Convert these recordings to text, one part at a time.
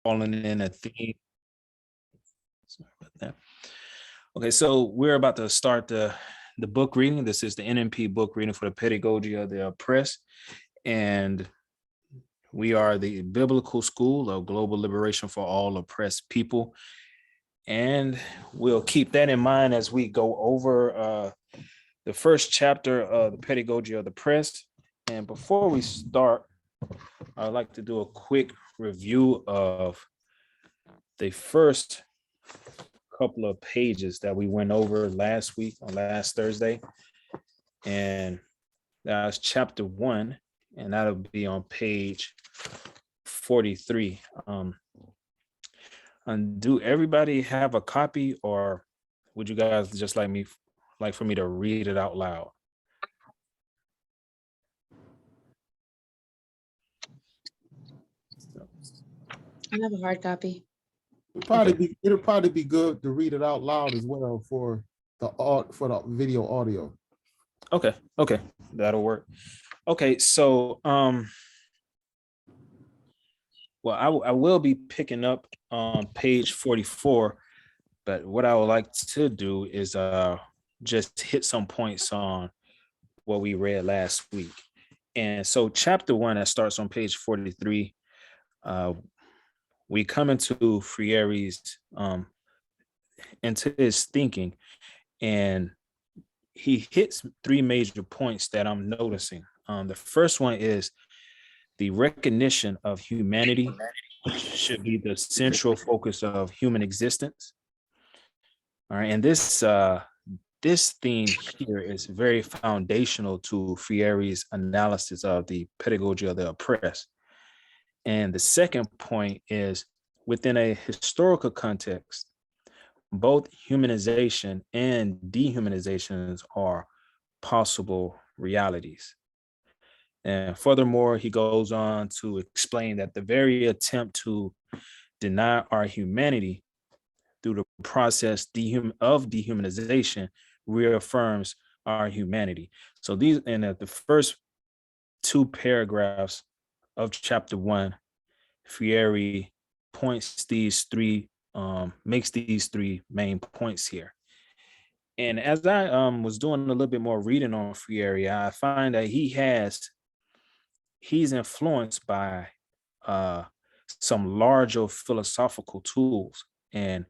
falling in a theme. Sorry about that. Okay, so we're about to start the book reading. This is the NMP book reading for the Pedagogy of the Oppressed, and we are the Biblical School of Global Liberation for All Oppressed People. And we'll keep that in mind as we go over the first chapter of the Pedagogy of the Oppressed. And before we start, I'd like to do a quick review of the first couple of pages that we went over last week on last Thursday. And that was chapter 1, and that'll be on page 43. And do everybody have a copy, or would you guys just like for me to read it out loud? I have a hard copy. It'll probably be good to read it out loud as well for the video audio. Okay, that'll work. Okay, so well, I will be picking up on page 44, but what I would like to do is just hit some points on what we read last week. And so chapter 1 that starts on page 43, we come into Freire's into his thinking, and he hits 3 major points that I'm noticing. The first one is the recognition of humanity should be the central focus of human existence. All right, and this theme here is very foundational to Freire's analysis of the pedagogy of the oppressed. And the second point is, within a historical context, both humanization and dehumanizations are possible realities. And furthermore, he goes on to explain that the very attempt to deny our humanity through the process of dehumanization reaffirms our humanity. So these, in the first 2 paragraphs of chapter 1, Freire points these 3, makes these 3 main points here. And as I was doing a little bit more reading on Freire, I find that he's influenced by some larger philosophical tools, and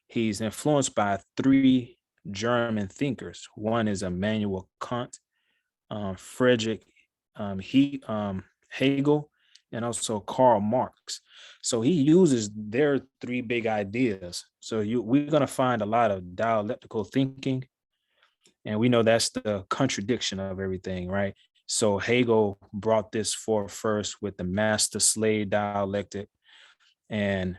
he's influenced by 3 German thinkers. One is Immanuel Kant, Friedrich Hegel, and also Karl Marx. So he uses their 3 big ideas. So we're going to find a lot of dialectical thinking, and we know that's the contradiction of everything, right? So Hegel brought this forth first with the master-slave dialectic, and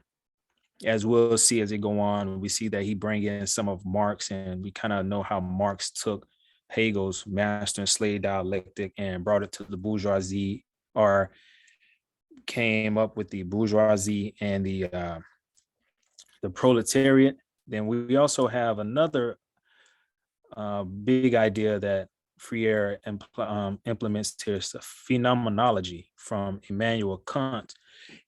as we'll see as it go on, we see that he bring in some of Marx, and we kind of know how Marx took Hegel's master and slave dialectic and brought it to the bourgeoisie, or came up with the bourgeoisie and the proletariat. Then we also have another big idea that Freire implements here, is the phenomenology from Immanuel Kant.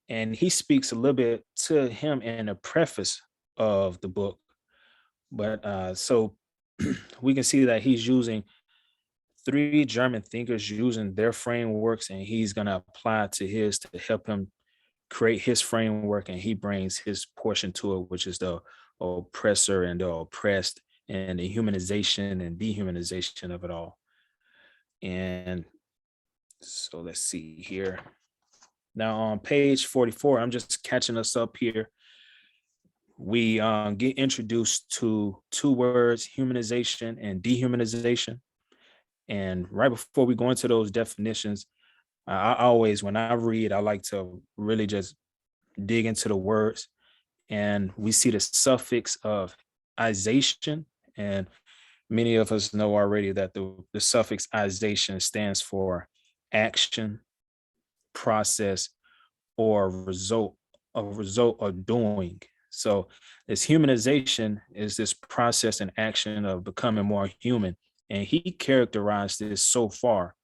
And he speaks a little bit to him in the preface of the book. But so we can see that he's using 3 German thinkers, using their frameworks, and he's going to apply to his to help him create his framework, and he brings his portion to it, which is the oppressor and the oppressed, and the humanization and dehumanization of it all. And so let's see here. Now on page 44, I'm just catching us up here. We get introduced to 2 words, humanization and dehumanization. And right before we go into those definitions, I always, when I read, I like to really just dig into the words. And we see the suffix of ization, and many of us know already that the suffix ization stands for action, process, or result of doing. So this humanization is this process and action of becoming more human. And he characterized this so far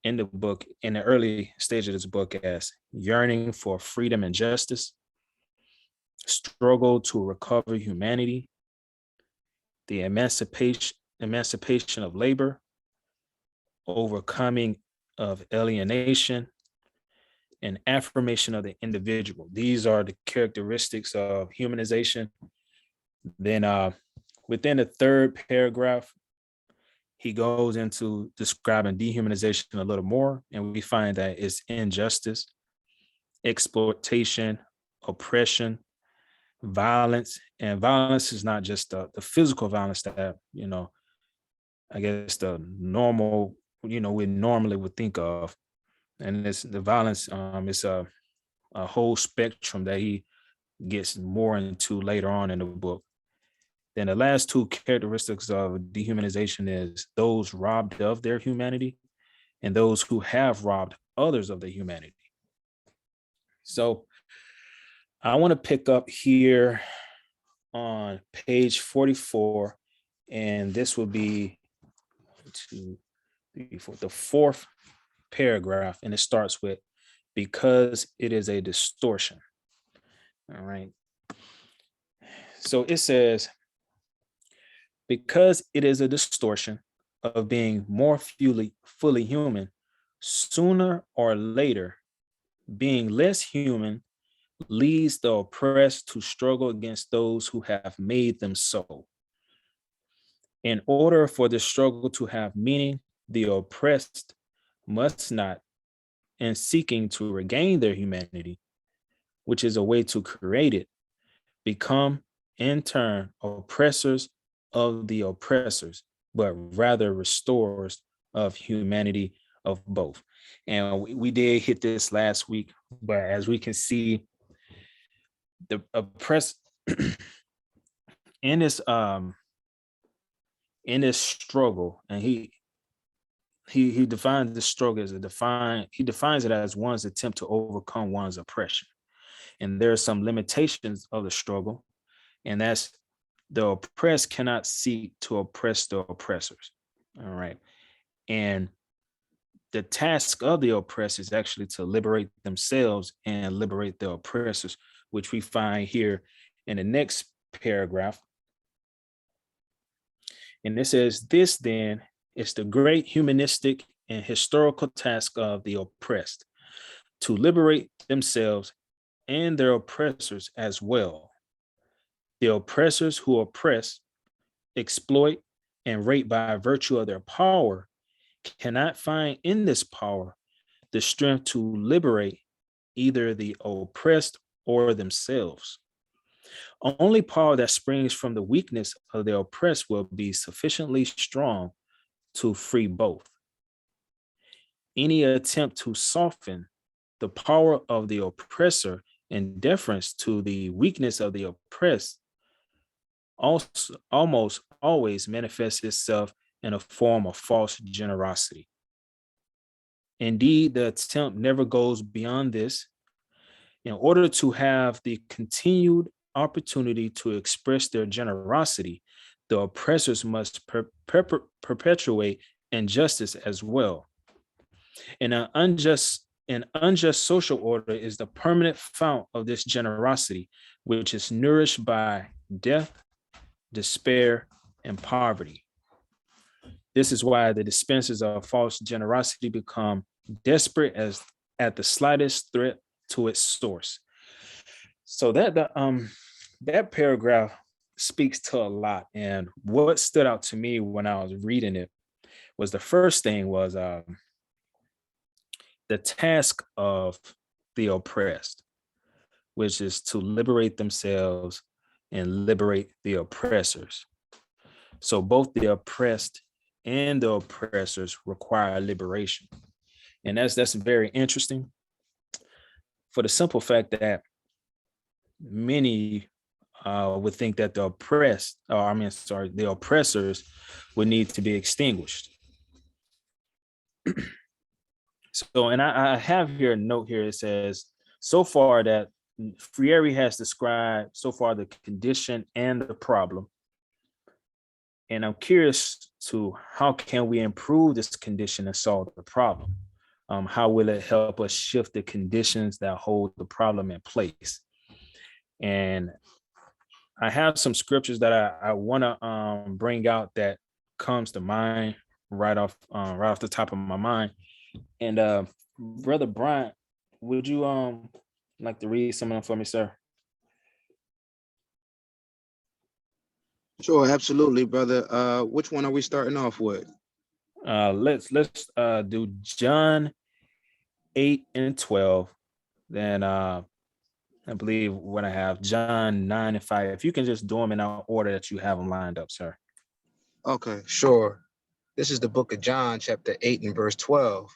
in the book, in the early stage of this book, as yearning for freedom and justice, struggle to recover humanity, the emancipation of labor, overcoming of alienation, and affirmation of the individual. These are the characteristics of humanization. Then within the third paragraph, he goes into describing dehumanization a little more, and we find that it's injustice, exploitation, oppression, violence. And violence is not just the physical violence that, I guess the normal, we normally would think of. And it's the violence, it's a whole spectrum that he gets more into later on in the book. Then the last two characteristics of dehumanization is those robbed of their humanity and those who have robbed others of their humanity. So I want to pick up here on page 44, and this will be the fourth paragraph, and it starts with, because it is a distortion. All right. So it says, because it is a distortion of being more fully human, sooner or later, being less human leads the oppressed to struggle against those who have made them so. In order for the struggle to have meaning, the oppressed must not, in seeking to regain their humanity, which is a way to create it, become in turn oppressors of the oppressors, but rather restorers of humanity of both. And we did hit this last week, but as we can see, the oppressed in this struggle, and he defines the struggle as he defines it as one's attempt to overcome one's oppression. And there are some limitations of the struggle, and that's the oppressed cannot seek to oppress the oppressors. All right. And the task of the oppressed is actually to liberate themselves and liberate the oppressors, which we find here in the next paragraph. And it says, this then is the great humanistic and historical task of the oppressed, to liberate themselves and their oppressors as well. The oppressors who oppress, exploit, and rape by virtue of their power cannot find in this power the strength to liberate either the oppressed or themselves. Only power that springs from the weakness of the oppressed will be sufficiently strong to free both. Any attempt to soften the power of the oppressor in deference to the weakness of the oppressed also almost always manifests itself in a form of false generosity. Indeed, the attempt never goes beyond this. In order to have the continued opportunity to express their generosity, the oppressors must perpetuate injustice as well. And an unjust social order is the permanent fount of this generosity, which is nourished by death, despair, and poverty. This is why the dispensers of false generosity become desperate as at the slightest threat to its source. So that paragraph speaks to a lot. And what stood out to me when I was reading it was the first thing was the task of the oppressed, which is to liberate themselves and liberate the oppressors. So both the oppressed and the oppressors require liberation. And that's very interesting, for the simple fact that many would think that the oppressors would need to be extinguished. So, and I have here a note here. It says, so far that Freire has described so far the condition and the problem. And I'm curious to how can we improve this condition and solve the problem? How will it help us shift the conditions that hold the problem in place? And I have some scriptures that I want to bring out that comes to mind right off the top of my mind. And Brother Bryant, would you like to read some of them for me, sir? Sure, absolutely, brother. Which one are we starting off with? Let's do John 8 and 12. Then I believe what I have, John 9 and 5. If you can just do them in our order that you have them lined up, sir. Okay, sure. This is the book of John, chapter 8 and verse 12.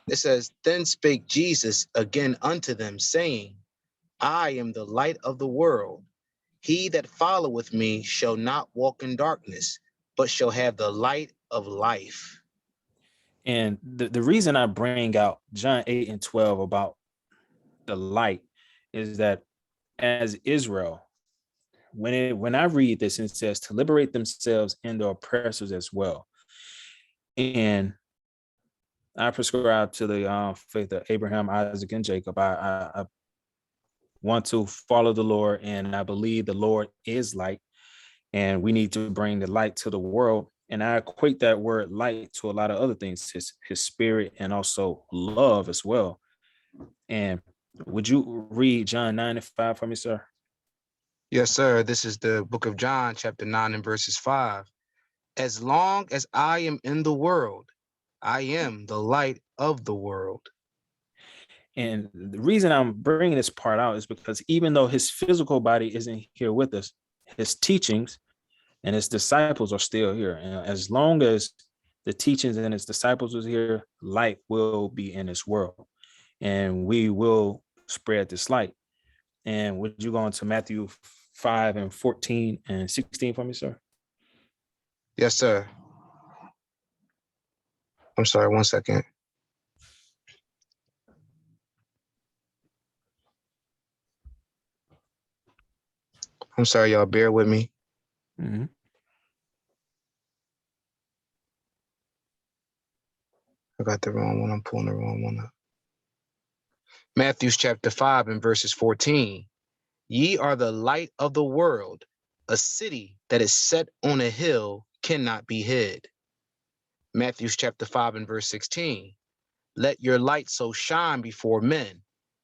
It says, Then spake Jesus again unto them, saying, I am the light of the world. He that followeth me shall not walk in darkness, but shall have the light of life. And the reason I bring out John 8 and 12 about the light is that as Israel, when I read this, it says to liberate themselves and the oppressors as well. And I prescribe to the faith of Abraham, Isaac, and Jacob. I want to follow the Lord, and I believe the Lord is light, and we need to bring the light to the world. And I equate that word light to a lot of other things, his spirit and also love as well. And would you read John 9 and 5 for me, sir? Yes, sir. This is the book of John, chapter 9 and verses 5. As long as I am in the world, I am the light of the world. And the reason I'm bringing this part out is because even though his physical body isn't here with us, his teachings and his disciples are still here. And as long as the teachings and his disciples is here, light will be in this world, and we will spread this light. And would you go into Matthew 5 and 14 and 16 for me, sir? Yes, sir. I'm sorry, 1 second. I'm sorry, y'all, bear with me. Mm-hmm. I got the wrong one. I'm pulling the wrong one up. Matthew's chapter 5 and verses 14. Ye are the light of the world. A city that is set on a hill cannot be hid. Matthew's chapter 5 and verse 16. Let your light so shine before men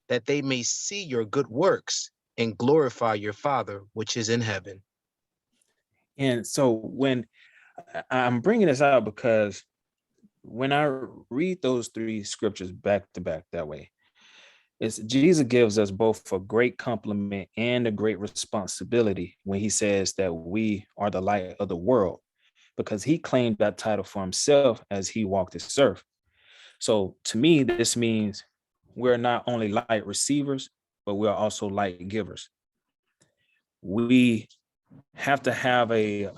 that they may see your good works and glorify your Father which is in heaven. And so when I'm bringing this out, because when I read those three scriptures back to back that way, it's Jesus gives us both a great compliment and a great responsibility when he says that we are the light of the world, because he claimed that title for himself as he walked this earth. So to me, this means we're not only light receivers, but we are also light givers. We have to have a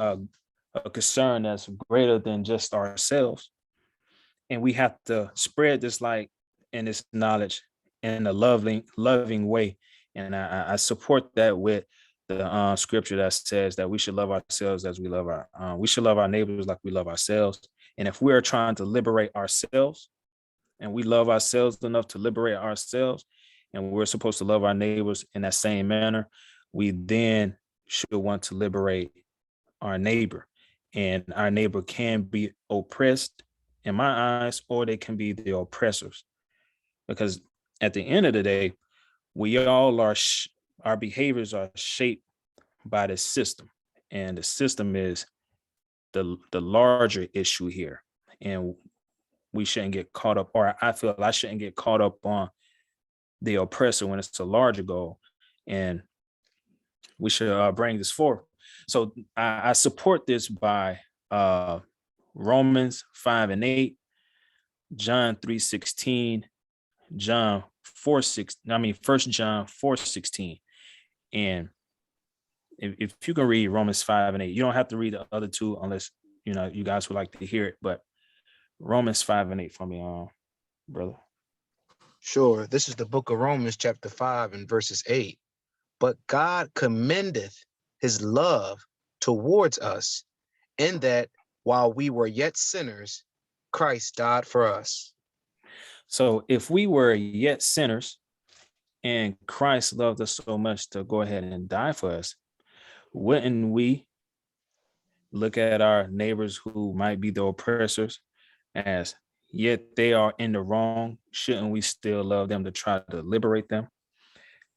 concern that's greater than just ourselves. And we have to spread this light and this knowledge in a loving way. And I support that with the scripture that says that we should love ourselves as we should love our neighbors like we love ourselves. And if we are trying to liberate ourselves, and we love ourselves enough to liberate ourselves, and we're supposed to love our neighbors in that same manner, we then should want to liberate our neighbor. And our neighbor can be oppressed in my eyes, or they can be the oppressors. Because at the end of the day, we all are, our behaviors are shaped by the system. And the system is the larger issue here. And we shouldn't get caught up, or I feel I shouldn't get caught up on the oppressor when it's a larger goal. And we should bring this forth. So I support this by Romans 5 and 8, John 3:16, John 4:6. I mean, 1 John 4:16. And if you can read Romans 5 and 8, you don't have to read the other two unless you guys would like to hear it. But Romans 5 and 8 for me, brother. Sure. This is the book of Romans chapter 5 and verses 8. But God commendeth his love towards us, in that while we were yet sinners, Christ died for us. So if we were yet sinners, and Christ loved us so much to go ahead and die for us, wouldn't we look at our neighbors who might be the oppressors as yet they are in the wrong? Shouldn't we still love them to try to liberate them?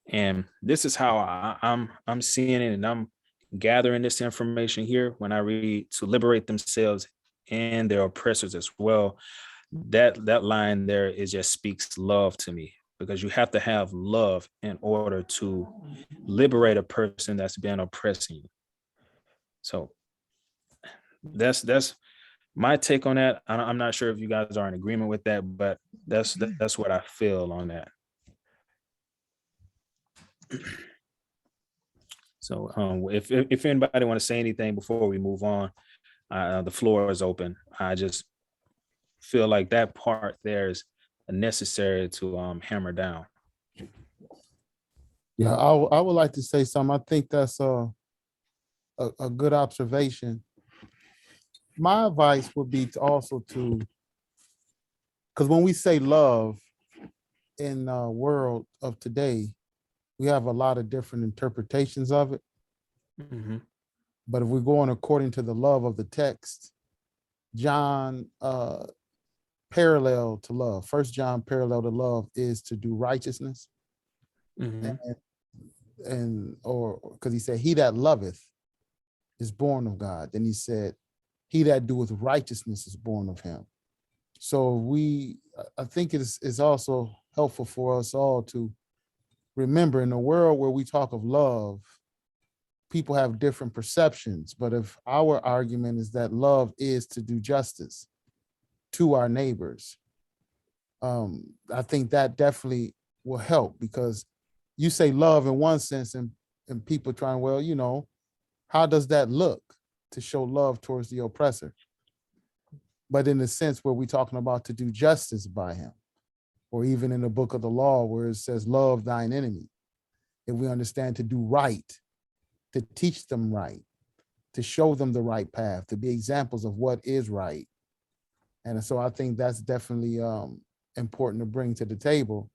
And this is how I'm seeing it, and I'm gathering this information here when I read to liberate themselves and their oppressors as well. That line there is just speaks love to me, because you have to have love in order to liberate a person that's been oppressing you. So that's my take on that. I'm not sure if you guys are in agreement with that, but that's what I feel on that. So if anybody want to say anything before we move on, the floor is open. I just feel like that part there is necessary to hammer down. Yeah, I would like to say something. I think that's a good observation. My advice would be to also to, because when we say love in the world of today, we have a lot of different interpretations of it. Mm-hmm. But if we're going according to the love of the text, John parallel to love, First John parallel to love is to do righteousness. Mm-hmm. And or because he said, he that loveth is born of God. Then he said, he that doeth righteousness is born of him. So I think it's also helpful for us all to remember, in a world where we talk of love, people have different perceptions. But if our argument is that love is to do justice to our neighbors, I think that definitely will help, because you say love in one sense, and people trying, well, how does that look to show love towards the oppressor? But in the sense where we're talking about to do justice by him, or even in the book of the law where it says, love thine enemy. If we understand to do right, to teach them right, to show them the right path, to be examples of what is right. And so I think that's definitely important to bring to the table,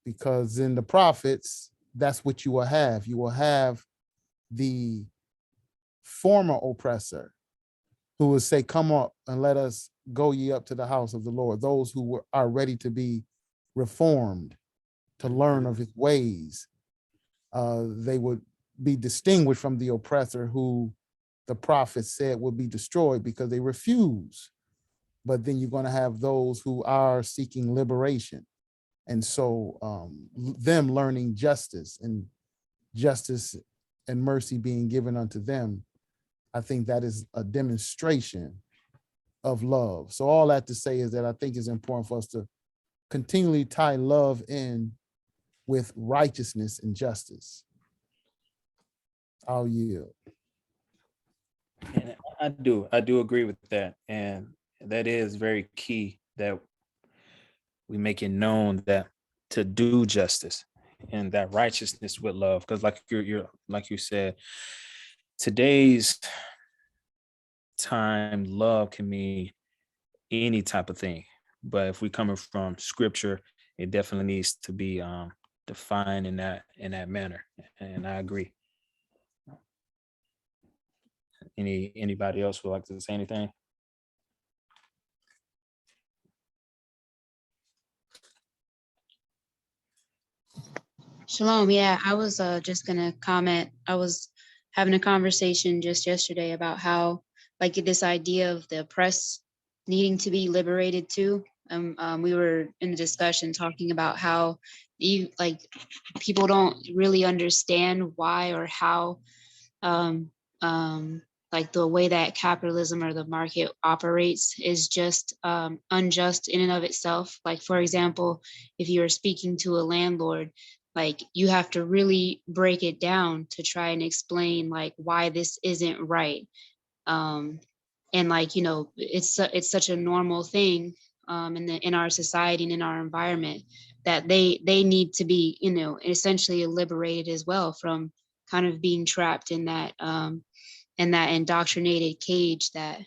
because in the prophets, that's what you will have. You will have the former oppressor who will say, come up and let us go ye up to the house of the Lord. Those who are ready to be reformed, to learn of his ways. They would be distinguished from the oppressor who the prophet said would be destroyed because they refuse. But then you're going to have those who are seeking liberation. And so them learning justice and mercy being given unto them, I think that is a demonstration of love. So all that to say is that I think it's important for us to continually tie love in with righteousness and justice. I'll yield. And I do agree with that. And that is very key, that we make it known that to do justice and that righteousness with love. Because like you said, today's time, love can mean any type of thing. But if we're coming from scripture, it definitely needs to be defined in that manner. And I agree. Anybody else would like to say anything? Shalom. Yeah, I was just gonna comment. I was having a conversation just yesterday about how, like, this idea of the oppressed needing to be liberated too. We were in a discussion talking about how people don't really understand why or how um, like the way that capitalism or the market operates is just unjust in and of itself. Like, for example, if you're speaking to a landlord, like, you have to really break it down to try and explain like why this isn't right. And like, it's such a normal thing in our society and in our environment that they need to be, essentially liberated as well from kind of being trapped in that indoctrinated cage that,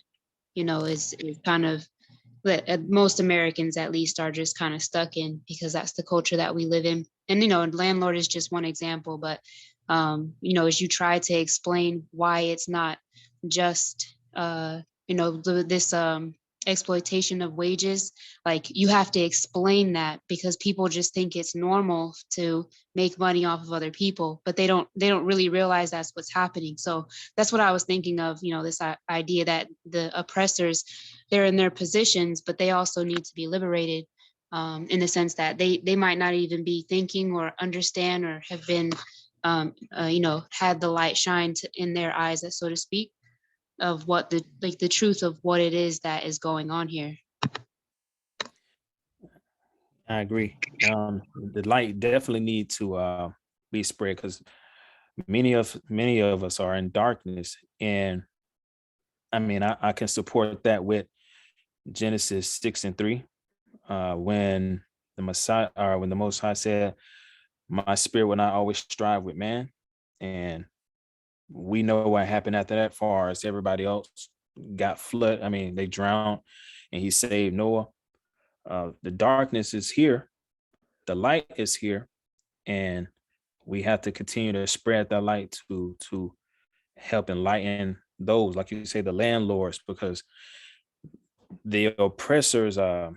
is kind of that most Americans at least are just kind of stuck in, because that's the culture that we live in. And, landlord is just one example, but, as you try to explain why it's not just, this exploitation of wages, like you have to explain that, because people just think it's normal to make money off of other people, but they don't really realize that's what's happening. So that's what I was thinking of, this idea that the oppressors, they're in their positions, but they also need to be liberated, in the sense that they might not even be thinking or understand or have been, had the light shine in their eyes, so to speak, of what the truth of what it is that is going on here. I agree. The light definitely need to be spread, because many of us are in darkness, and I mean I can support that with Genesis 6:3, when the Messiah, or when the Most High said, "My spirit will not always strive with man," and we know what happened after that. Far as everybody else got flooded, I mean they drowned, and He saved Noah. The darkness is here, the light is here, and we have to continue to spread that light to help enlighten those, like you say, the landlords, because the oppressors, the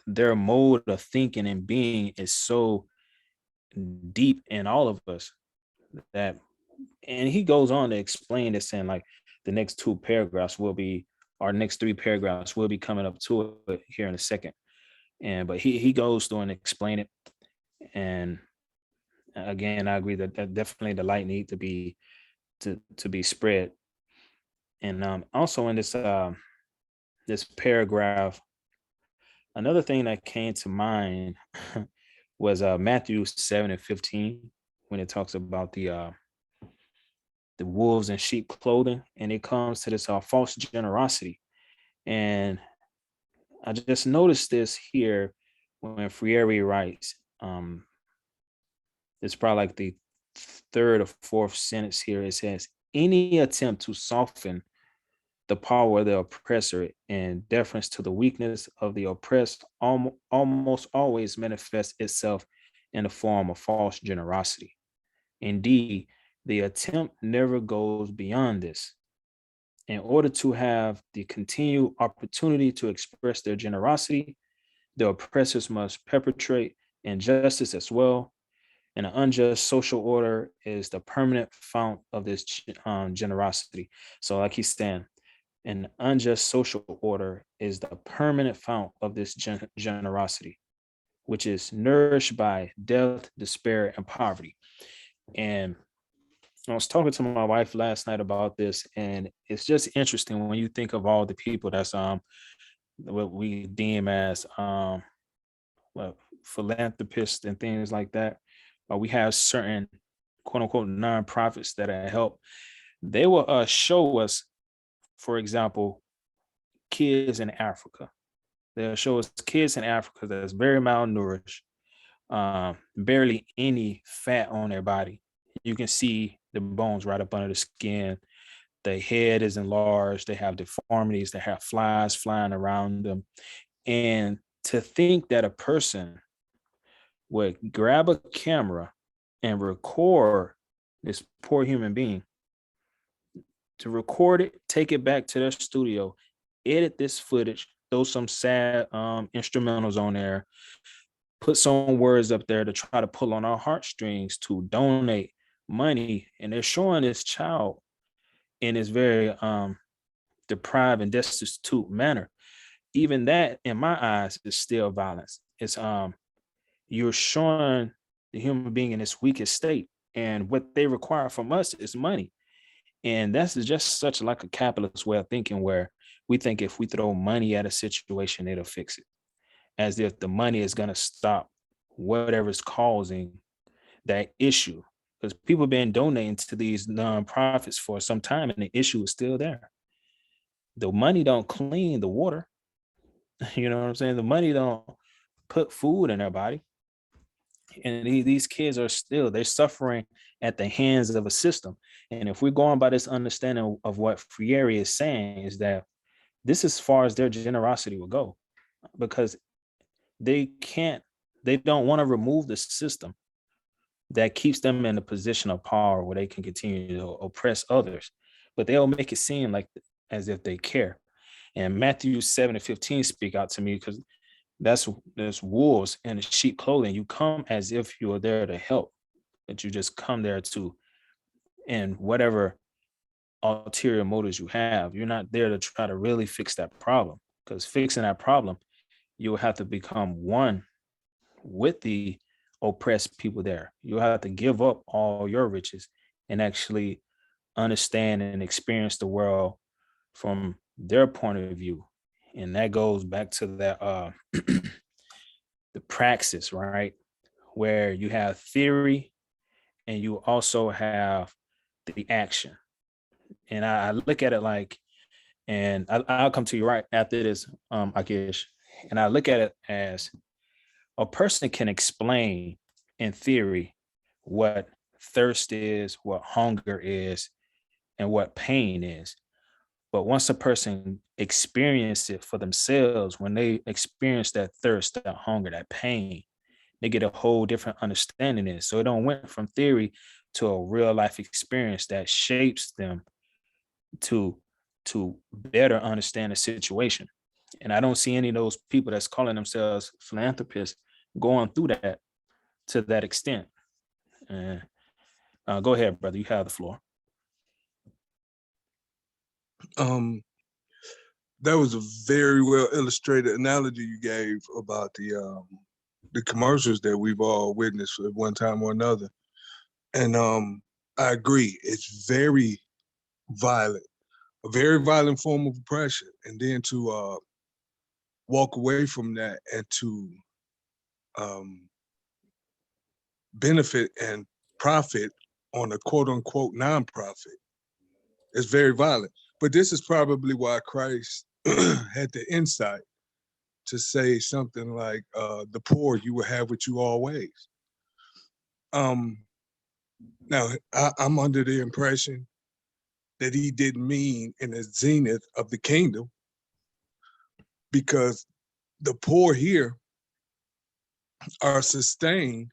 their mode of thinking and being is so deep in all of us that, and he goes on to explain this in like the next two paragraphs will be, our next three paragraphs will be coming up to it here in a second. And but he goes through and explain it. And again, I agree that definitely the light need to be to be spread. And also in this paragraph, another thing that came to mind was Matthew 7:15, when it talks about the wolves in sheep clothing, and it comes to this false generosity. And I just noticed this here when Freire writes, it's probably like the third or fourth sentence here. It says, any attempt to soften the power of the oppressor in deference to the weakness of the oppressed almost always manifests itself in the form of false generosity. Indeed, the attempt never goes beyond this. In order to have the continued opportunity to express their generosity, the oppressors must perpetrate injustice as well. And an unjust social order is the permanent fount of this generosity. So, like he's saying, an unjust social order is the permanent fount of this generosity, which is nourished by death, despair, and poverty. And I was talking to my wife last night about this, and it's just interesting when you think of all the people that's what we deem as well, philanthropists and things like that. We have certain quote unquote nonprofits that help. They will show us, for example, kids in Africa. They'll show us kids in Africa that's very malnourished, barely any fat on their body. You can see the bones right up under the skin. The head is enlarged. They have deformities. They have flies flying around them. And to think that a person would grab a camera and record this poor human being, to record it, take it back to their studio, edit this footage, throw some sad instrumentals on there, put some words up there to try to pull on our heartstrings to donate money. And they're showing this child in this very deprived and destitute manner. Even that, in my eyes, is still violence. It's you're showing the human being in its weakest state, and what they require from us is money. And that's just such like a capitalist way of thinking, where we think if we throw money at a situation, it'll fix it, as if the money is going to stop whatever's causing that issue. Because people have been donating to these nonprofits for some time, and the issue is still there. The money don't clean the water. You know what I'm saying? The money don't put food in their body. And these kids are still, they're suffering at the hands of a system. And if we're going by this understanding of what Freire is saying, is that this is as far as their generosity will go, because they don't want to remove the system that keeps them in a position of power where they can continue to oppress others, but they'll make it seem like as if they care. And Matthew 7:15 speak out to me, because there's wolves in sheep clothing. You come as if you are there to help, but you just come there to, in whatever ulterior motives you have. You're not there to try to really fix that problem, because fixing that problem, you'll have to become one with the oppressed people there. You'll have to give up all your riches and actually understand and experience the world from their point of view. And that goes back to that the praxis, right? Where you have theory and you also have the action. And I look at it like, and I'll come to you right after this, Akish. And I look at it as a person can explain in theory what thirst is, what hunger is, and what pain is. But once a person experiences it for themselves, when they experience that thirst, that hunger, that pain, they get a whole different understanding of it. So it don't went from theory to a real life experience that shapes them to better understand the situation. And I don't see any of those people that's calling themselves philanthropists going through that to that extent. Go ahead, brother. You have the floor. That was a very well illustrated analogy you gave about the commercials that we've all witnessed at one time or another. And I agree, it's very violent, a very violent form of oppression. And then to walk away from that and to benefit and profit on a quote unquote nonprofit is very violent. But this is probably why Christ had the insight to say something like, the poor you will have with you always. Now, I'm under the impression that he didn't mean in the zenith of the kingdom, because the poor here are sustained.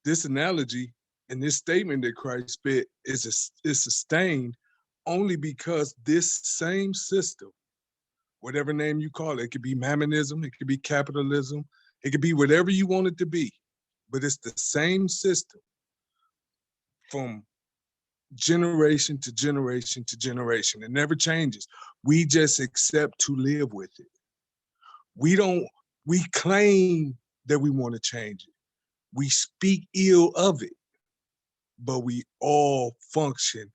This analogy and this statement that Christ spit is sustained only because this same system, whatever name you call it, it could be mammonism, it could be capitalism, it could be whatever you want it to be, but it's the same system from generation to generation to generation. It never changes. We just accept to live with it. We claim that we want to change it. We speak ill of it, but we all function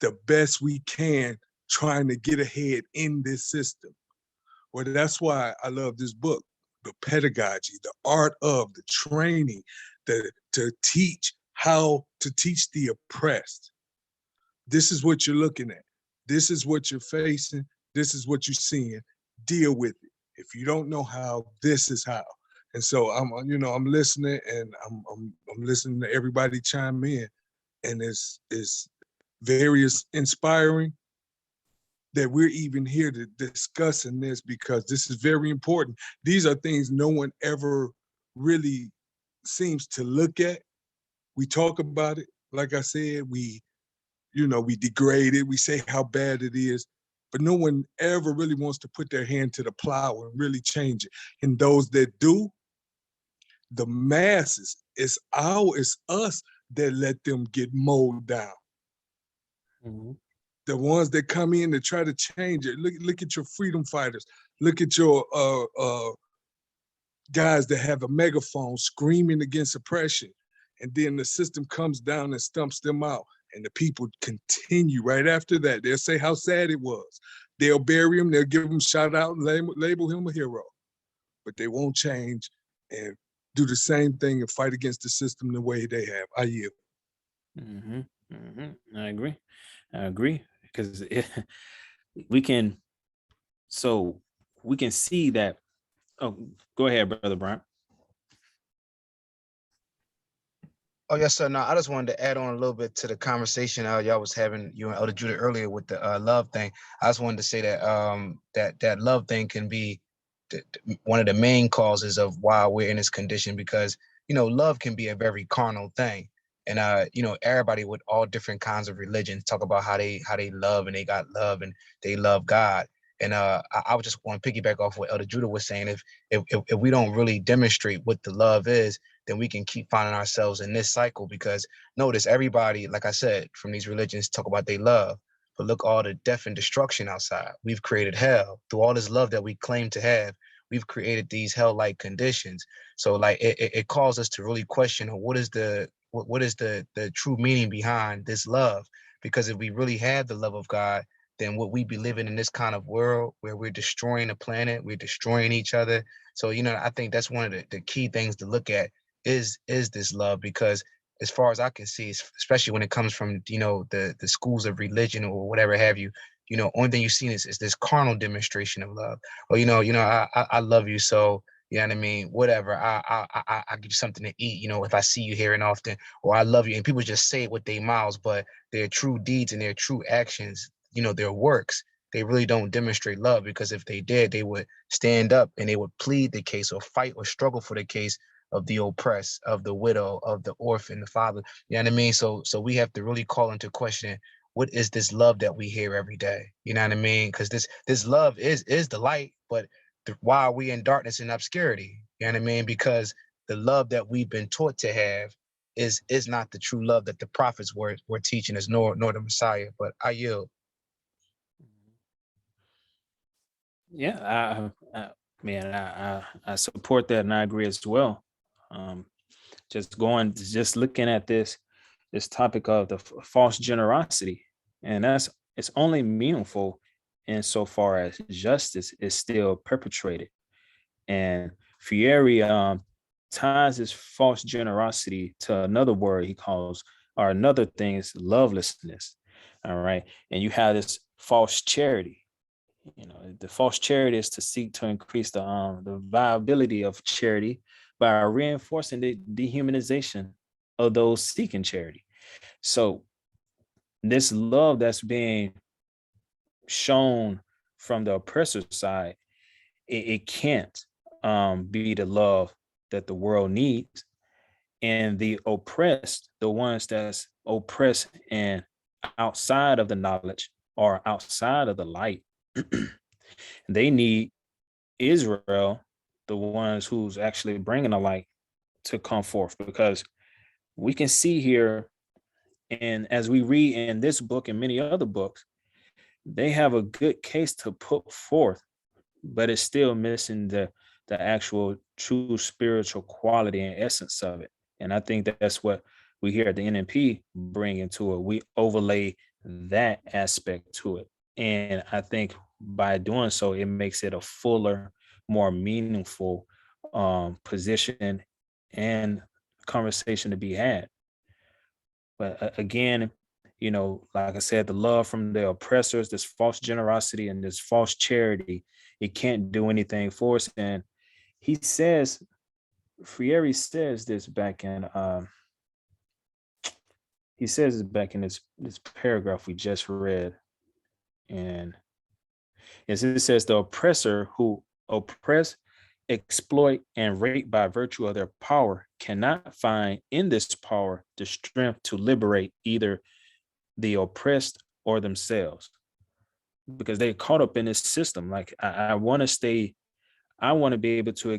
the best we can trying to get ahead in this system. Well, that's why I love this book, the pedagogy, the art of the training, to teach how to teach the oppressed. This is what you're looking at. This is what you're facing. This is what you're seeing. Deal with it. If you don't know how, this is how. And so I'm listening, and I'm listening to everybody chime in, and it's very inspiring that we're even here to discussing this, because this is very important. These are things no one ever really seems to look at. We talk about it, like I said, we degrade it, we say how bad it is, but no one ever really wants to put their hand to the plow and really change it. And those that do, the masses, it's us that let them get mowed down. Mm-hmm. The ones that come in to try to change it. Look at your freedom fighters. Look at your guys that have a megaphone screaming against oppression. And then the system comes down and stumps them out. And the people continue right after that. They'll say how sad it was. They'll bury him. They'll give him shout out and label him a hero. But they won't change and do the same thing and fight against the system the way they have. I yield. Mm-hmm. Mm-hmm. I agree. Because we can see that. Oh, go ahead, Brother Brian. Oh yes, sir. No, I just wanted to add on a little bit to the conversation y'all was having, you and Elder Judah, earlier with the love thing. I just wanted to say that that love thing can be one of the main causes of why we're in this condition, because love can be a very carnal thing. And everybody with all different kinds of religions talk about how they love, and they got love, and they love God. And I would just want to piggyback off what Elder Judah was saying. If we don't really demonstrate what the love is, then we can keep finding ourselves in this cycle. Because notice, everybody, like I said, from these religions talk about they love, but look, all the death and destruction outside. We've created hell through all this love that we claim to have. We've created these hell-like conditions. So like it calls us to really question what is the true meaning behind this love. Because if we really had the love of God, then would we be living in this kind of world where we're destroying the planet, we're destroying each other? So I think that's one of the key things to look at is this love. Because as far as I can see, especially when it comes from the schools of religion or whatever have you, only thing you've seen is this carnal demonstration of love. Or I love you, so you know what I mean, whatever, I give you something to eat, if I see you here and often. Or I love you, and people just say it with their mouths, but their true deeds and their true actions, their works, they really don't demonstrate love. Because if they did, they would stand up and they would plead the case or fight or struggle for the case of the oppressed, of the widow, of the orphan, the father. You know what I mean? So we have to really call into question, what is this love that we hear every day? You know what I mean? Because this love is the light, but why are we in darkness and obscurity? You know what I mean? Because the love that we've been taught to have is not the true love that the prophets were teaching us, nor the Messiah. But I yield. Yeah, man, I support that, and I agree as well. Um, just looking at this topic of the false generosity, and it's only meaningful insofar as justice is still perpetrated. And Fieri ties this false generosity to another word he calls, or another thing is lovelessness. All right, and you have this false charity. The false charity is to seek to increase the viability of charity by reinforcing the dehumanization of those seeking charity. So this love that's being shown from the oppressor side, it can't be the love that the world needs. And the oppressed, the ones that's oppressed and outside of the knowledge or outside of the light, they need Israel, the ones who's actually bringing the light, to come forth. Because we can see here, and as we read in this book and many other books, they have a good case to put forth, but it's still missing the actual true spiritual quality and essence of it. And I think that's what we here at the NMP bring into it. We overlay that aspect to it. And I think by doing so, it makes it a fuller, more meaningful position and conversation to be had. But again, like I said, the love from the oppressors, this false generosity and this false charity, it can't do anything for us. And he says, Freire says this back in this paragraph we just read. And it says the oppressor who oppress, exploit, and rape by virtue of their power cannot find in this power the strength to liberate either the oppressed or themselves, because they're caught up in this system. Like I want to be able to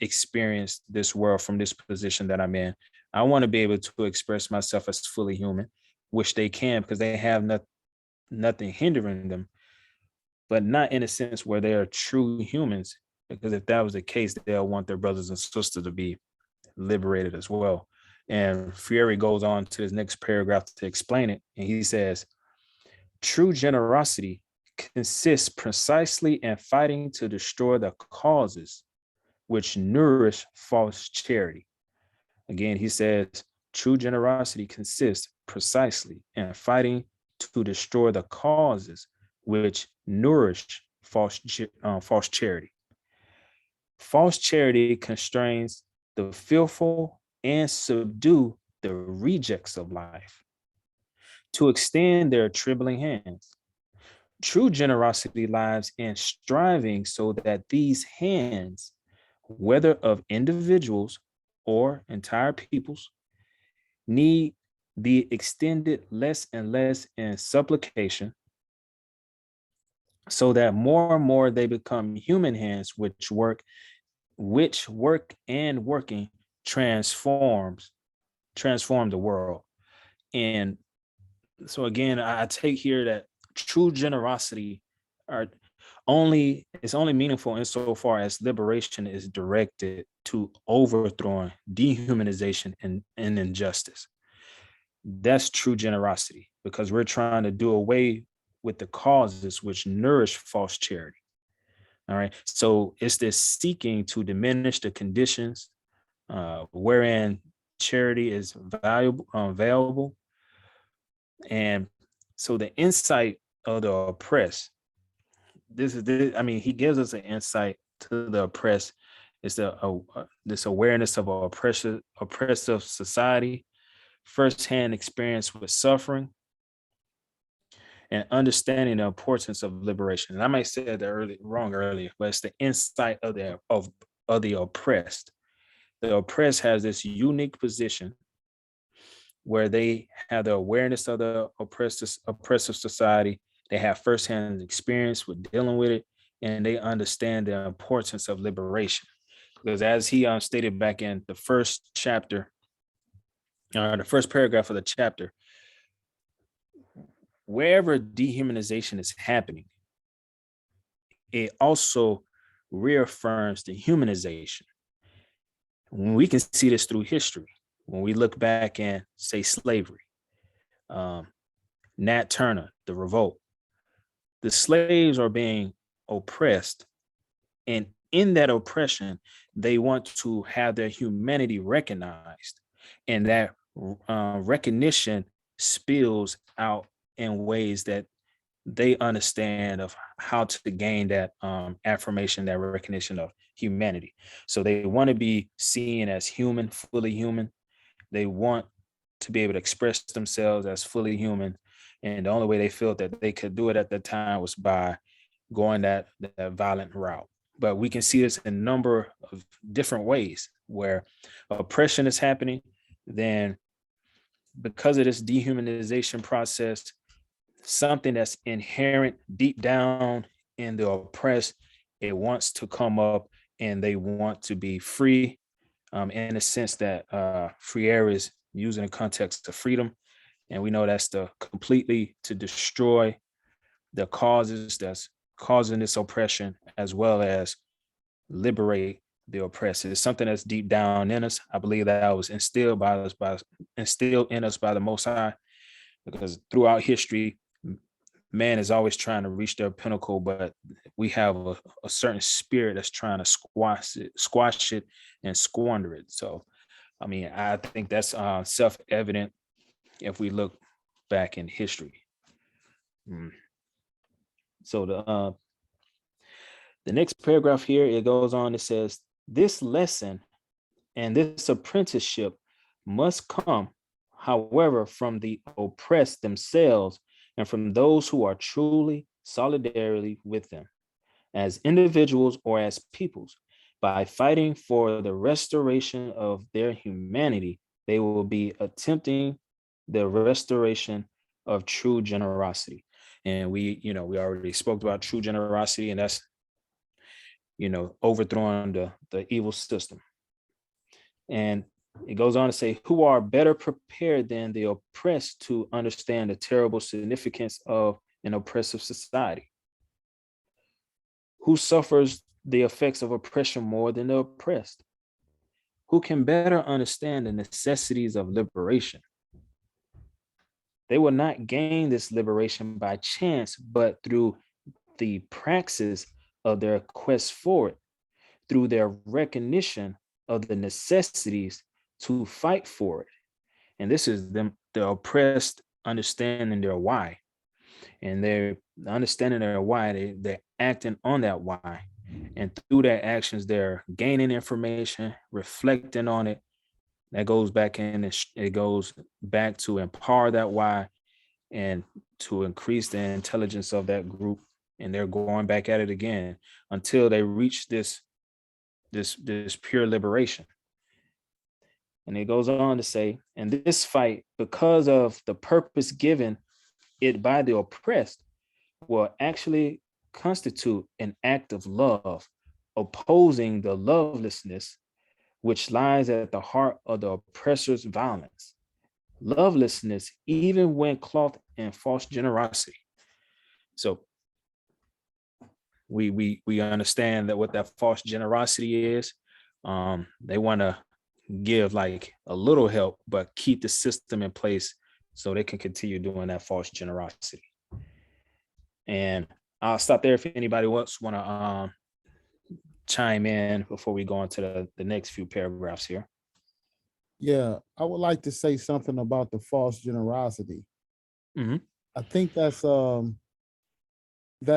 experience this world from this position that I'm in. I want to be able to express myself as fully human, which they can because they have nothing hindering them, but not in a sense where they are true humans. Because if that was the case, they'll want their brothers and sisters to be liberated as well. And Fieri goes on to his next paragraph to explain it. And he says, true generosity consists precisely in fighting to destroy the causes which nourish false charity. Again, he says, true generosity consists precisely in fighting to destroy the causes which nourish false charity. False charity constrains the fearful and subdue the rejects of life, to extend their trembling hands. True generosity lies in striving so that these hands, whether of individuals or entire peoples, need be extended less and less in supplication, so that more and more they become human hands which work and working transform the world. And so again, I take here that true generosity are it's only meaningful insofar as liberation is directed to overthrowing dehumanization and injustice. That's true generosity, because we're trying to do away with the causes which nourish false charity. All right. So it's this seeking to diminish the conditions wherein charity is valuable. And so the insight of the oppressed, I mean, he gives us an insight to the oppressed. It's this awareness of an oppressive society, firsthand experience with suffering, and understanding the importance of liberation. And I might say that wrong earlier, but it's the insight of the oppressed. The oppressed has this unique position where they have the awareness of the oppressive society. They have firsthand experience with dealing with it, and they understand the importance of liberation. Because as he stated back in the first chapter, or the first paragraph of the chapter, wherever dehumanization is happening, it also reaffirms the humanization. We can see this through history. When we look back and say slavery, Nat Turner, the revolt, the slaves are being oppressed. And in that oppression, they want to have their humanity recognized. And that recognition spills out in ways that they understand of how to gain that affirmation, that recognition of humanity. So they want to be seen as human, fully human. They want to be able to express themselves as fully human. And the only way they felt that they could do it at the time was by going that violent route. But we can see this in a number of different ways where oppression is happening. Then because of this dehumanization process, something that's inherent deep down in the oppressed, it wants to come up and they want to be free, in the sense that Freire is using the context of freedom. And we know that's completely to destroy the causes that's causing this oppression, as well as liberate the oppressed. It's something that's deep down in us. I believe that was instilled in us by the Most High, because throughout history, man is always trying to reach their pinnacle, but we have a certain spirit that's trying to squash it and squander it. So, I mean, I think that's self-evident if we look back in history. So the next paragraph here, it goes on, it says, this lesson and this apprenticeship must come, however, from the oppressed themselves and from those who are truly solidarity with them, as individuals or as peoples. By fighting for the restoration of their humanity, they will be attempting the restoration of true generosity. And we already spoke about true generosity, and that's, overthrowing the evil system. And it goes on to say, who are better prepared than the oppressed to understand the terrible significance of an oppressive society? Who suffers the effects of oppression more than the oppressed? Who can better understand the necessities of liberation? They will not gain this liberation by chance, but through the praxis of their quest for it, through their recognition of the necessities to fight for it. And this is the oppressed understanding their why. And they're understanding their why, they're acting on that why. And through their actions, they're gaining information, reflecting on it, That goes back in, and it goes back to empower that why and to increase the intelligence of that group. And they're going back at it again until they reach this pure liberation. And it goes on to say, and this fight, because of the purpose given it by the oppressed, will actually constitute an act of love, opposing the lovelessness which lies at the heart of the oppressor's violence. Lovelessness, even when clothed in false generosity. So we understand that what that false generosity is. They want to give like a little help, but keep the system in place so they can continue doing that false generosity. And I'll stop there if anybody else want to chime in before we go on to the next few paragraphs here. Yeah, I would like to say something about the false generosity. Mhm. I think that's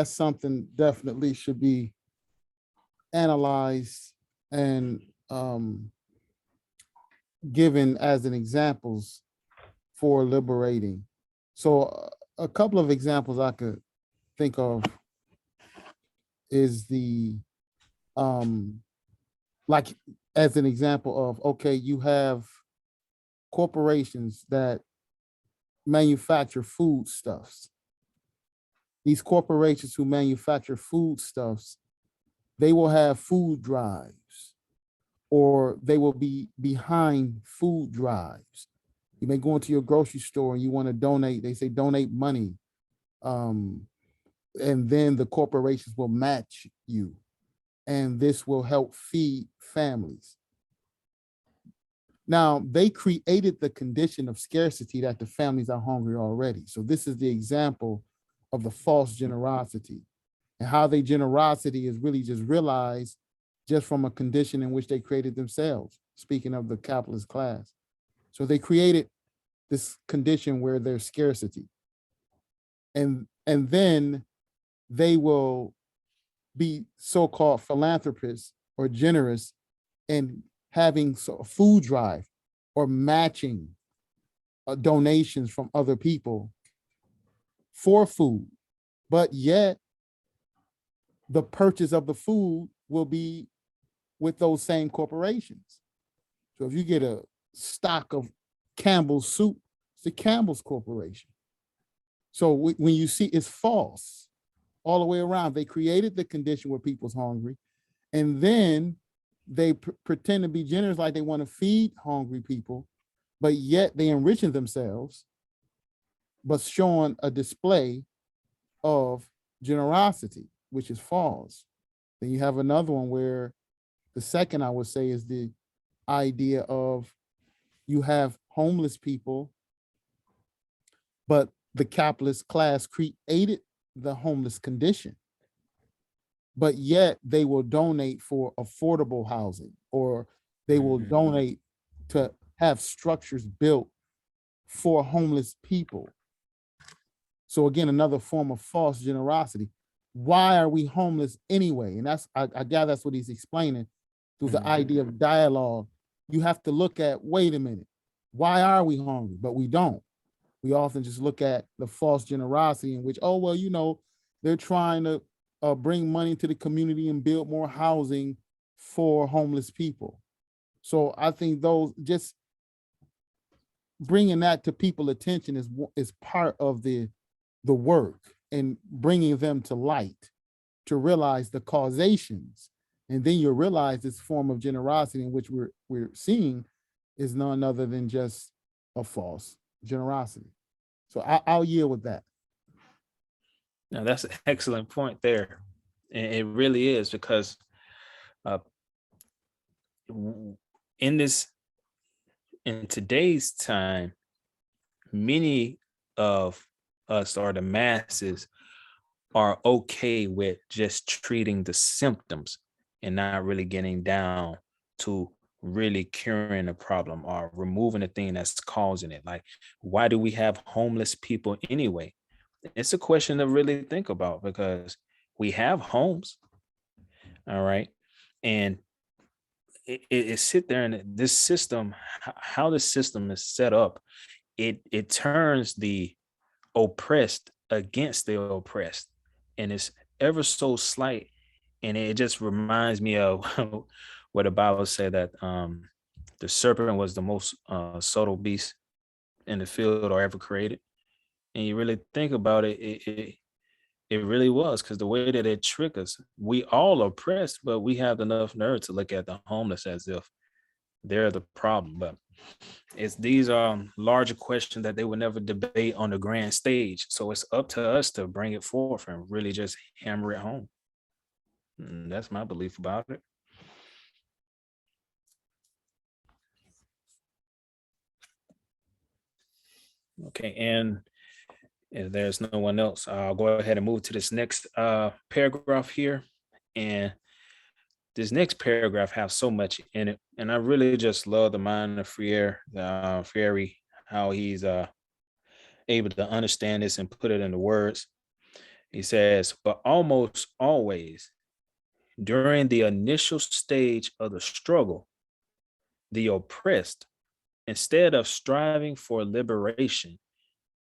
something definitely should be analyzed and given as an examples for liberating. So a couple of examples I could think of is the like as an example of, okay, you have corporations that manufacture foodstuffs. These corporations who manufacture foodstuffs, they will have food drives, or they will be behind food drives. You may go into your grocery store and you want to donate, they say donate money. And then the corporations will match you. And this will help feed families. Now, they created the condition of scarcity that the families are hungry already. So this is the example of the false generosity, and how their generosity is really just realized just from a condition in which they created themselves, speaking of the capitalist class. So they created this condition where there's scarcity. And then they will be so-called philanthropists or generous and having a food drive or matching donations from other people for food. But yet the purchase of the food will be with those same corporations. So if you get a stock of Campbell's soup, it's the Campbell's Corporation. So when you see, it's false all the way around. They created the condition where people's hungry, and then they pretend to be generous, like they want to feed hungry people, but yet they enriching themselves, but showing a display of generosity, which is false. Then you have another one where the second I would say is the idea of you have homeless people, but the capitalist class created the homeless condition, but yet they will donate for affordable housing, or they will donate to have structures built for homeless people. So again, another form of false generosity. Why are we homeless anyway? And that's, I gather that's what he's explaining through the idea of dialogue. You have to look at, wait a minute, why are we hungry? But we don't. We often just look at the false generosity in which, oh, well, you know, they're trying to bring money to the community and build more housing for homeless people. So I think those, just bringing that to people's attention is part of the work, and bringing them to light to realize the causations. And then you'll realize this form of generosity in which we're seeing is none other than just a false generosity. So I'll yield with that. Now that's an excellent point there. And it really is, because in today's time, many of us, or the masses, are okay with just treating the symptoms and not really getting down to really curing the problem or removing the thing that's causing it. Like, why do we have homeless people anyway? It's a question to really think about, because we have homes, all right, and it sit there, and this system, how the system is set up, it turns the oppressed against the oppressed, and it's ever so slight. And it just reminds me of what the Bible said, that the serpent was the most subtle beast in the field or ever created. And you really think about it, it really was, because the way that it trick us, we all oppressed, but we have enough nerve to look at the homeless as if they're the problem. But it's these larger questions that they would never debate on the grand stage. So it's up to us to bring it forth and really just hammer it home. And that's my belief about it. Okay, and if there's no one else, I'll go ahead and move to this next paragraph here. And this next paragraph has so much in it, and I really just love the mind of Freire, how he's able to understand this and put it into words. He says, but almost always during the initial stage of the struggle, the oppressed, instead of striving for liberation,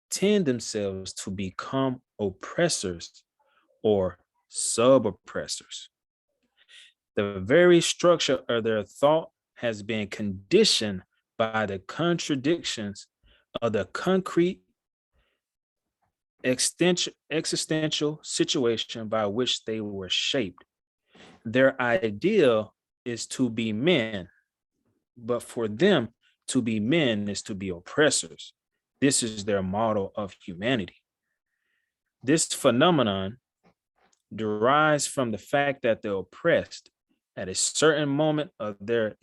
tend themselves to become oppressors or sub-oppressors. The very structure of their thought has been conditioned by the contradictions of the concrete existential situation by which they were shaped. Their ideal is to be men, but for them, to be men is to be oppressors. This is their model of humanity. This phenomenon derives from the fact that the oppressed, at a certain moment of their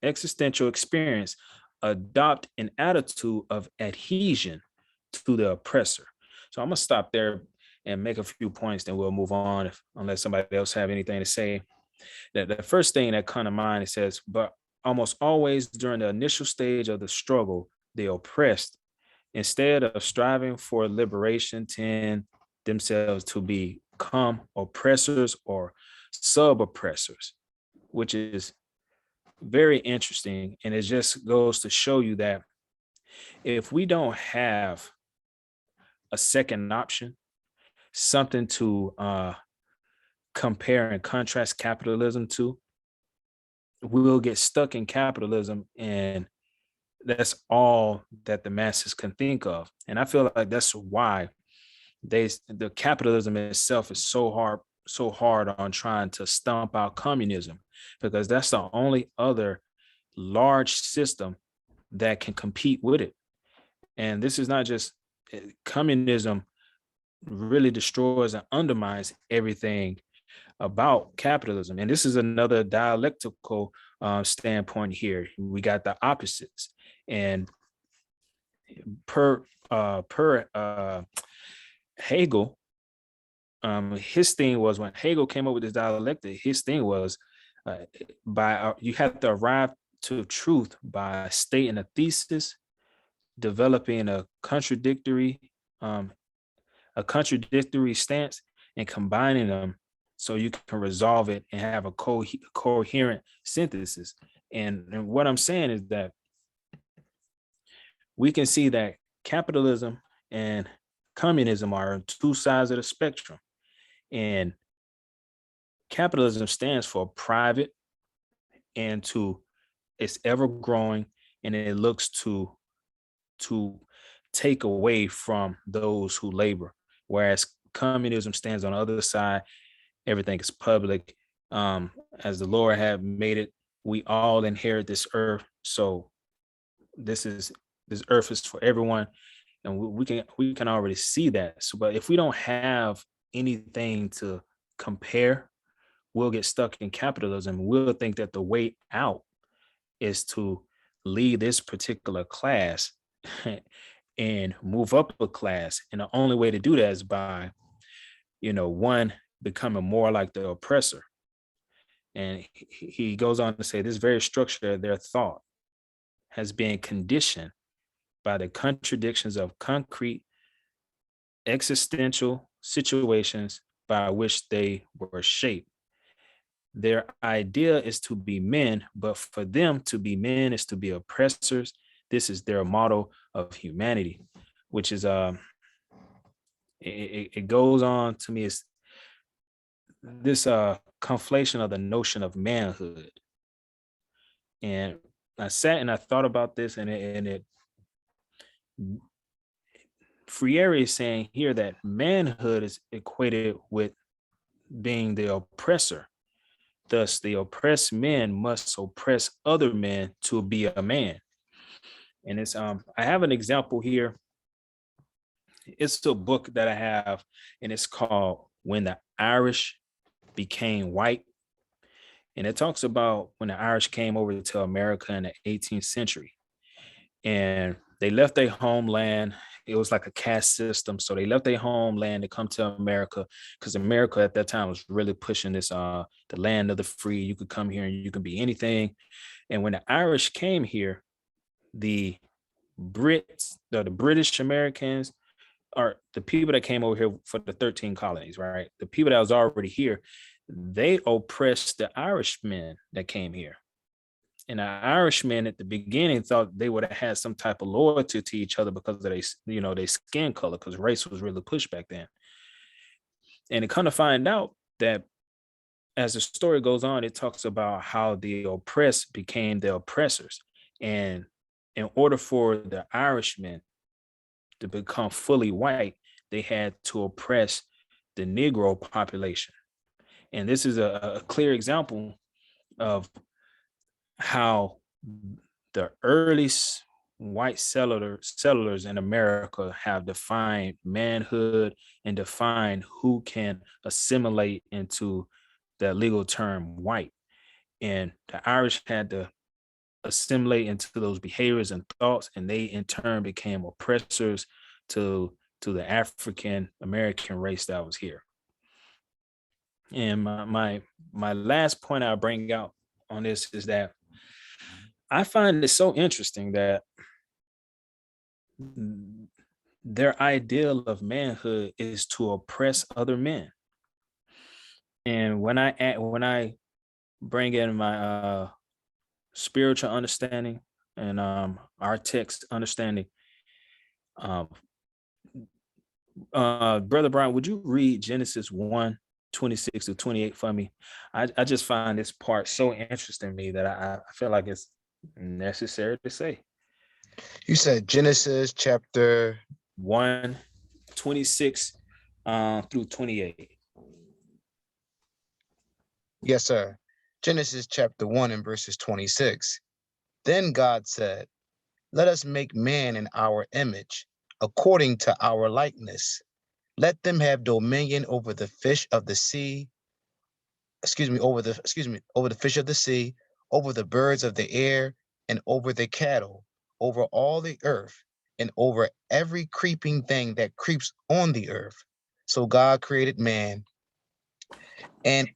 existential experience, adopt an attitude of adhesion to the oppressor. So I'm gonna stop there and make a few points, then we'll move on unless somebody else have anything to say. That the first thing that comes to mind, it says, but almost always during the initial stage of the struggle, the oppressed, instead of striving for liberation, tend themselves to become oppressors or sub-oppressors, which is very interesting. And it just goes to show you that if we don't have a second option, something to compare and contrast capitalism to, we'll get stuck in capitalism, and that's all that the masses can think of. And I feel like that's why the capitalism itself is so hard on trying to stomp out communism, because that's the only other large system that can compete with it. And this is not just communism really destroys and undermines everything about capitalism. And this is another dialectical standpoint here. We got the opposites, and per Hegel, his thing was, when Hegel came up with this dialectic, his thing was you have to arrive to truth by stating a thesis, developing a contradictory stance, and combining them so you can resolve it and have a coherent synthesis. And what I'm saying is that we can see that capitalism and communism are two sides of the spectrum. And capitalism stands for private, and it's ever growing, and it looks to take away from those who labor. Whereas communism stands on the other side. Everything is public. As the Lord had made it, we all inherit this earth. So this earth is for everyone, and we can already see that. So, but if we don't have anything to compare, we'll get stuck in capitalism. We'll think that the way out is to leave this particular class and move up a class. And the only way to do that is by, one, becoming more like the oppressor. And he goes on to say, this very structure of their thought has been conditioned by the contradictions of concrete existential situations by which they were shaped. their idea is to be men, but for them to be men is to be oppressors. This is their model of humanity, which is it goes on to me is this conflation of the notion of manhood. And I sat and I thought about this, and it Freire is saying here that manhood is equated with being the oppressor. Thus, the oppressed man must oppress other men to be a man. And it's I have an example here. It's a book that I have, and it's called When the Irish Became White. And it talks about when the Irish came over to America in the 18th century. And they left their homeland. It was like a caste system. So they left their homeland to come to America, because America at that time was really pushing this the land of the free. You could come here and you can be anything. And when the Irish came here, the Brits, the British Americans, or the people that came over here for the 13 colonies, right? The people that was already here, they oppressed the Irishmen that came here. And the Irishmen at the beginning thought they would have had some type of loyalty to each other because of their skin color, because race was really pushed back then. And it kind of find out that as the story goes on, it talks about how the oppressed became the oppressors. And in order for the Irishmen to become fully white, they had to oppress the Negro population. And this is a clear example of how the earliest white settlers in America have defined manhood and defined who can assimilate into the legal term white. And the Irish had to assimilate into those behaviors and thoughts, and they in turn became oppressors to the African American race that was here. And my last point I'll bring out on this is that I find it so interesting that their ideal of manhood is to oppress other men. And when I bring in my spiritual understanding and our text understanding, Brother Brian, would you read Genesis 1:26-28 for me? I just find this part so interesting to me that I feel like it's necessary to say. You said Genesis chapter 1:26 through 28. Yes, sir. Genesis chapter 1 and verses 26. Then God said, let us make man in our image, according to our likeness. Let them have dominion over the fish of the sea, over the fish of the sea, over the birds of the air, and over the cattle, over all the earth, and over every creeping thing that creeps on the earth. So God created man and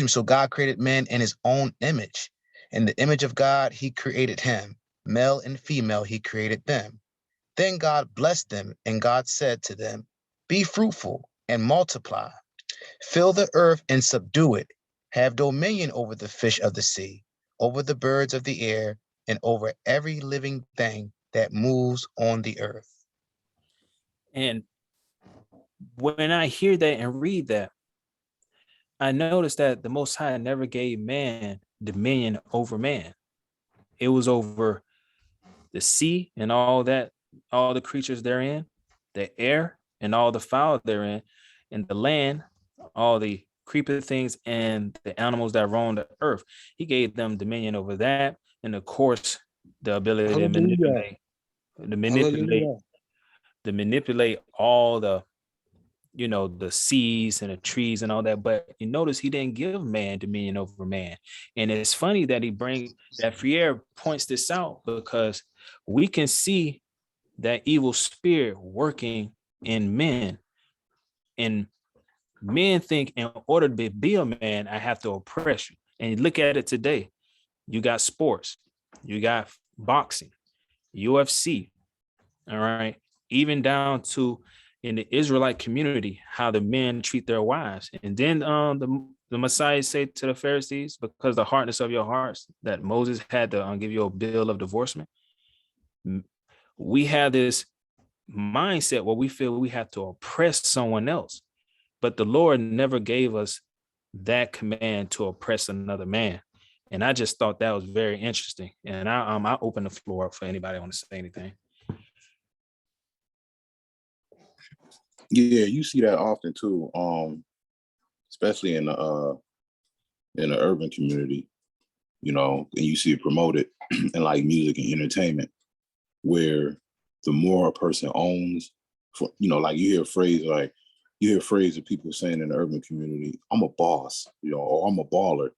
so God created man in his own image. In the image of God, he created him. Male and female, he created them. Then God blessed them, and God said to them, be fruitful and multiply. Fill the earth and subdue it. Have dominion over the fish of the sea, over the birds of the air, and over every living thing that moves on the earth. And when I hear that and read that, I noticed that the Most High never gave man dominion over man. It was over the sea and all the creatures therein, the air and all the fowl therein, and the land, all the creeping things and the animals that roam the earth. He gave them dominion over that, and of course, the ability to manipulate all the the seas and the trees and all that. But you notice he didn't give man dominion over man. And it's funny that Freire points this out, because we can see that evil spirit working in men, and men think in order to be a man, I have to oppress you. And look at it today. You got sports, you got boxing, UFC, all right, even down to in the Israelite community, how the men treat their wives. And then the Messiah say to the Pharisees? Because the hardness of your hearts, that Moses had to give you a bill of divorcement. We have this mindset where we feel we have to oppress someone else, but the Lord never gave us that command to oppress another man. And I just thought that was very interesting. And I open the floor up for anybody want to say anything. Yeah, you see that often too, especially in the urban community, you know, and you see it promoted in like music and entertainment, where the more a person owns, you know, like you hear a phrase of people saying in the urban community, I'm a boss, you know, or I'm a baller,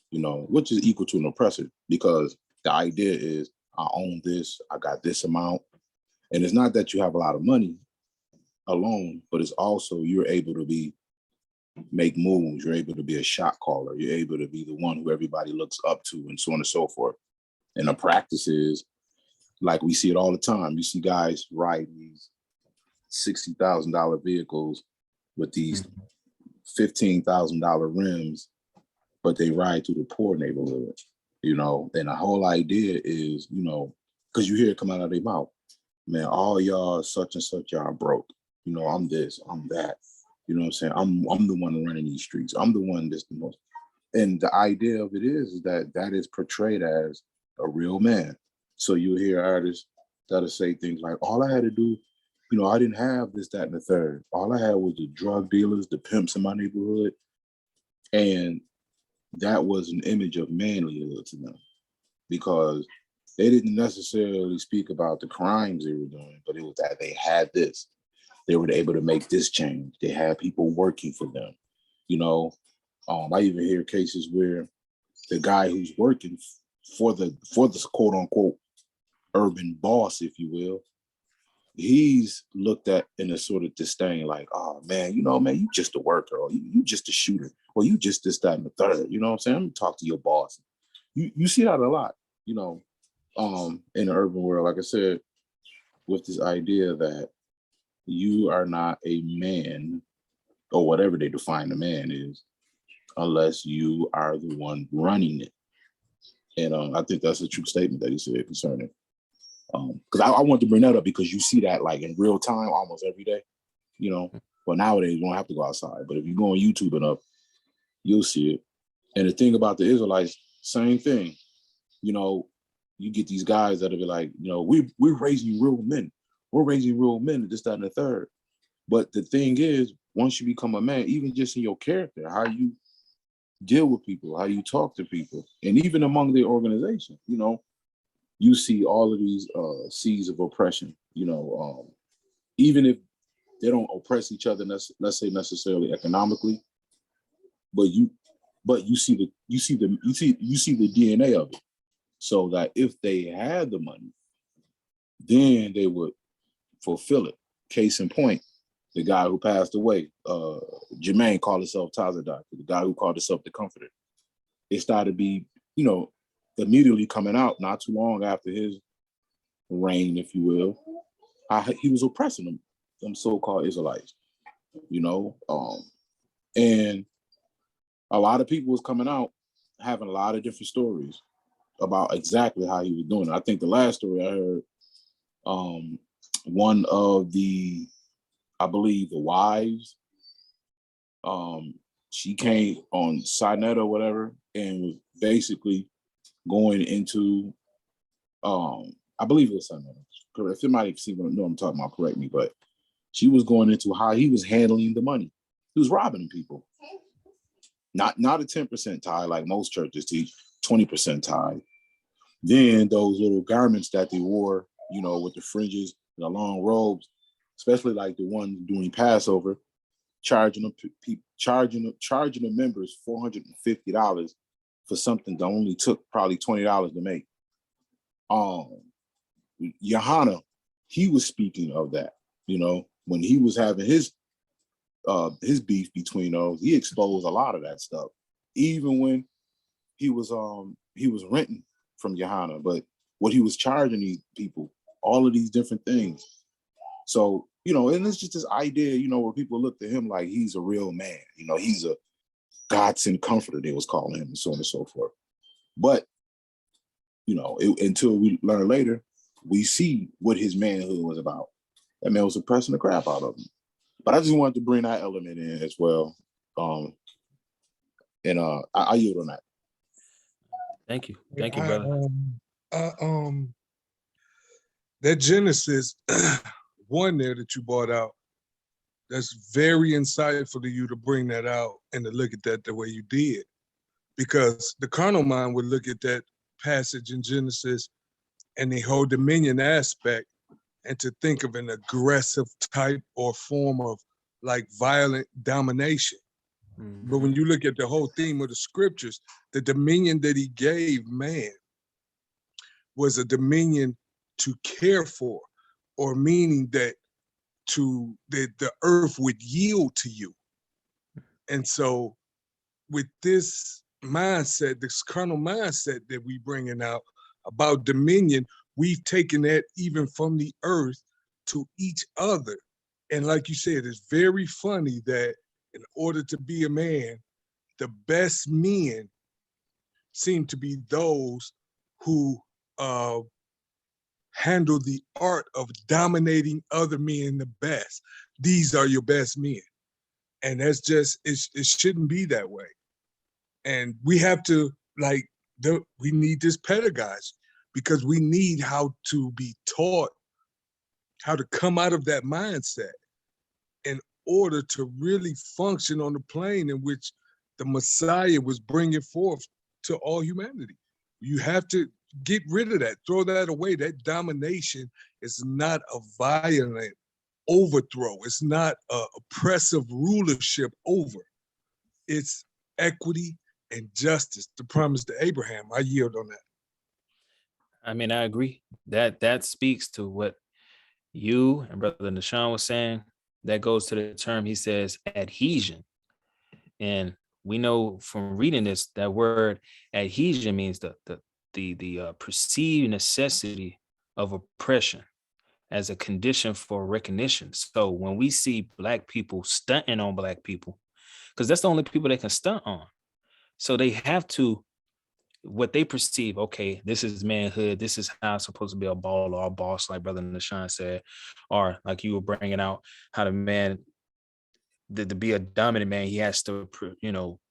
you know, which is equal to an oppressor, because the idea is I own this, I got this amount. And it's not that you have a lot of money alone, but it's also you're able to make moves, you're able to be a shot caller, you're able to be the one who everybody looks up to, and so on and so forth. And the practice is, like we see it all the time. You see guys ride these $60,000 vehicles with these $15,000 rims, but they ride through the poor neighborhood, you know. And the whole idea is, you know, because you hear it come out of their mouth, man, all y'all such and such, y'all broke. You know, I'm this, I'm that. You know what I'm saying? I'm the one running these streets. I'm the one that's the most. And the idea of it is that is portrayed as a real man. So you'll hear artists that'll say things like, all I had to do, you know, I didn't have this, that, and the third. All I had was the drug dealers, the pimps in my neighborhood. And that was an image of manlyhood to them, because they didn't necessarily speak about the crimes they were doing, but it was that they had this. They were able to make this change. They had people working for them. You know, I even hear cases where the guy who's working for the quote unquote urban boss, if you will, he's looked at in a sort of disdain, like, oh man, you know, man, you just a worker, or you just a shooter, or you just this, that, and the third. You know what I'm saying? I'm gonna talk to your boss. You see that a lot, you know, in the urban world, like I said, with this idea that you are not a man, or whatever they define a man is, unless you are the one running it. And I think that's a true statement that he said concerning. Because I wanted to bring that up because you see that like in real time almost every day, you know. Well, nowadays you don't have to go outside, but if you go on YouTube enough, you'll see it. And the thing about the Israelites, same thing. You know, you get these guys that'll be like, you know, we're raising real men. We're raising real men, this, that, and the third. But the thing is, once you become a man, even just in your character, how you deal with people, how you talk to people, and even among the organization, you know, you see all of these seeds of oppression, you know, even if they don't oppress each other, let's say necessarily economically, but you see the DNA of it. So that if they had the money, then they would fulfill it. Case in point, the guy who passed away, Jermaine called himself Tazadak, the guy who called himself the Comforter. It started to be, you know, immediately coming out not too long after his reign, if you will, he was oppressing them so-called Israelites, you know, and a lot of people was coming out having a lot of different stories about exactly how he was doing it. I think the last story I heard, one of I believe the wives, she came on Sinetta or whatever, and was basically going into, I believe it was Sinetta. If somebody know what I'm talking about, correct me, but she was going into how he was handling the money. He was robbing people. Not a 10% tithe like most churches teach, 20% tithe. Then those little garments that they wore, you know, with the fringes and the long robes, especially like the one doing Passover, charging the members $450 for something that only took probably $20 to make. Johanna, he was speaking of that, you know, when he was having his beef between those, he exposed a lot of that stuff, even when he was renting from Johanna, but what he was charging these people, all of these different things. So, you know, and it's just this idea, you know, where people look to him like he's a real man, you know, he's God sent comforter, they was calling him, and so on and so forth. But, you know, until we learn later, we see what his manhood was about. That man was oppressing the crap out of him. But I just wanted to bring that element in as well. I yield on that. Thank you, brother. That Genesis 1 there that you brought out, that's very insightful to you to bring that out and to look at that the way you did. Because the carnal mind would look at that passage in Genesis and the whole dominion aspect and to think of an aggressive type or form of like violent domination. Mm-hmm. But when you look at the whole theme of the scriptures, the dominion that he gave man was a dominion to care for, or meaning that the earth would yield to you. And so with this mindset, this carnal mindset that we bringing out about dominion, we've taken that even from the earth to each other. And like you said, it's very funny that in order to be a man, the best men seem to be those who handle the art of dominating other men the best. These are your best men. And that's just, it shouldn't be that way. And we have to, we need this pedagogy, because we need how to be taught how to come out of that mindset in order to really function on the plane in which the Messiah was bringing forth to all humanity. You have to get rid of that, throw that away. That domination is not a violent overthrow. It's not an oppressive rulership over. It's equity and justice, the promise to Abraham. I yield on that. I mean, I agree. That speaks to what you and Brother Nashawn was saying. That goes to the term he says adhesion. And we know from reading this, that word adhesion means the perceived necessity of oppression as a condition for recognition. So when we see Black people stunting on Black people, because that's the only people they can stunt on. So they have to, what they perceive, okay, this is manhood, this is how I'm supposed to be a baller or a boss, like Brother Nashawn said, or like you were bringing out how the man, to be a dominant man, he has to,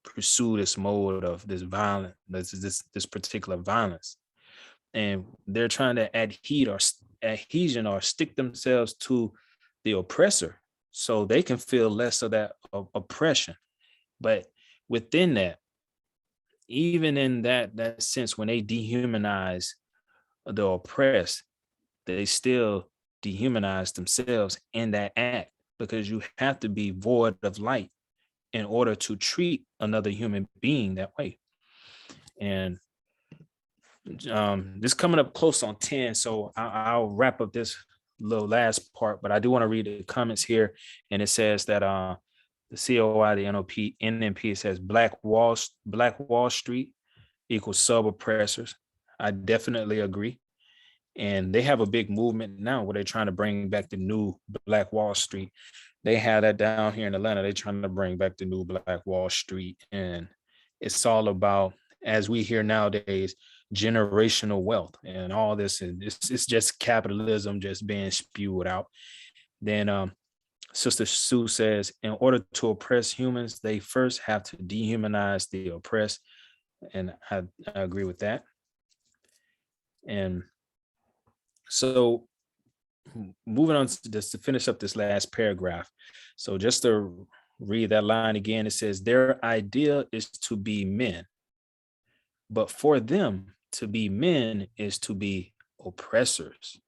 pursue this mode of this violent, this particular violence. And they're trying to adhesion or stick themselves to the oppressor so they can feel less of that oppression. But within that, even in that sense, when they dehumanize the oppressed, they still dehumanize themselves in that act, because you have to be void of light in order to treat another human being that way. And this coming up close on 10, so I'll wrap up this little last part, but I do want to read the comments here. And it says that the COI, the NMP says Black Wall Street equals sub-oppressors. I definitely agree. And they have a big movement now where they're trying to bring back the new Black Wall Street. They have that down here in Atlanta. They're trying to bring back the new Black Wall Street. And it's all about, as we hear nowadays, generational wealth and all this. And it's just capitalism just being spewed out. Then Sister Sue says, in order to oppress humans, they first have to dehumanize the oppressed. And I agree with that. And so moving on to this, to finish up this last paragraph. So just to read that line again, it says, their idea is to be men, but for them to be men is to be oppressors.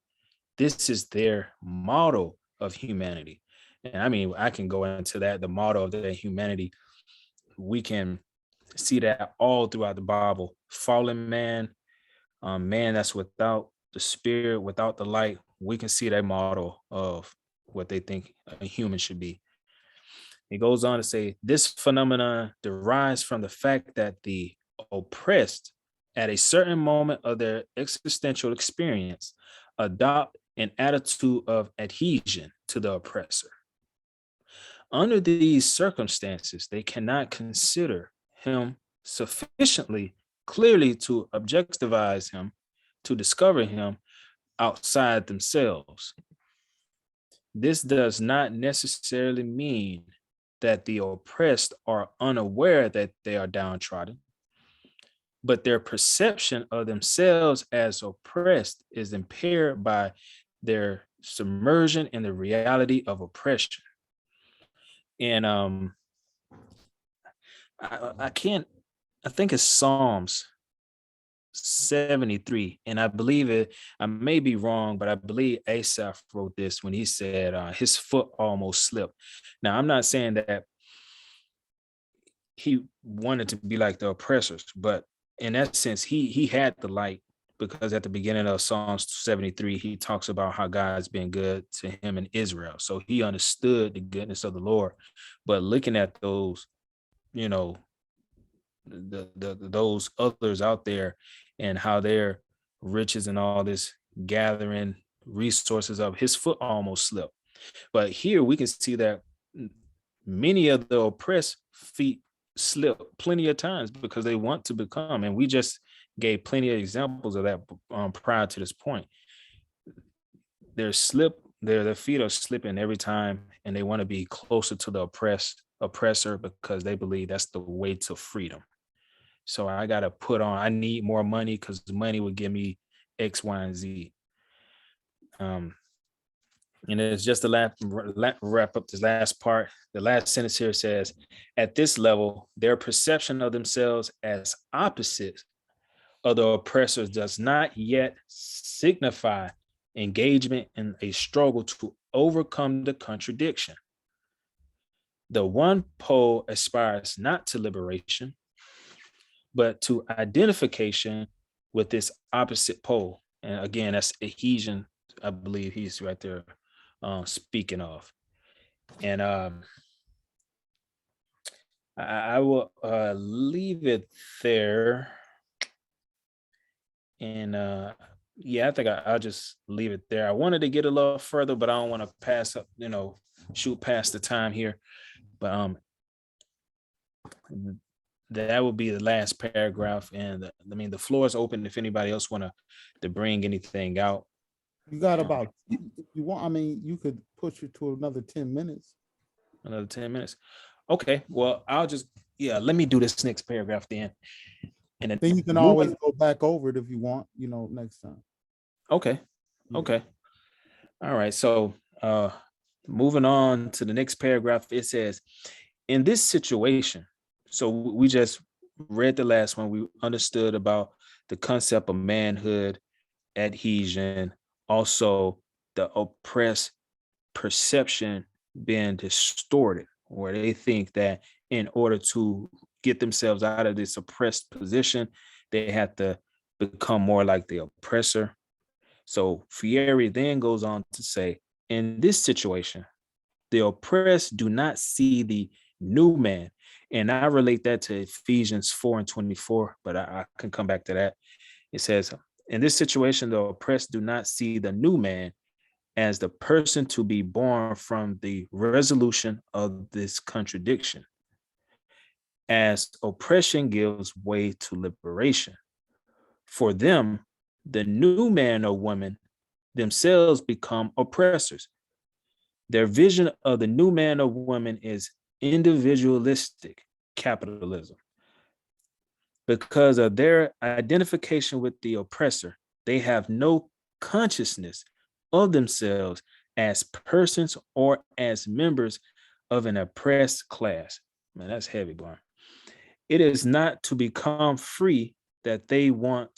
This is their model of humanity. And I mean, I can go into that, the model of the humanity. We can see that all throughout the Bible. Fallen man, man that's without the spirit, without the light. We can see that model of what they think a human should be. It goes on to say, this phenomenon derives from the fact that the oppressed, at a certain moment of their existential experience, adopt an attitude of adhesion to the oppressor. Under these circumstances, they cannot consider him sufficiently clearly to objectivize him, to discover him outside themselves. This does not necessarily mean that the oppressed are unaware that they are downtrodden, but their perception of themselves as oppressed is impaired by their submersion in the reality of oppression. And I can't, I think it's Psalms 73, and I believe it, I may be wrong, but I believe Asaph wrote this when he said his foot almost slipped. Now, I'm not saying that he wanted to be like the oppressors, but in that sense, he had the light, because at the beginning of Psalms 73, he talks about how God's been good to him in Israel. So he understood the goodness of the Lord. But looking at those, you know, those others out there and how their riches and all this gathering resources of, his foot almost slipped. But here we can see that many of the oppressed feet slip plenty of times because they want to become, and we just gave plenty of examples of that prior to this point. Their feet are slipping every time, and they want to be closer to the oppressor because they believe that's the way to freedom. So I got to I need more money because money would give me X, Y, and Z. And it's just the wrap up this last part. The last sentence here says, at this level, their perception of themselves as opposites of the oppressors does not yet signify engagement in a struggle to overcome the contradiction. The one pole aspires not to liberation, but to identification with this opposite pole. And again, that's adhesion. I believe he's right there speaking of. And I will leave it there. And yeah, I think I'll just leave it there. I wanted to get a little further, but I don't want to pass up, shoot past the time here. But that would be the last paragraph. And the floor is open if anybody else want to bring anything out. You got about, if you want, you could push it to another 10 minutes. Another 10 minutes. Okay, well, let me do this next paragraph then. And then you can always go back over it if you want, next time. Okay. Yeah. Okay. All right. So moving on to the next paragraph, it says, in this situation, so we just read the last one, we understood about the concept of manhood, adhesion, also the oppressed perception being distorted, where they think that in order to get themselves out of this oppressed position, they have to become more like the oppressor. So Freire then goes on to say, in this situation, the oppressed do not see the new man. And I relate that to Ephesians 4:24, but I can come back to that. It says, in this situation, the oppressed do not see the new man as the person to be born from the resolution of this contradiction, as oppression gives way to liberation. For them, the new man or woman themselves become oppressors. Their vision of the new man or woman is individualistic capitalism. Because of their identification with the oppressor, they have no consciousness of themselves as persons or as members of an oppressed class. Man, that's heavy, boy. It is not to become free that they want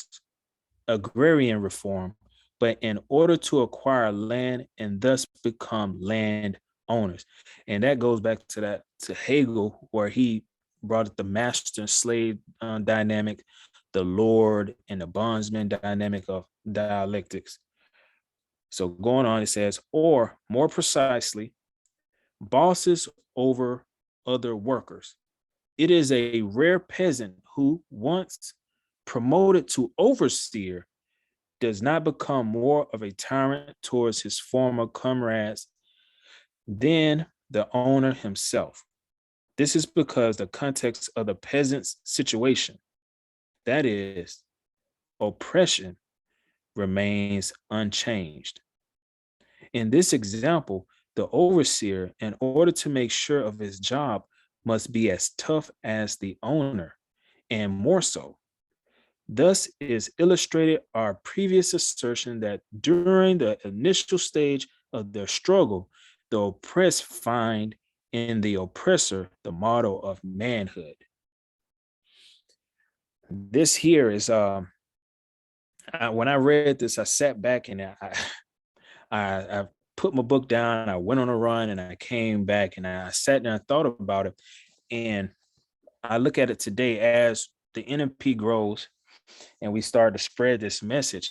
agrarian reform, but in order to acquire land and thus become land owners. And that goes back to Hegel, where he brought up the master and slave dynamic, the Lord and the bondsman dynamic of dialectics. So going on, it says, or more precisely, bosses over other workers. It is a rare peasant who, once promoted to overseer, does not become more of a tyrant towards his former comrades than the owner himself. This is because the context of the peasant's situation, that is, oppression, remains unchanged. In this example, the overseer, in order to make sure of his job, must be as tough as the owner, and more so. Thus is illustrated our previous assertion that during the initial stage of their struggle, the oppressed find in the oppressor the model of manhood. This here is when I read this, I sat back and I put my book down, I went on a run, and I came back and I sat there and thought about it. And I look at it today as the NMP grows and we start to spread this message.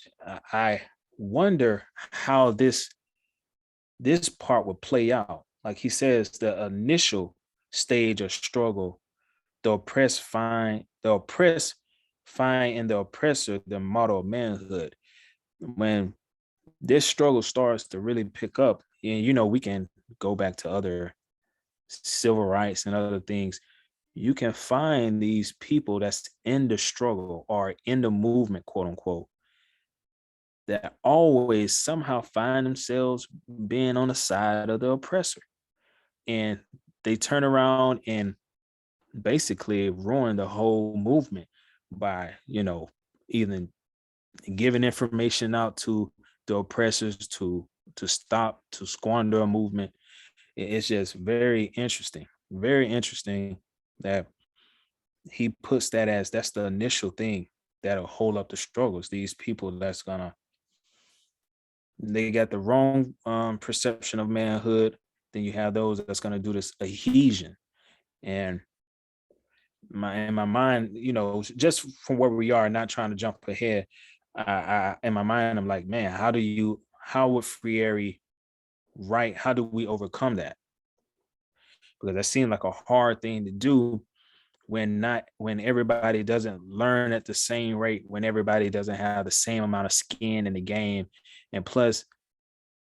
I wonder how this part would play out. Like he says, the initial stage of struggle, the oppressed find in the oppressor the model of manhood. When this struggle starts to really pick up, and we can go back to other civil rights and other things, you can find these people that's in the struggle or in the movement, quote unquote, that always somehow find themselves being on the side of the oppressor. And they turn around and basically ruin the whole movement by, either giving information out to the oppressors to squander a movement. It's just very interesting that he puts that as that's the initial thing that'll hold up the struggles. These people they got the wrong perception of manhood. Then you have those that's gonna do this adhesion. And in my mind, just from where we are, not trying to jump ahead, I in my mind, I'm like, man, how would Freire write? How do we overcome that? Because that seemed like a hard thing to do when everybody doesn't learn at the same rate, when everybody doesn't have the same amount of skin in the game. And plus,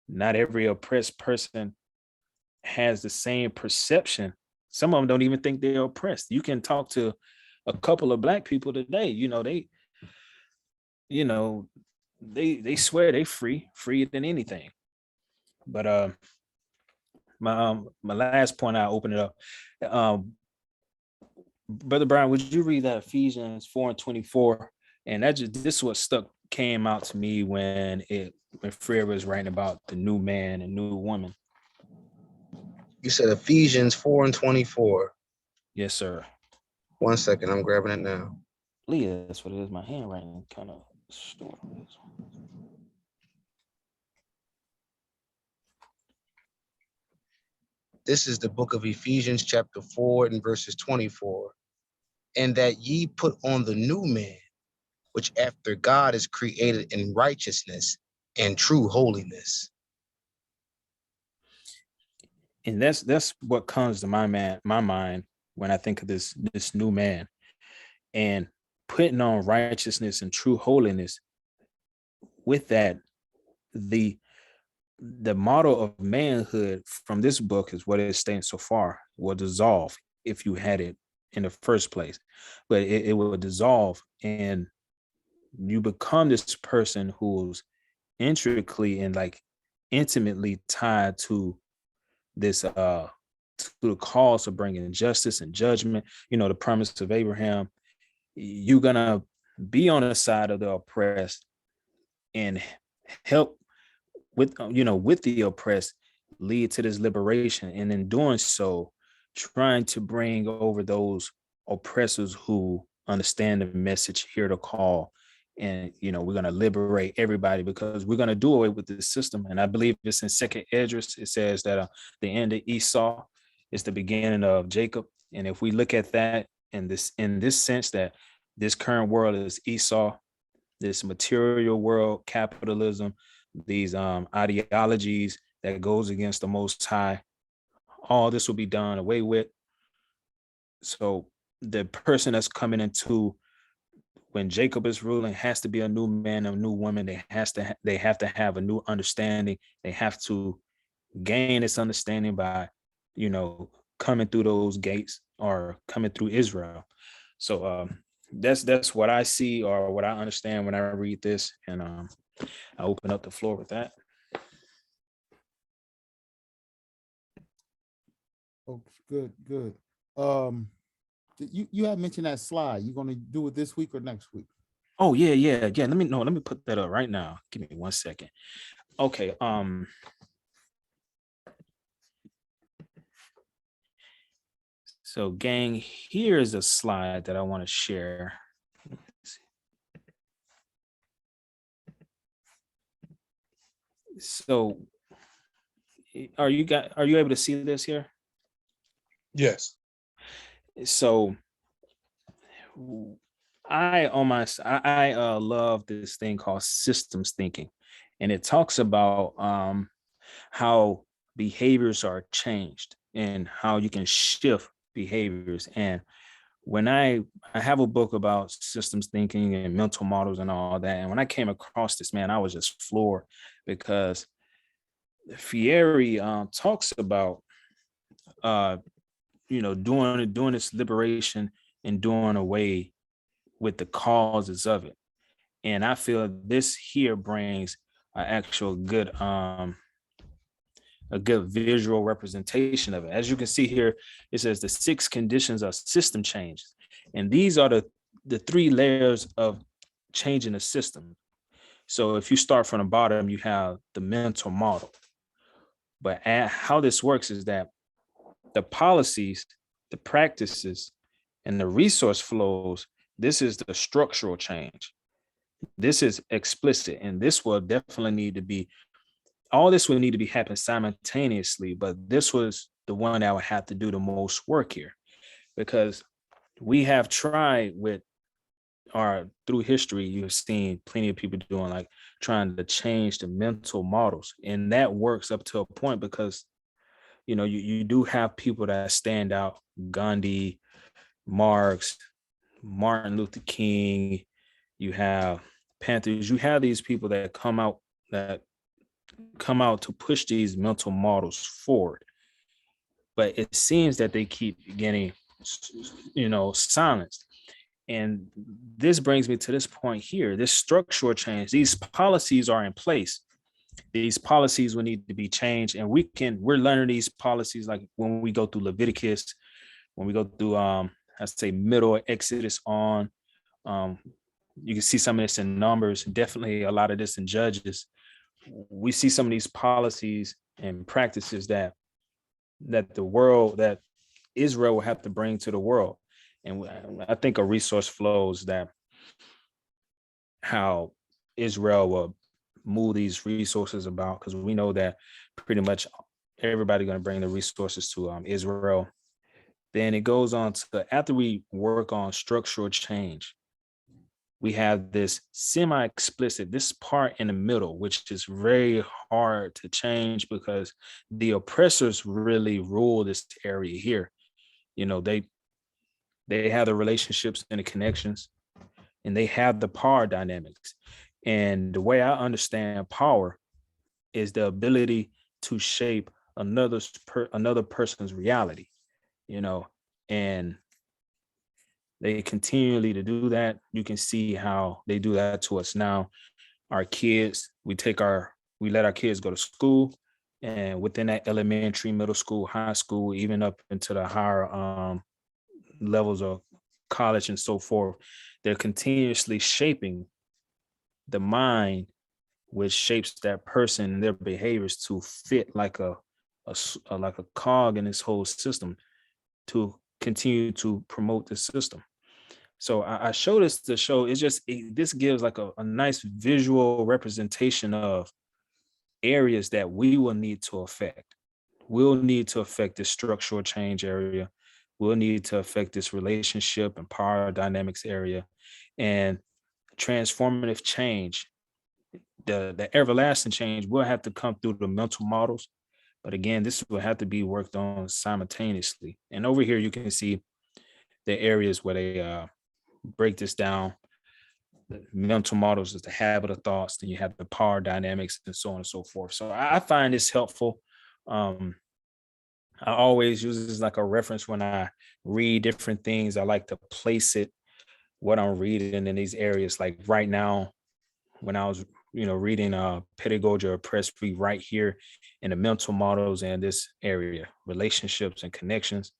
not every oppressed person has the same perception. Some of them don't even think they're oppressed. You can talk to a couple of Black people today, they swear they freer than anything. But my last point, I open it up. Brother Brian, would you read that Ephesians 4:24? And this is what came out to me when Freire was writing about the new man and new woman. You said Ephesians 4:24. Yes, sir. 1 second, I'm grabbing it now. Leah, that's what it is. My handwriting kind of stored on this one. This is the book of Ephesians chapter 4 and verses 24. And that ye put on the new man, which after God is created in righteousness and true holiness. And that's what comes to my mind when I think of this new man, and putting on righteousness and true holiness. With that, the model of manhood from this book is what it's stating so far will dissolve if you had it in the first place, but it will dissolve and you become this person who's intricately and intimately tied to this to the cause of bringing justice and judgment, the promise of Abraham. You're gonna be on the side of the oppressed and help with the oppressed lead to this liberation, and in doing so trying to bring over those oppressors who understand the message, hear the call, and we're going to liberate everybody because we're going to do away with the system. And I believe it's in Second Esdras. It says that the end of Esau is the beginning of Jacob. And if we look at that in this sense, that this current world is Esau, this material world, capitalism, these ideologies that goes against the Most High, all this will be done away with. So the person that's coming into when Jacob is ruling has to be a new man, a new woman. They have to have a new understanding. They have to gain this understanding by, coming through those gates are coming through Israel. So that's what I see or what I understand when I read this, and I open up the floor with that. Oh, good, good. You had mentioned that slide. You gonna do it this week or next week? Oh yeah. Let me put that up right now. Give me 1 second. Okay. So gang, here's a slide that I want to share. So are you able to see this here? Yes. So I love this thing called systems thinking, and it talks about how behaviors are changed and how you can shift behaviors. And when I have a book about systems thinking and mental models and all that, and when I came across this, man, I was just floored, because Fieri talks about doing this liberation and doing away with the causes of it. And I feel this here brings an actual good a good visual representation of it. As you can see here, it says the 6 conditions of system changes. And these are the 3 layers of changing the system. So if you start from the bottom, you have the mental model. But how this works is that the policies, the practices, and the resource flows, this is the structural change. This is explicit, and this will definitely need to be, all this will need to be happening simultaneously, but this was the one that would have to do the most work here, because we have tried with through history, you've seen plenty of people doing, like, trying to change the mental models, and that works up to a point, because you do have people that stand out: Gandhi, Marx, Martin Luther King. You have Panthers. You have these people that come out to push these mental models forward, but it seems that they keep getting silenced. And this brings me to this point here: this structural change, these policies are in place. These policies will need to be changed, and we're learning these policies, like when we go through Leviticus, when we go through I say middle Exodus on. You can see some of this in Numbers, definitely a lot of this in Judges. We see some of these policies and practices that Israel will have to bring to the world. And I think a resource flows that how Israel will move these resources about, because we know that pretty much everybody going to bring the resources to Israel. Then it goes on to, after we work on structural change, we have this semi-explicit, this part in the middle, which is very hard to change, because the oppressors really rule this area here. They have the relationships and the connections, and they have the power dynamics. And the way I understand power is the ability to shape another person's reality, and they continually to do that. You can see how they do that to us now. Our kids, we let our kids go to school, and within that elementary, middle school, high school, even up into the higher levels of college and so forth, they're continuously shaping the mind, which shapes that person and their behaviors to fit like a cog in this whole system, to continue to promote the system. So I show this to show, this gives like a nice visual representation of areas that we will need to affect. We'll need to affect this structural change area. We'll need to affect this relationship and power dynamics area, and transformative change. The everlasting change will have to come through the mental models. But again, this will have to be worked on simultaneously. And over here, you can see the areas where they break this down. The mental models is the habit of thoughts, then you have the power dynamics, and so on and so forth. So I find this helpful. I always use this like a reference when I read different things. I like to place it, what I'm reading in these areas. Like right now, when I was, reading Pedagogy or Press Free right here in the mental models and this area, relationships and connections,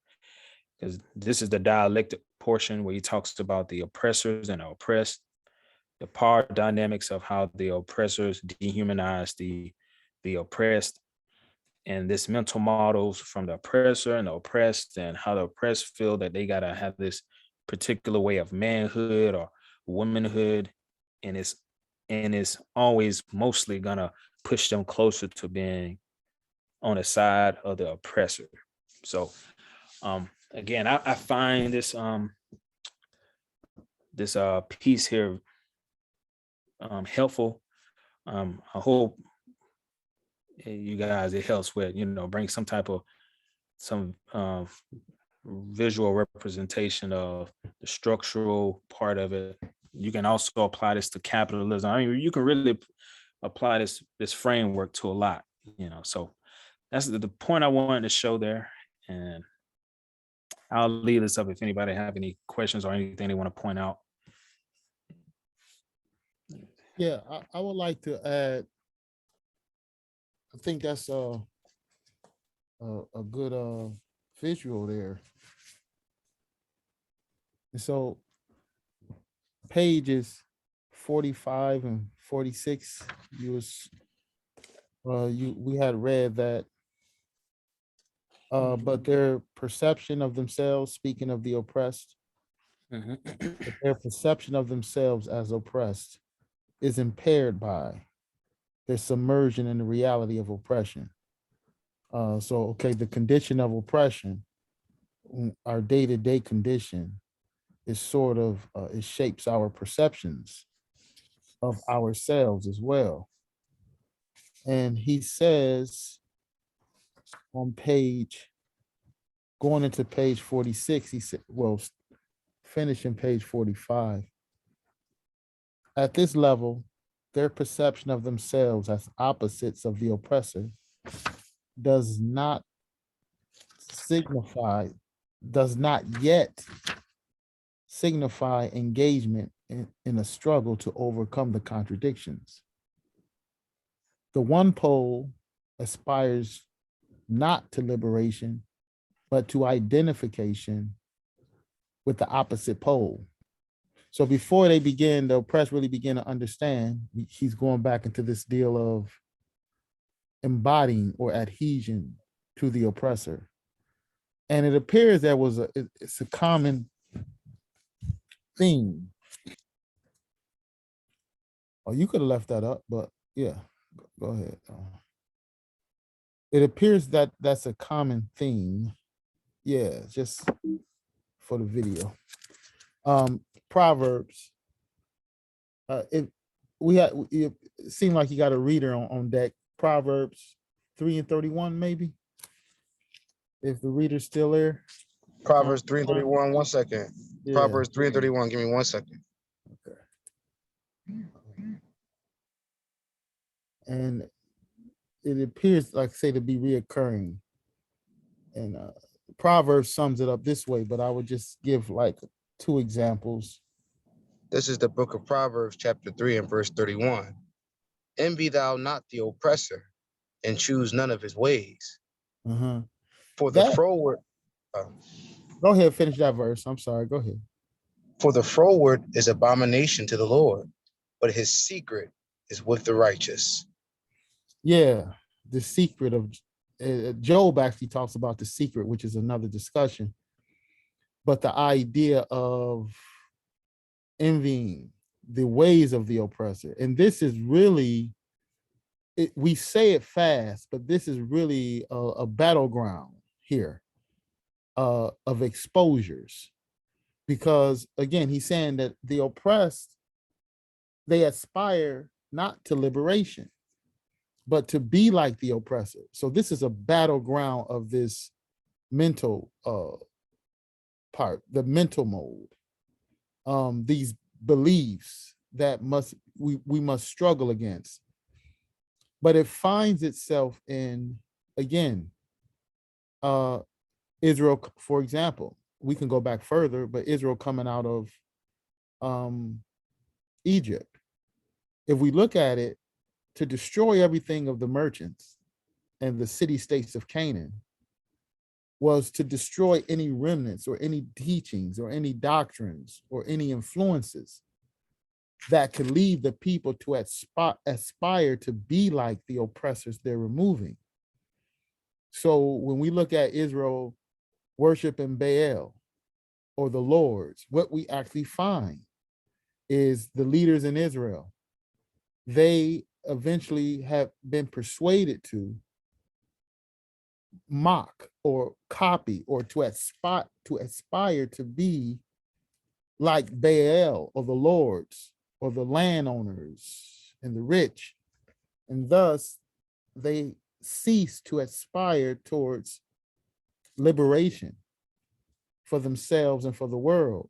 because this is the dialectic portion where he talks about the oppressors and the oppressed, the power dynamics of how the oppressors dehumanize the oppressed, and this mental models from the oppressor and the oppressed, and how the oppressed feel that they gotta have this particular way of manhood or womanhood, and it's always mostly gonna push them closer to being on the side of the oppressor. So again, I find this piece here helpful. I hope you guys it helps with bring some visual representation of the structural part of it. You can also apply this to capitalism. I mean, you can really apply this framework to a lot. So that's the point I wanted to show there. And I'll leave this up if anybody have any questions or anything they want to point out. Yeah, I would like to add. I think that's a good visual there. And so pages 45 and 46, we had read that, but their perception of themselves, speaking of the oppressed, that their perception of themselves as oppressed is impaired by their submersion in the reality of oppression. Okay, the condition of oppression, our day-to-day condition, is sort of, it shapes our perceptions of ourselves as well. And he says on going into page 46, he said, well, finishing page 45, at this level, their perception of themselves as opposites of the oppressor does not yet signify engagement in a struggle to overcome the contradictions. The one pole aspires not to liberation, but to identification with the opposite pole. So before the oppressed really begin to understand, he's going back into this deal of embodying or adhesion to the oppressor. And it appears it's a common theme. Oh, you could have left that up, but yeah, go ahead. It appears that that's a common theme. Yeah, just for the video. Proverbs. It seemed like you got a reader on deck. Proverbs 3 and 31, maybe. If the reader's still there. Proverbs 3 and 31, 1 second. Yeah. Proverbs 3 and 31, give me 1 second. Okay. And it appears, like I say, to be reoccurring. And Proverbs sums it up this way, but I would just give like 2 examples. This is the book of Proverbs, chapter 3 and verse 31. Envy thou not the oppressor, and choose none of his ways. For the froward. Go ahead, finish that verse. I'm sorry. Go ahead. For the froward is abomination to the Lord, but his secret is with the righteous. Yeah, the secret of Job actually talks about the secret, which is another discussion. But the idea of envying the ways of the oppressor, and this is really, we say it fast, but this is really a battleground here of exposures. Because again, he's saying that the oppressed, they aspire not to liberation, but to be like the oppressor. So this is a battleground of this mental part, the mental mode, these beliefs that we must struggle against. But it finds itself in, again, Israel, for example, we can go back further, but Israel coming out of Egypt. If we look at it, to destroy everything of the merchants and the city states of Canaan was to destroy any remnants or any teachings or any doctrines or any influences that could lead the people to aspire to be like the oppressors they're removing. So when we look at Israel worshiping Baal or the lords, what we actually find is the leaders in Israel, they eventually have been persuaded to mock or copy or to aspire to be like Baal or the lords or the landowners and the rich. And thus they cease to aspire towards liberation for themselves and for the world.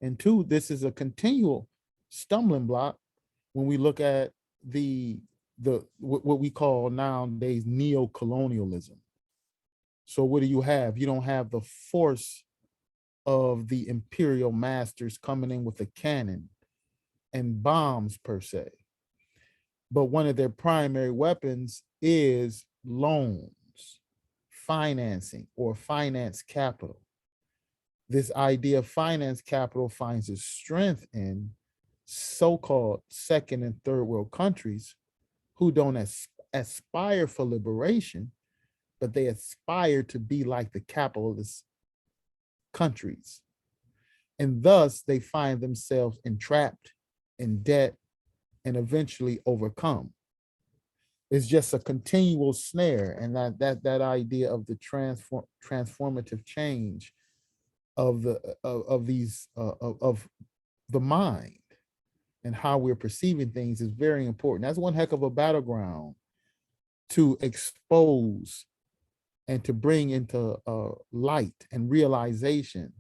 And two, this is a continual stumbling block when we look at what we call nowadays neo-colonialism. So what do you have? You don't have the force of the imperial masters coming in with a cannon and bombs per se. But one of their primary weapons is loans, financing, or finance capital. This idea of finance capital finds its strength in so-called second and third world countries who don't aspire for liberation, but they aspire to be like the capitalist countries. And thus they find themselves entrapped in debt and eventually overcome. It's just a continual snare. And that idea of the transformative change of the mind and how we're perceiving things is very important. That's one heck of a battleground to expose and to bring into light and realization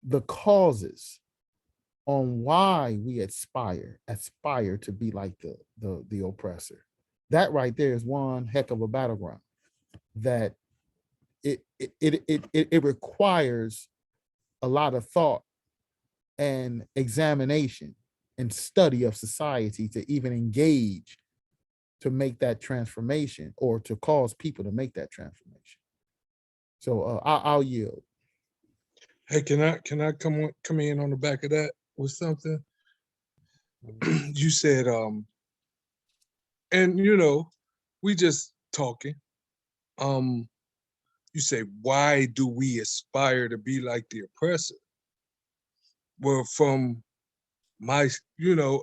the causes on why we aspire to be like the oppressor. That right there is one heck of a battleground that it requires a lot of thought and examination and study of society to even engage to make that transformation or to cause people to make that transformation. So I'll yield. Hey, can I come in on the back of that with something? You said, and you know, we just talking. You say, why do we aspire to be like the oppressor? Well, from my,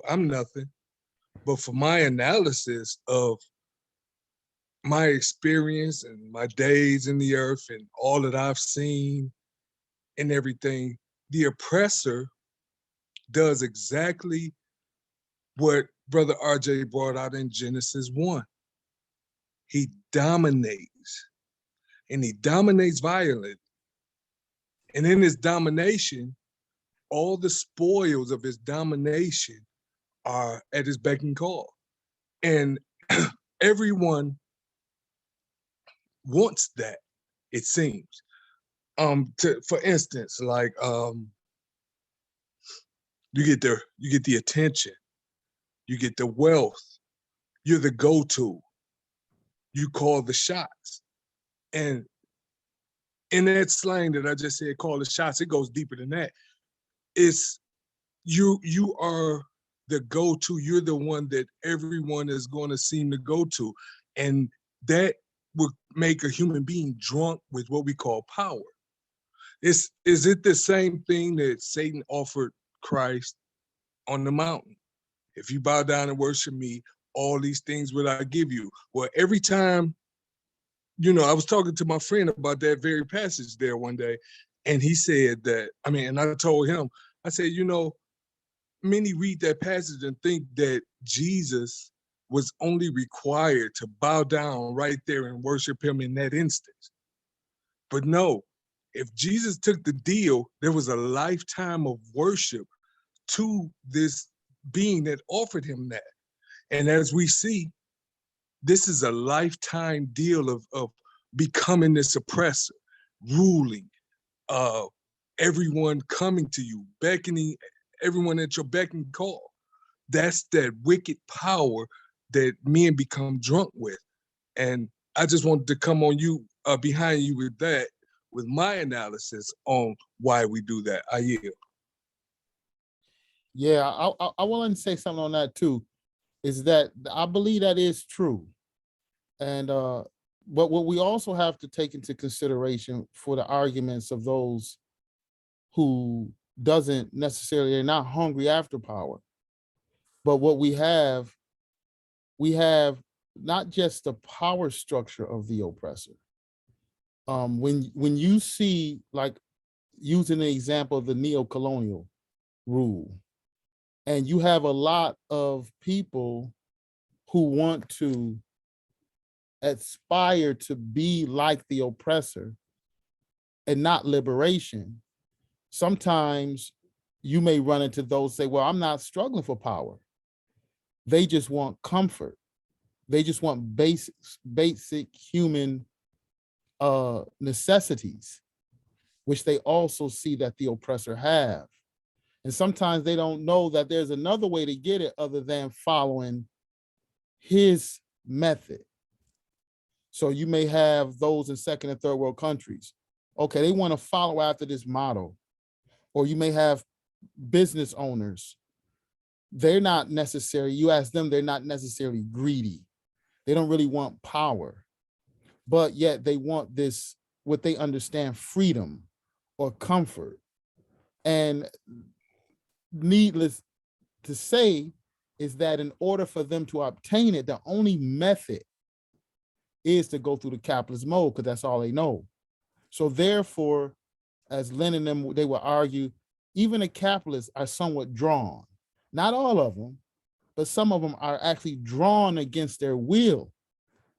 I'm nothing, but for my analysis of my experience and my days in the earth and all that I've seen and everything, the oppressor does exactly what Brother RJ brought out in Genesis 1. He dominates, and he dominates violently. And in his domination, all the spoils of his domination are at his beck and call. And everyone wants that, it seems. For instance, like you get the attention, you get the wealth, you're the go-to, you call the shots. And in that slang that I just said, call the shots, it goes deeper than that. It's you are the go-to, you're the one that everyone is going to seem to go to. And that would make a human being drunk with what we call power. Is it the same thing that Satan offered Christ on the mountain? If you bow down and worship me, all these things will I give you. Well, every time, I was talking to my friend about that very passage there one day, and he said that, and I told him, I said, many read that passage and think that Jesus was only required to bow down right there and worship him in that instance. But no, if Jesus took the deal, there was a lifetime of worship to this being that offered him that. And as we see, this is a lifetime deal of becoming this oppressor, ruling, everyone coming to you, beckoning, everyone at your beck and call. That's that wicked power that men become drunk with. And I just wanted to come on you, behind you with that, with my analysis on why we do that. I yield. Yeah, I want to say something on that too. Is that I believe that is true, and but what we also have to take into consideration for the arguments of those who doesn't necessarily, they're not hungry after power, but what we have not just the power structure of the oppressor. When you see, like, using the example of the neo-colonial rule, and you have a lot of people who want to aspire to be like the oppressor and not liberation, sometimes you may run into those say, well, I'm not struggling for power. They just want comfort. They just want basic human necessities, which they also see that the oppressor have. And sometimes they don't know that there's another way to get it other than following his method. So you may have those in second and third world countries. Okay, they want to follow after this model. Or you may have business owners. They're not necessarily, you ask them, they're not necessarily greedy. They don't really want power, but yet they want this, what they understand, freedom or comfort. And needless to say is that in order for them to obtain it, the only method is to go through the capitalist mode, because that's all they know. So therefore, as Lenin and them, they will argue, even the capitalists are somewhat drawn. Not all of them, but some of them are actually drawn against their will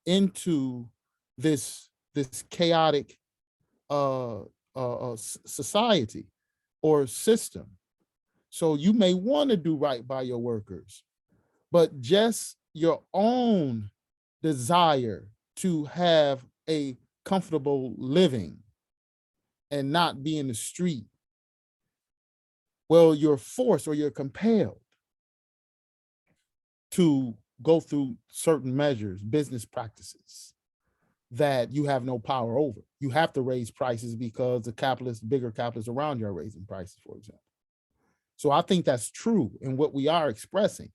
into this chaotic society or system. So you may want to do right by your workers, but just your own desire to have a comfortable living and not be in the street, well, you're forced or you're compelled to go through certain measures, business practices that you have no power over. You have to raise prices because the capitalists, bigger capitalists around you are raising prices, for example. So I think that's true in what we are expressing,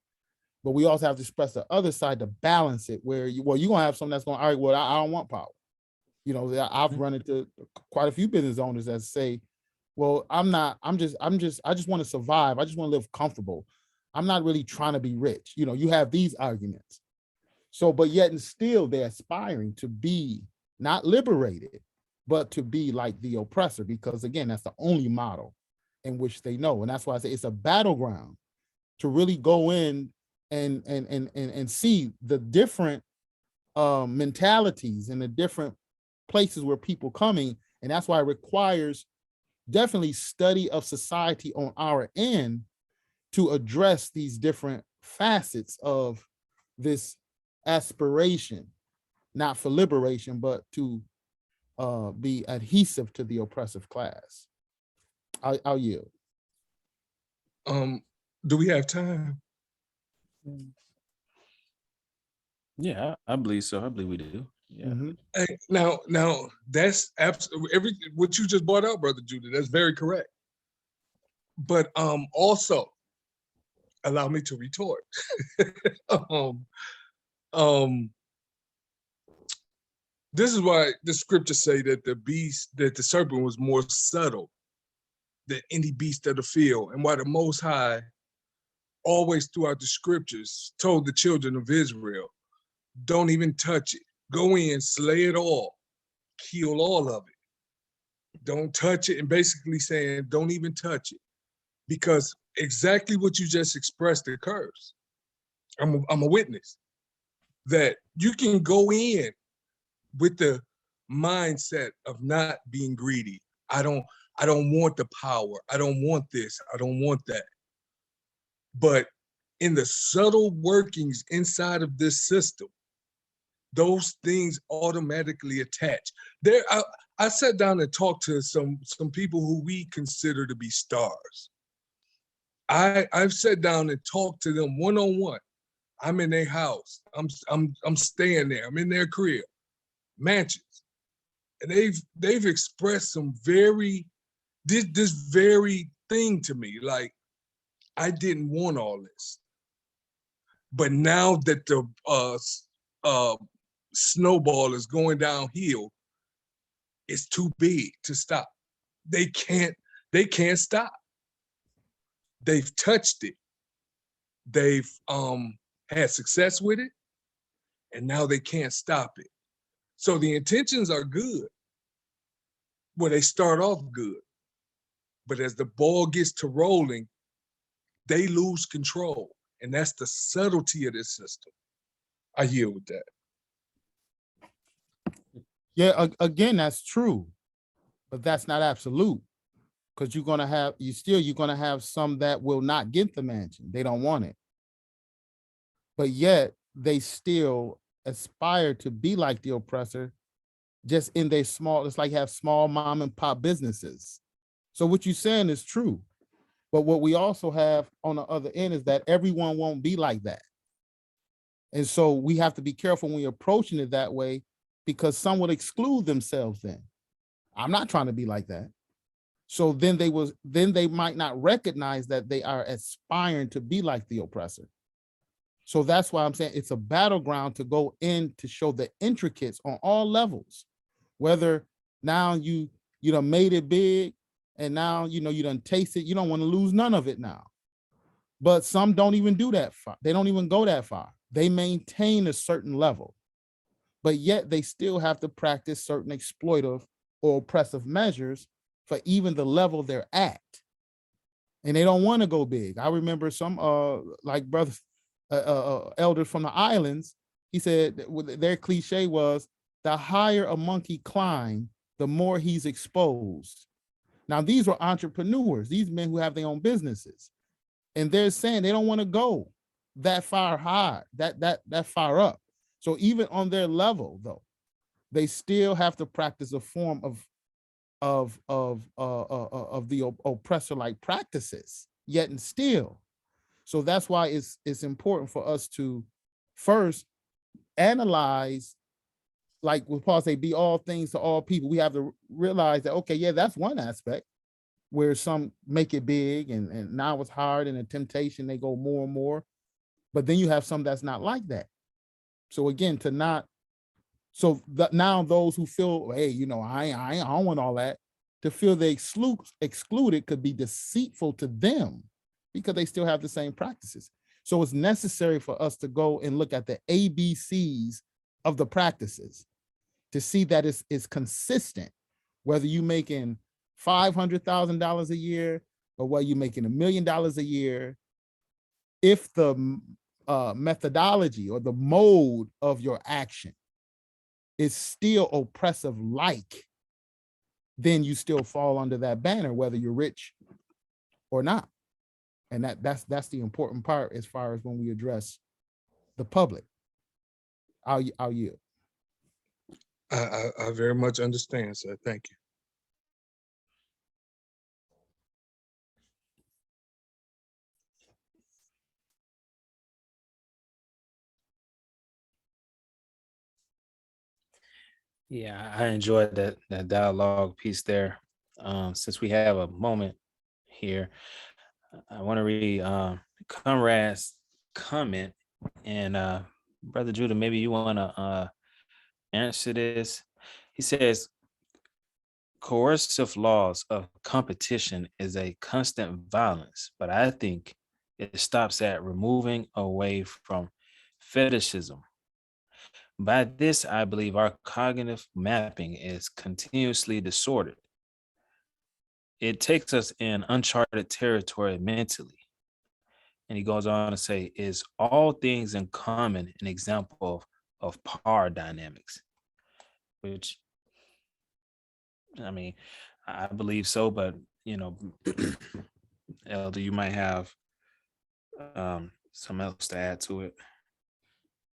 but we also have to express the other side to balance it, where you're gonna have someone that's gonna argue, well, I don't want power. You know, I've run into quite a few business owners that say, well, I just want to survive. I just want to live comfortable. I'm not really trying to be rich. You know, you have these arguments. So, but yet and still they're aspiring to be not liberated, but to be like the oppressor, because again, that's the only model in which they know. And that's why I say it's a battleground to really go in and see the different mentalities and the different places where people coming. And that's why it requires definitely study of society on our end to address these different facets of this aspiration, not for liberation, but to be adhesive to the oppressive class. I'll yield. Do we have time? Yeah, I believe so. I believe we do. Yeah. Mm-hmm. Hey, now that's absolutely everything what you just brought out, Brother Judah. That's very correct. But also allow me to retort. This is why the scriptures say that the serpent was more subtle than any beast of the field, and why the Most High always throughout the scriptures told the children of Israel, don't even touch it. Go in, slay it all, kill all of it. Don't touch it, and basically saying, don't even touch it. Because exactly what you just expressed occurs. I'm a witness that you can go in with the mindset of not being greedy. I don't want the power. I don't want this. I don't want that. But in the subtle workings inside of this system, those things automatically attach. There, I sat down and talked to some people who we consider to be stars. I've sat down and talked to them one-on-one. I'm in their house. I'm staying there. I'm in their crib, mansions, and they've expressed some this very thing to me. Like, I didn't want all this, but now that the snowball is going downhill, it's too big to stop. They can't stop. They've touched it. They've had success with it, and now they can't stop it. So the intentions are good. Well, they start off good, but as the ball gets to rolling, they lose control, and that's the subtlety of this system. I yield with that. Yeah, again, that's true, but that's not absolute, because you're gonna have some that will not get the mansion. They don't want it, but yet they still aspire to be like the oppressor, just in their small. It's like have small mom and pop businesses. So what you're saying is true, but what we also have on the other end is that everyone won't be like that, and so we have to be careful when we're approaching it that way, because some would exclude themselves. Then I'm not trying to be like that. So then they might not recognize that they are aspiring to be like the oppressor. So that's why I'm saying it's a battleground to go in to show the intricacies on all levels. Whether now you done made it big, and now you done taste it, you don't want to lose none of it now. But some don't even do that far. They don't even go that far. They maintain a certain level, but yet they still have to practice certain exploitive or oppressive measures for even the level they're at. And they don't want to go big. I remember some like brothers, elders from the islands, he said their cliche was, the higher a monkey climb, the more he's exposed. Now, these were entrepreneurs, these men who have their own businesses, and they're saying they don't want to go that far high, that far up. So even on their level, though, they still have to practice a form of the oppressor-like practices, yet and still. So that's why it's important for us to first analyze, like what Paul say, be all things to all people. We have to realize that, okay, yeah, that's one aspect where some make it big, and now it's hard, and a temptation, they go more and more. But then you have some that's not like that. So again, now those who feel, hey, I don't want all that, to feel they excluded could be deceitful to them, because they still have the same practices. So it's necessary for us to go and look at the ABCs of the practices to see that it's consistent, whether you're making $500,000 a year or whether you're making $1 million a year. If the methodology or the mode of your action is still oppressive like, then you still fall under that banner, whether you're rich or not. And that's the important part as far as when we address the public. I'll yield. I very much understand, sir. Thank you. Yeah, I enjoyed that dialogue piece there. Since we have a moment here, I want to read Conrad's comment. And Brother Judah, maybe you want to answer this. He says, coercive laws of competition is a constant violence, but I think it stops at removing away from fetishism. By this, I believe our cognitive mapping is continuously disordered. It takes us in uncharted territory mentally. And he goes on to say, is all things in common an example of power dynamics? Which, I mean, I believe so, but, Elder, you might have something else to add to it.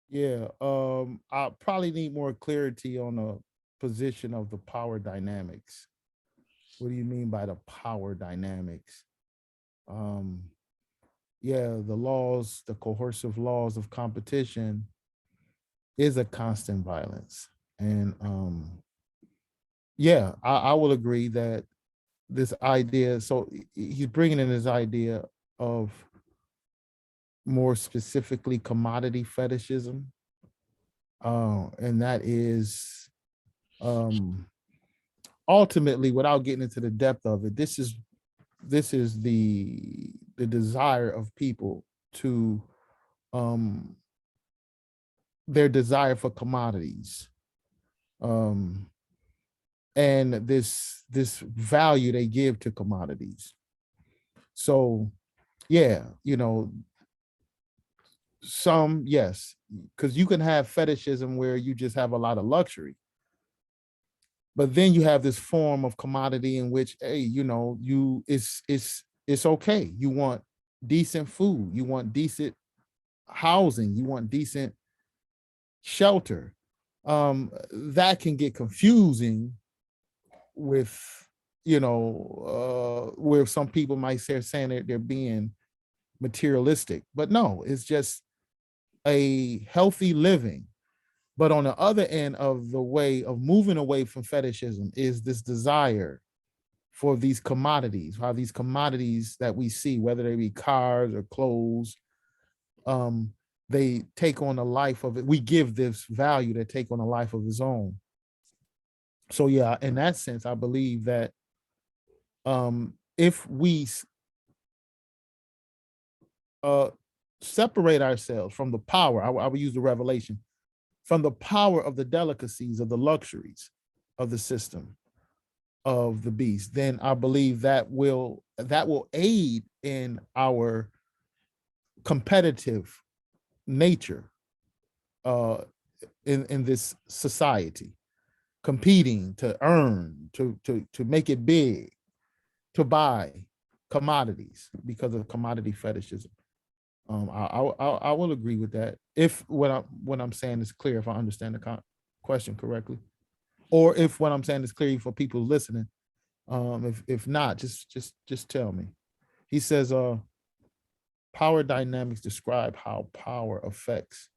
Yeah, I probably need more clarity on the position of the power dynamics. What do you mean by the power dynamics? Um, yeah, the laws, the coercive laws of competition is a constant violence. And yeah, I will agree that this idea, so he's bringing in this idea of more specifically commodity fetishism. And that is um ultimately, without getting into the depth of it, this is the desire of people to um their desire for commodities, um and this value they give to commodities. So yeah, some, yes, because you can have fetishism where you just have a lot of luxury, but then you have this form of commodity in which, hey, you it's okay. You want decent food, you want decent housing, you want decent shelter. That can get confusing with, where some people might say, saying that they're being materialistic, but no, it's just a healthy living. But on the other end of the way of moving away from fetishism is this desire for these commodities, how these commodities that we see, whether they be cars or clothes, um, they take on a life of it. We give this value to take on a life of its own. So yeah, in that sense, I believe that if we uh, separate ourselves from the power, I will use the revelation, from the power of the delicacies of the luxuries of the system of the beast, then I believe that will aid in our competitive nature uh in this society, competing to earn, to make it big, to buy commodities because of commodity fetishism. I will agree with that if what I'm saying is clear, if I understand the question correctly, or if what I'm saying is clear for people listening. If not, just tell me. He says, power dynamics describe how power affects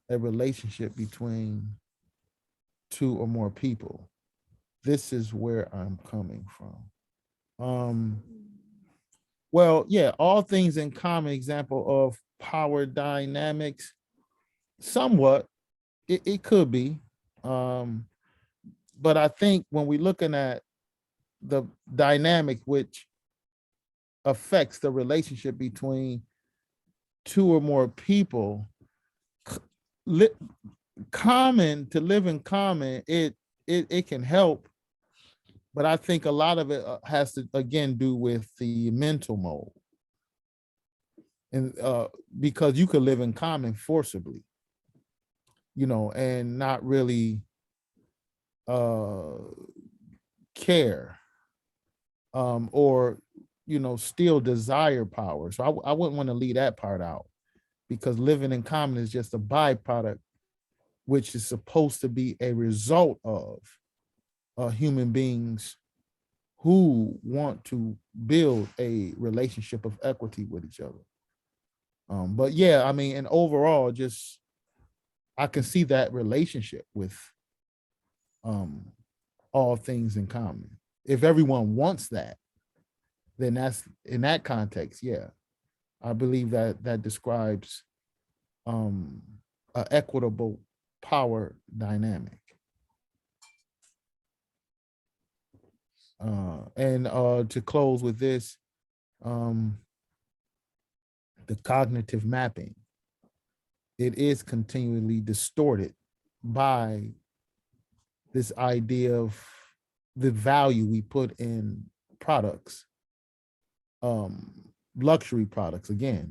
a relationship between two or more people. This is where I'm coming from. Um, well, yeah, all things in common example of power dynamics, somewhat, it could be. Um, but I think when we're looking at the dynamic which affects the relationship between two or more people, li- common to live in common, it can help, but I think a lot of it has to again do with the mental mode, and because you could live in common forcibly, and not really uh care, or still desire power. So I wouldn't want to leave that part out, because living in common is just a byproduct, which is supposed to be a result of human beings who want to build a relationship of equity with each other. But yeah, I mean, and overall, just I can see that relationship with um, all things in common. If everyone wants that, then that's in that context. Yeah, I believe that that describes um, an equitable power dynamic. And to close with this, um, the cognitive mapping, it is continually distorted by this idea of the value we put in products, um, luxury products, again,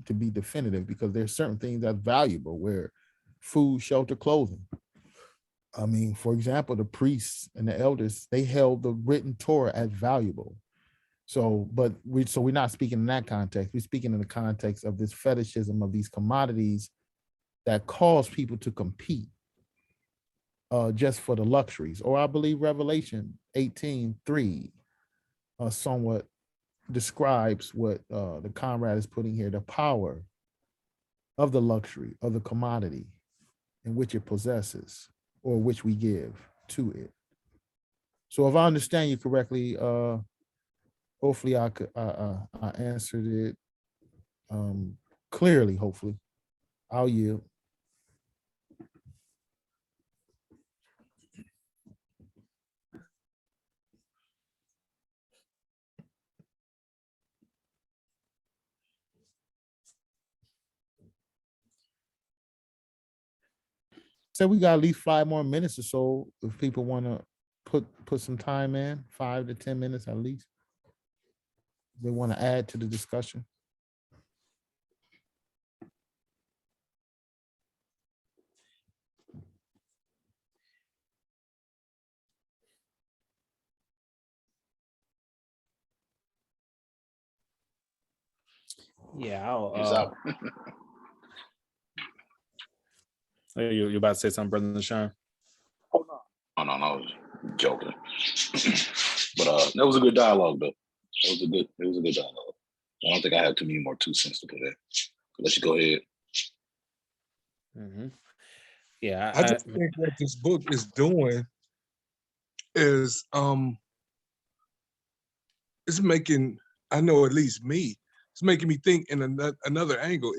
to be definitive, because there's certain things that's valuable, where food, shelter, clothing. I mean, for example, the priests and the elders, they held the written Torah as valuable. So, but we're not speaking in that context. We're speaking in the context of this fetishism of these commodities that cause people to compete just for the luxuries. Or I believe Revelation 18:3 somewhat describes what the comrade is putting here, the power of the luxury, of the commodity in which it possesses or which we give to it. So if I understand you correctly, hopefully I answered it clearly, hopefully. I'll yield. So we got at least 5 more minutes or so if people want to put some time in, 5 to 10 minutes at least. They want to add to the discussion. Yeah, He's out. you about to say something, Brother Sean? Oh no, I was joking. But that was a good dialogue though. It was a good dialogue. I don't think I have too many more 2 cents to put in. Let you go ahead. Mm-hmm. Yeah, I just think what this book is doing is it's making, I know at least me, it's making me think in another angle.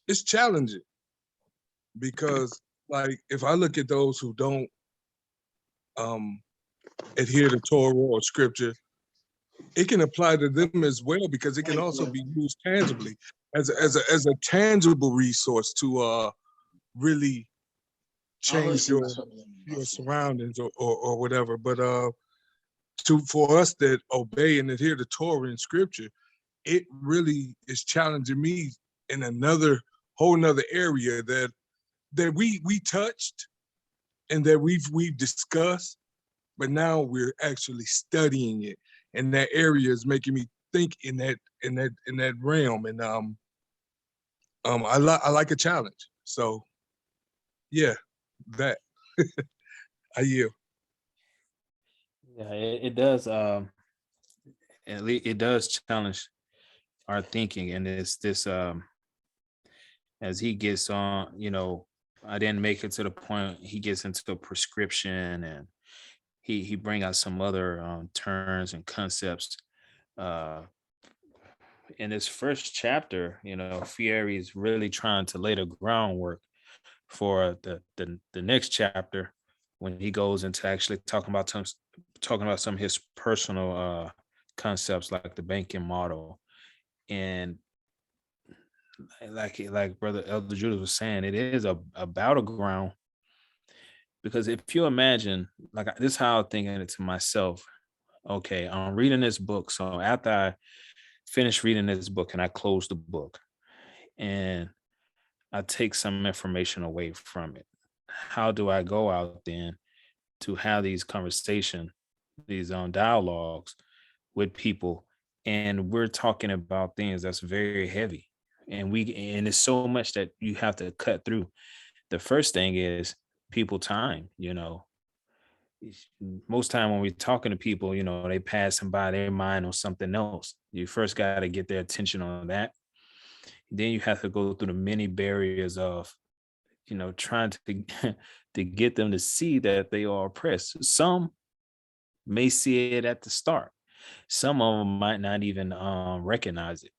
It's challenging because like if I look at those who don't adhere to Torah or scripture, it can apply to them as well because it can also be used tangibly as a tangible resource to really change your surroundings or whatever. But for us that obey and adhere to Torah and scripture, it really is challenging me in whole nother area that we touched and that we've discussed, but now we're actually studying it, and that area is making me think in that realm. And I like a challenge. So yeah, that I yield. Yeah, it does. At least it does challenge our thinking, and it's this. As he gets on, I didn't make it to the point. He gets into a prescription, and he bring out some other terms and concepts. Uh, in this first chapter, Fieri is really trying to lay the groundwork for the next chapter when he goes into actually talking about some of his personal concepts like the banking model. And like Brother Elder Judah was saying, it is a battleground, because if you imagine, like, this is how I'm thinking it to myself. Okay, I'm reading this book. So after I finish reading this book and I close the book and I take some information away from it, how do I go out then to have these conversations, these dialogues with people? And we're talking about things that's very heavy, and it's so much that you have to cut through. The first thing is people time. Most time when we're talking to people, they passing by their mind on something else. You first got to get their attention on that. Then you have to go through the many barriers of trying to to get them to see that they are oppressed. Some may see it at the start. Some of them might not even recognize it,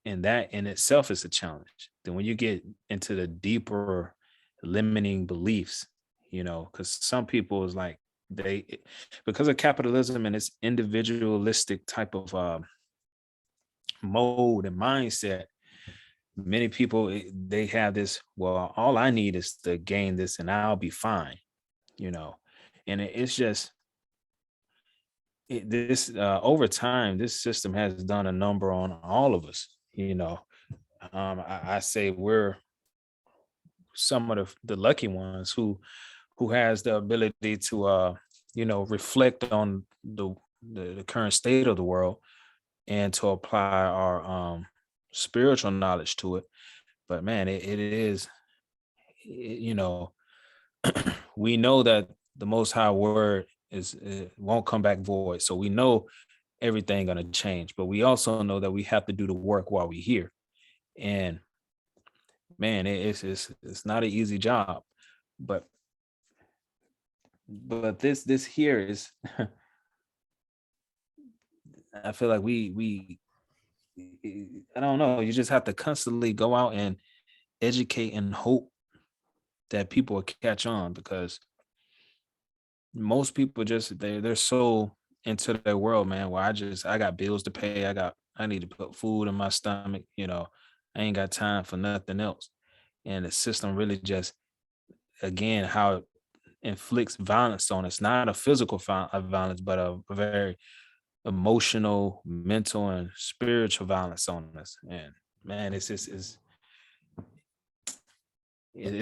and that in itself is a challenge. Then when you get into the deeper limiting beliefs, because some people is like because of capitalism and its individualistic type of mode and mindset, many people they have this, well, all I need is to gain this and I'll be fine, and it's just this over time, this system has done a number on all of us. I say we're some of the lucky ones who has the ability to reflect on the current state of the world and to apply our spiritual knowledge to it. But man, it is, you know, we know that the Most High word is, it won't come back void. So we know everything gonna change, but we also know that we have to do the work while we're here. And man, it's not an easy job, but this here is, I feel like we I don't know, you just have to constantly go out and educate and hope that people will catch on, because most people just they're so into their world, man. Well, I got bills to pay, I need to put food in my stomach, you know, I ain't got time for nothing else. And the system really just, again, how it inflicts violence on us, not a physical violence, but a very emotional, mental, and spiritual violence on us. And man, it's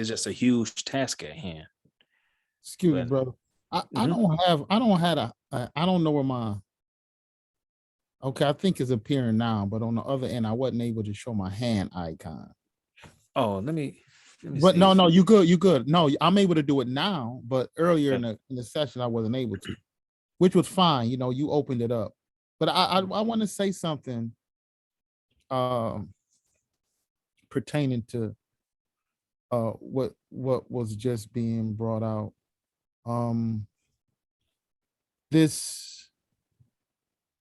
just a huge task at hand. Excuse me, But brother. I mhm. I don't know where my, okay, I think it's appearing now, but on the other end, I wasn't able to show my hand icon. Oh, let me But see. no, you good. No, I'm able to do it now, but earlier in the session, I wasn't able to, which was fine. You know, you opened it up. But I want to say something um pertaining to what was just being brought out. This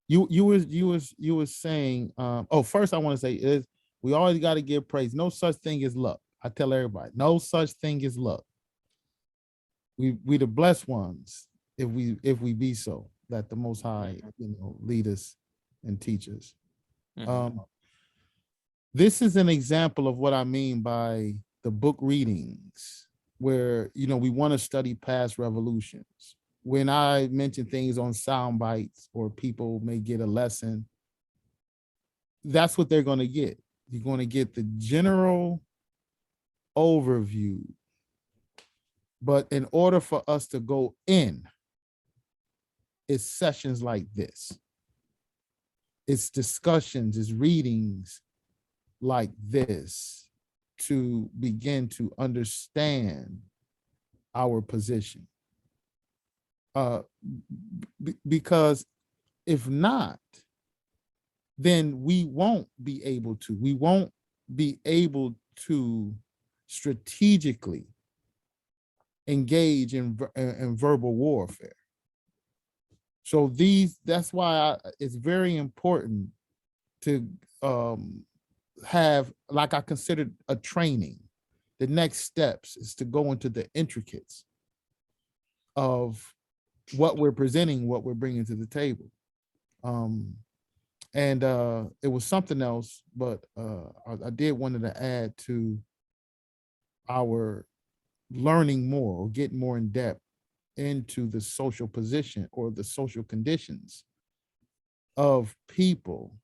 you was saying, oh, first I want to say is we always got to give praise. No such thing as luck. I tell everybody, no such thing as luck. We the blessed ones if we be so, that the Most High, you know, lead us and teach us. Mhm. This is an example of what I mean by the book readings, where, you know, we want to study past revolutions. When I mention things on sound bites, or people may get a lesson, that's what they're going to get. You're going to get the general overview. But in order for us to go in, it's sessions like this. It's discussions, it's readings like this to begin to understand our position. Because if not, then we won't be able to strategically engage in verbal warfare. So that's why it's very important to have, like, I considered a training. The next steps is to go into the intricacies of what we're presenting, what we're bringing to the table. And it was something else, but I did wanted to add to our learning more, or get more in depth into the social position or the social conditions of people,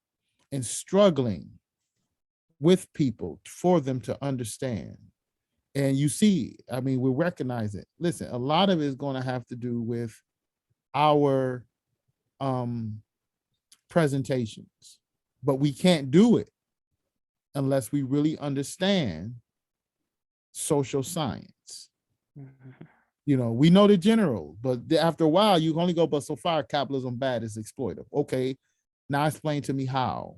and struggling with people for them to understand. And you see, I mean, we recognize it. Listen, a lot of it is going to have to do with our presentations, but we can't do it unless we really understand social science. You know, we know the general, but after a while, you only go, but so far, capitalism bad is exploitive. Okay, now explain to me how.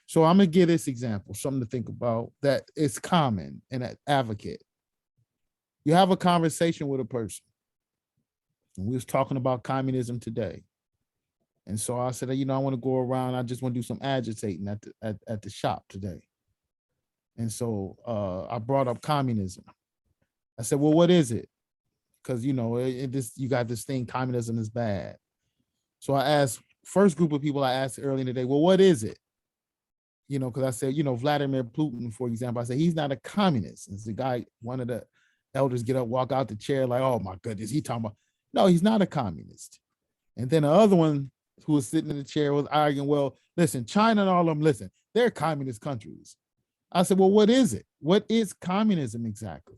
So I'm gonna give this example, something to think about that is common in an advocate. You have a conversation with a person. And we was talking about communism today. And so I said, you know, I want to go around. I just want to do some agitating at the shop today. And so I brought up communism. I said, well, what is it? Because, you know, you got this thing, communism is bad. So I asked, first group of people I asked early in the day, well, what is it? You know, because I said, you know, Vladimir Putin, for example, I said, he's not a communist. It's the guy, one of the elders get up, walk out the chair like, oh my goodness, he talking about, no, he's not a communist. And then the other one who was sitting in the chair was arguing, well, listen, China and all of them, listen, they're communist countries. I said, well, what is it? What is communism exactly?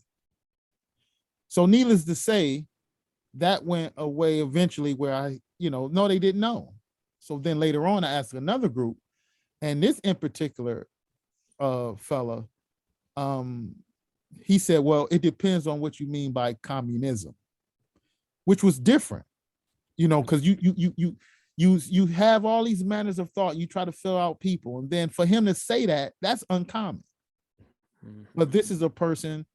So needless to say, that went away eventually where I, you know, no, they didn't know. So then later on, I asked another group, and this in particular fella he said, well, it depends on what you mean by communism, which was different, you know, because you have all these manners of thought, you try to fill out people, and then for him to say that, that's uncommon. But this is a person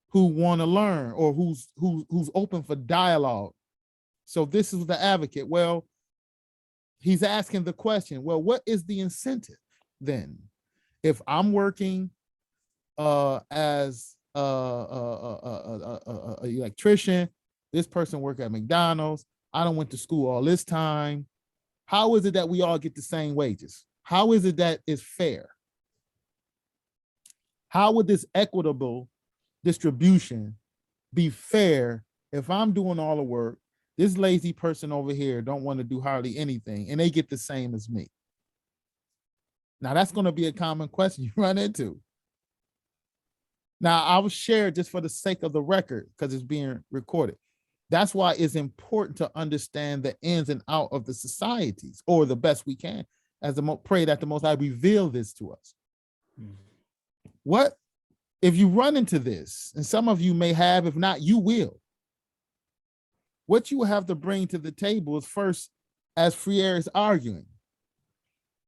who want to learn, or who's open for dialogue. So this is the advocate. Well, he's asking the question, well, what is the incentive then? If I'm working as a electrician, this person work at McDonald's, I don't went to school all this time, how is it that we all get the same wages? How is it that it's fair? How would this equitable distribution be fair if I'm doing all the work, this lazy person over here don't want to do hardly anything, and they get the same as me? Now, that's going to be a common question you run into. Now, I will share just for the sake of the record, because it's being recorded. That's why it's important to understand the ins and out of the societies, or the best we can, as pray that the Most High reveal this to us. What if you run into this, and some of you may have, if not, you will. What you have to bring to the table is, first, as Freire is arguing,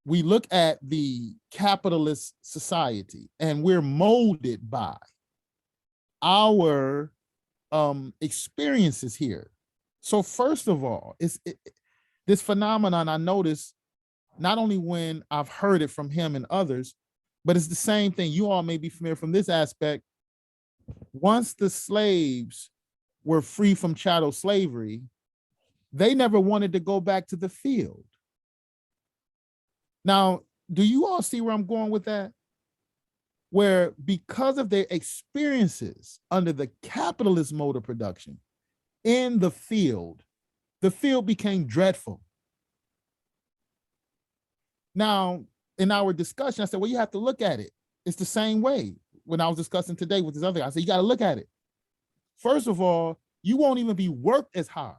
we look at the capitalist society, and we're molded by our experiences here. So first of all, this phenomenon I noticed not only when I've heard it from him and others, but it's the same thing. You all may be familiar from this aspect. Once the slaves were free from chattel slavery, they never wanted to go back to the field. Now, do you all see where I'm going with that? Where because of their experiences under the capitalist mode of production in the field became dreadful. Now, in our discussion, I said, well, you have to look at it. It's the same way when I was discussing today with this other guy. I said, you got to look at it. First of all, you won't even be worked as hard.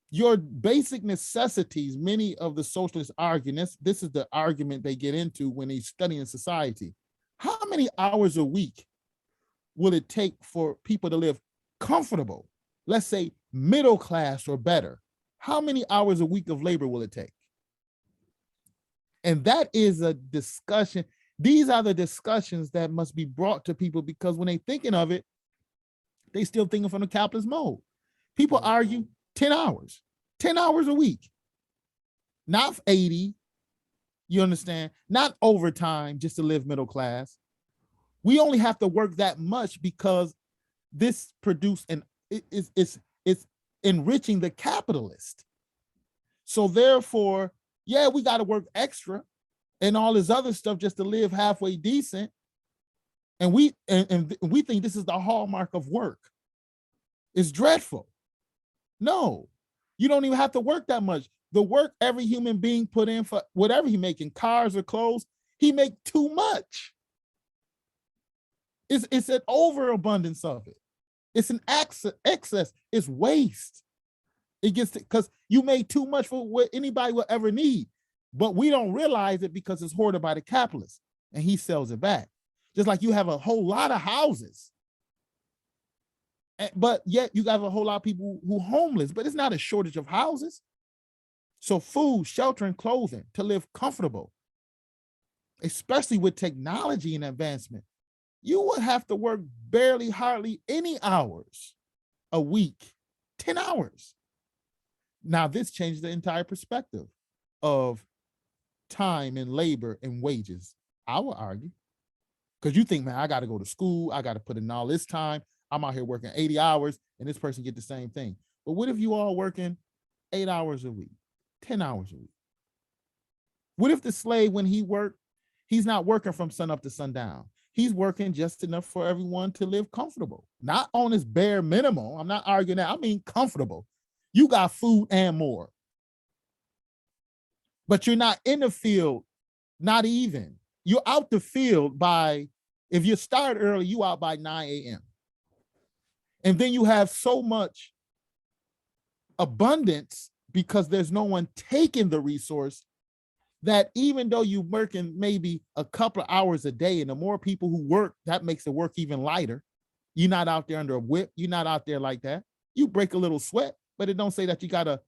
Your basic necessities, many of the socialists argue, this is the argument they get into when they study in society. How many hours a week will it take for people to live comfortable, let's say middle class or better? How many hours a week of labor will it take? And that is a discussion. These are the discussions that must be brought to people, because when they're thinking of it, they still thinking from the capitalist mode. People argue 10 hours a week, not 80, you understand? Not overtime just to live middle class. We only have to work that much because this produced, and it's enriching the capitalist. So therefore, yeah, we got to work extra and all this other stuff just to live halfway decent. And we think this is the hallmark of work. It's dreadful. No, you don't even have to work that much. The work every human being put in for whatever he making, cars or clothes, he make too much. It's an overabundance of it. It's an excess. It's waste. It gets because you made too much for what anybody will ever need, but we don't realize it because it's hoarded by the capitalist, and he sells it back. Just like you have a whole lot of houses, but yet you got a whole lot of people who homeless, but it's not a shortage of houses. So food, shelter, and clothing to live comfortable, especially with technology and advancement, you would have to work barely, hardly any hours a week, 10 hours. Now this changes the entire perspective of time and labor and wages, I would argue. Because you think, man, I got to go to school, I got to put in all this time, I'm out here working 80 hours and this person get the same thing. But what if you all working 8 hours a week, 10 hours a week? What if the slave, when he worked, he's not working from sun up to sundown. He's working just enough for everyone to live comfortable, not on his bare minimum. I'm not arguing that. I mean, comfortable. You got food and more, but you're not in the field, not even. You're out the field by, if you start early, you out by 9 a.m. And then you have so much abundance because there's no one taking the resource that even though you're working maybe a couple of hours a day, and the more people who work, that makes the work even lighter. You're not out there under a whip. You're not out there like that. You break a little sweat, but it don't say that you got to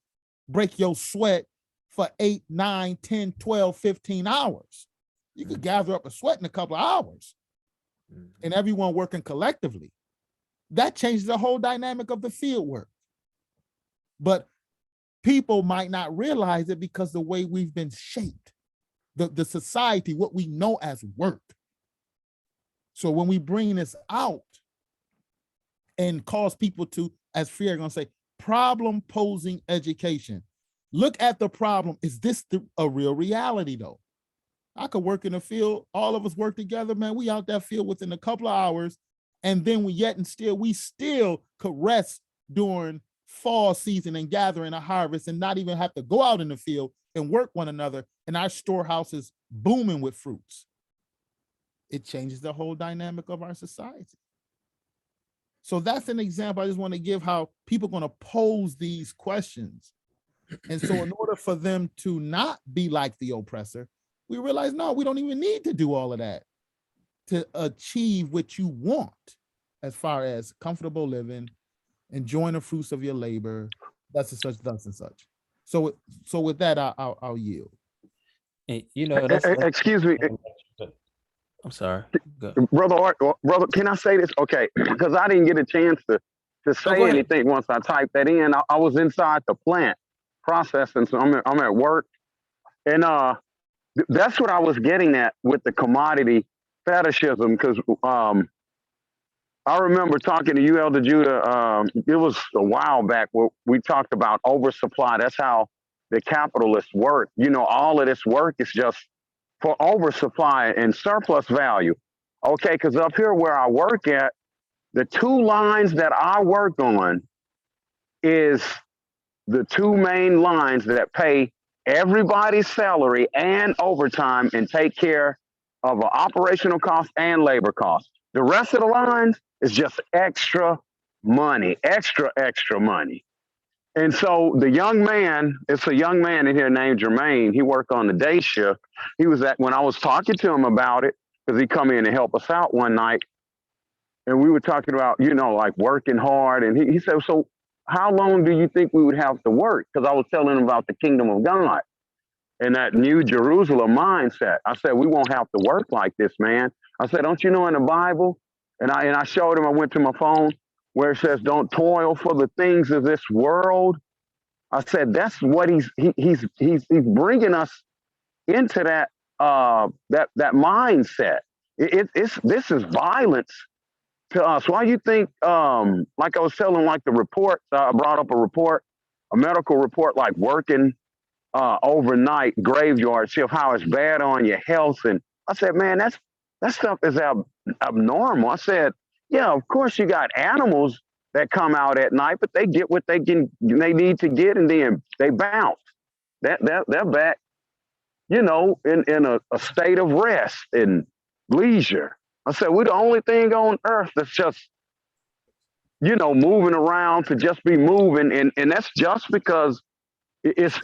break your sweat for 8, 9, 10, 12, 15 hours. You could gather up a sweat in a couple of hours and everyone working collectively. That changes the whole dynamic of the field work. But people might not realize it because the way we've been shaped, the society, what we know as work. So when we bring this out and cause people to, as Freer gonna say, problem posing education. Look at the problem. Is this a real reality though? I could work in the field. All of us work together, man. We out that field within a couple of hours. And then we still could rest during fall season and gathering a harvest and not even have to go out in the field and work one another. And our storehouse is booming with fruits. It changes the whole dynamic of our society. So that's an example I just want to give how people are going to pose these questions. And so in order for them to not be like the oppressor, we realize, no, we don't even need to do all of that to achieve what you want as far as comfortable living, enjoying the fruits of your labor, thus and such, thus and such. So with that, I'll yield. And, you know, that's excuse me. I'm sorry. Go. Brother, can I say this? Okay, because I didn't get a chance to say anything once I typed that in. I was inside the plant processing, so I'm at work. And that's what I was getting at with the commodity fetishism, because I remember talking to you, Elder Judah, it was a while back where we talked about oversupply. That's how the capitalists work. You know, all of this work is just for oversupply and surplus value. Okay, because up here where I work at, the two lines that I work on is the two main lines that pay everybody's salary and overtime and take care of an operational cost and labor cost. The rest of the lines is just extra money, extra money. And so the young man, it's a young man in here named Jermaine. He worked on the day shift. He was when I was talking to him about it, because he come in and help us out one night. And we were talking about, you know, like working hard. And he said, so how long do you think we would have to work? Because I was telling him about the kingdom of God and that new Jerusalem mindset. I said, we won't have to work like this, man. I said, don't you know in the Bible? And I showed him, I went to my phone where it says, don't toil for the things of this world. I said, that's what he's bringing us into that that mindset. This is violence to us. Why you think, like I was telling, like the report, I brought up a medical report, like working overnight graveyard shift, how it's bad on your health. And I said, man, that stuff is abnormal. I said, yeah, of course you got animals that come out at night, but they get what they need to get, and then they bounce. They're back, you know, in a state of rest and leisure. I said, we're the only thing on earth that's just, you know, moving around to just be moving, and that's just because it's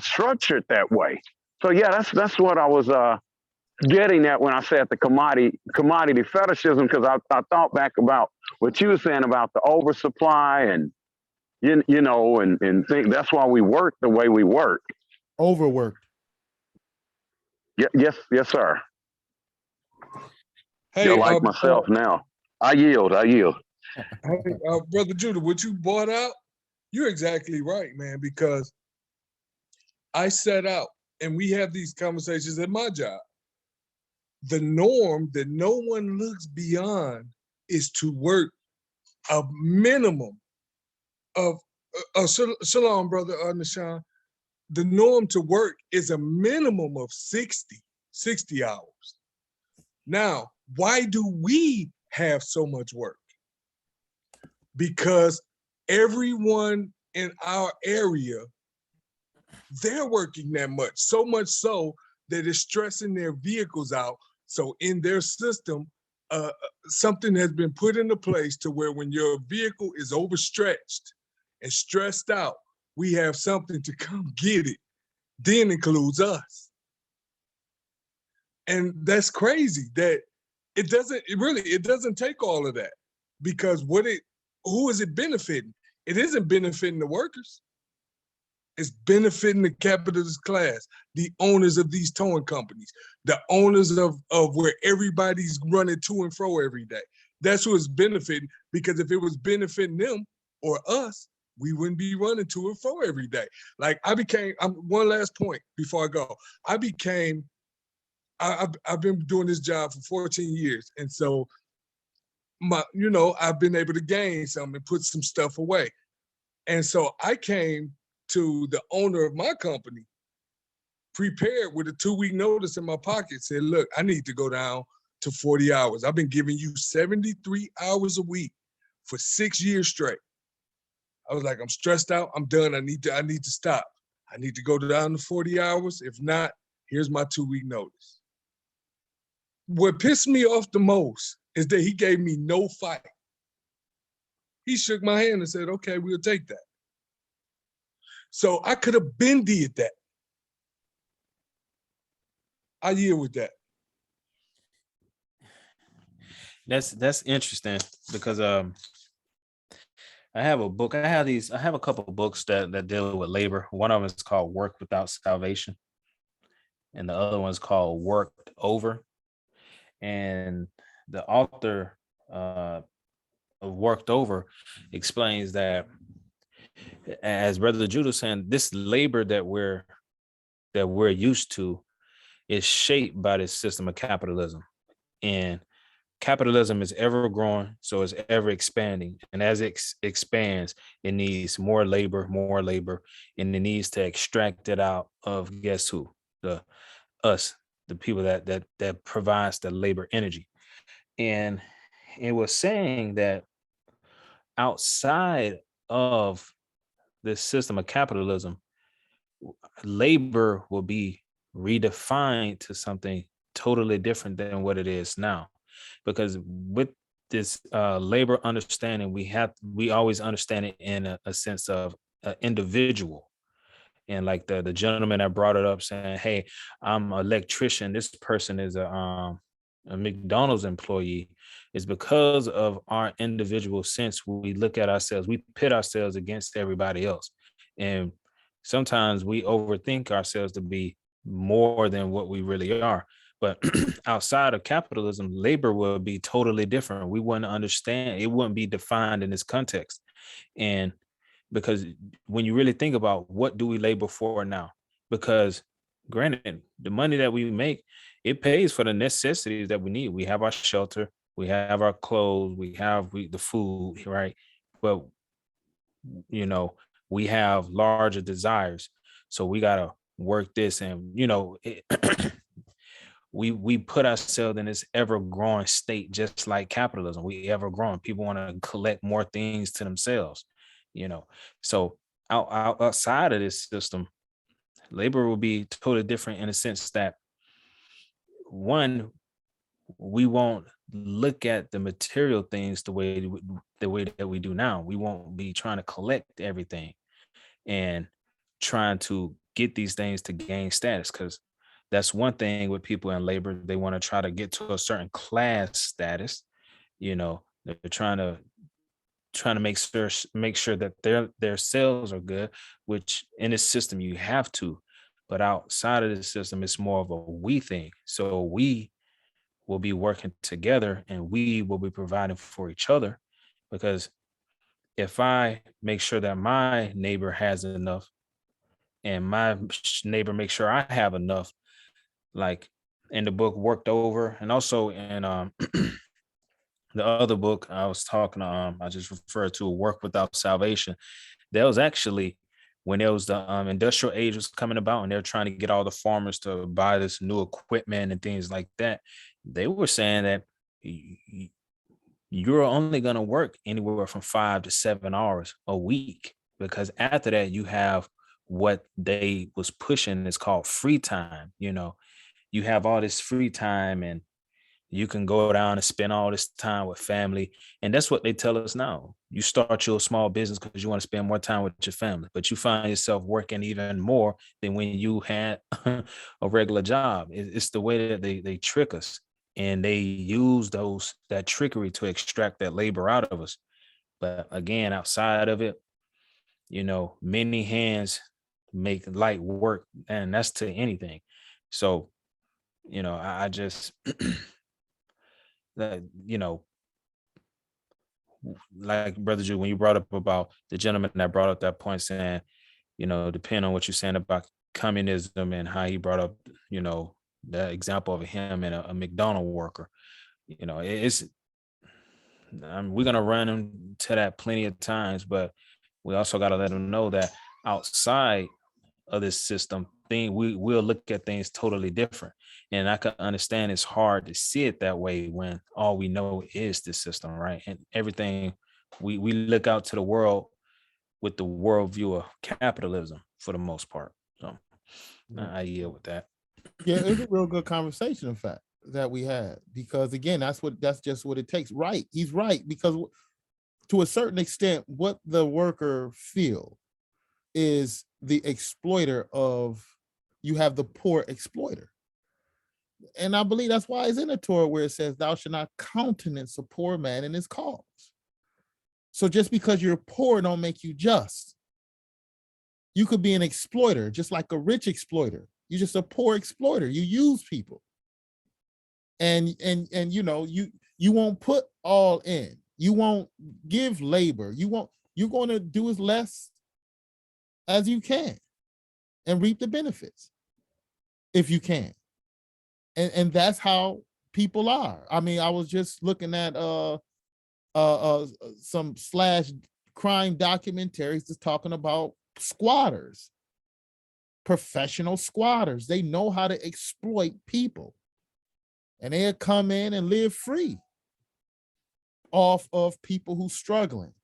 structured that way. So yeah, that's what I was getting at when I said the commodity fetishism, because I thought back about what you were saying about the oversupply and you know and think that's why we work the way we work. Overworked. Yes, sir. Hey, like myself now. I yield. Hey, Brother Judah, what you brought out, you're exactly right, man, because I set out and we have these conversations at my job. The norm that no one looks beyond is to work a minimum of, shalom, brother Nishan. The norm to work is a minimum of 60 hours. Now, why do we have so much work? Because everyone in our area, they're working that much, so much so that it's stressing their vehicles out. So in their system, something has been put into place to where when your vehicle is overstretched and stressed out, we have something to come get it then includes us. And that's crazy that it doesn't take all of that, because who is it benefiting? It isn't benefiting the workers. It's benefiting the capitalist class, the owners of these towing companies, the owners of where everybody's running to and fro every day. That's who it's benefiting, because if it was benefiting them or us, we wouldn't be running to and fro every day. Like one last point before I go. I've been doing this job for 14 years. And so I've been able to gain some and put some stuff away. And so I came to the owner of my company prepared with a 2-week notice in my pocket, said, look, I need to go down to 40 hours. I've been giving you 73 hours a week for 6 years straight. I was like, I'm stressed out. I'm done. I need to stop. I need to go down to 40 hours. If not, here's my 2-week notice. What pissed me off the most is that he gave me no fight. He shook my hand and said, okay, we'll take that. So I could have been did that. I yield with that. That's interesting, because I have a book. I have a couple of books that deal with labor. One of them is called Work Without Salvation, and the other one's called Worked Over. And the author of Worked Over explains that, as Brother Judah saying, this labor that we're used to is shaped by this system of capitalism. And capitalism is ever growing, so it's ever expanding. And as it expands, it needs more labor, and it needs to extract it out of, guess who? Us, the people that provides the labor energy. And it was saying that outside of this system of capitalism, labor will be redefined to something totally different than what it is now. Because with this labor understanding, we always understand it in a sense of an individual. And like the gentleman that brought it up saying, hey, I'm an electrician, this person is a McDonald's employee, is because of our individual sense. We look at ourselves, we pit ourselves against everybody else. And sometimes we overthink ourselves to be more than what we really are. But outside of capitalism, labor will be totally different. We wouldn't understand, it wouldn't be defined in this context. And because when you really think about what do we labor for now, because granted, the money that we make, it pays for the necessities that we need. We have our shelter, we have our clothes, we have the food, right? But we have larger desires, so we got to work this. And we put ourselves in this ever growing state, just like capitalism. We ever growing. People want to collect more things to themselves, so outside of this system, labor will be totally different in the sense that, one, we won't look at the material things the way that we do now. We won't be trying to collect everything and trying to get these things to gain status, because that's one thing with people in labor. They want to try to get to a certain class status. They're trying to make sure that their sales are good, which in this system you have to. But outside of the system, it's more of a we thing. So we will be working together and we will be providing for each other. Because if I make sure that my neighbor has enough and my neighbor makes sure I have enough, like in the book Worked Over, and also in the other book I was talking I just referred to, Work Without Salvation. That was actually when there was the industrial age was coming about, and they're trying to get all the farmers to buy this new equipment and things like that. They were saying that you're only going to work anywhere from 5 to 7 hours a week, because after that you have what they was pushing is called free time. You have all this free time, and You can go down and spend all this time with family. And that's what they tell us now. You start your small business because you want to spend more time with your family, but you find yourself working even more than when you had a regular job. It's the way that they trick us, and they use that trickery to extract that labor out of us. But again, outside of it, many hands make light work, and that's to anything. So, I just that, like Brother Jew, when you brought up about the gentleman that brought up that point saying, depending on what you're saying about communism and how he brought up, the example of him and a McDonald worker, it's we're gonna run into that plenty of times, but we also got to let them know that outside of this system thing, we'll look at things totally different. And I can understand it's hard to see it that way when all we know is the system, right? And everything we look out to the world with the worldview of capitalism for the most part. So I yield with that. Yeah, it's a real good conversation, in fact, that we had, because again, that's just what it takes. Right. He's right, because to a certain extent, what the worker feel is the exploiter of, you have the poor exploiter. And I believe that's why it's in the Torah where it says, thou shalt not countenance a poor man in his cause. So just because you're poor don't make you just. You could be an exploiter, just like a rich exploiter. You're just a poor exploiter. You use people. And you won't put all in. You won't give labor. You're going to do as less as you can and reap the benefits if you can. And that's how people are. I mean, I was just looking at some slash crime documentaries just talking about squatters, professional squatters. They know how to exploit people, and they'll come in and live free off of people who struggling.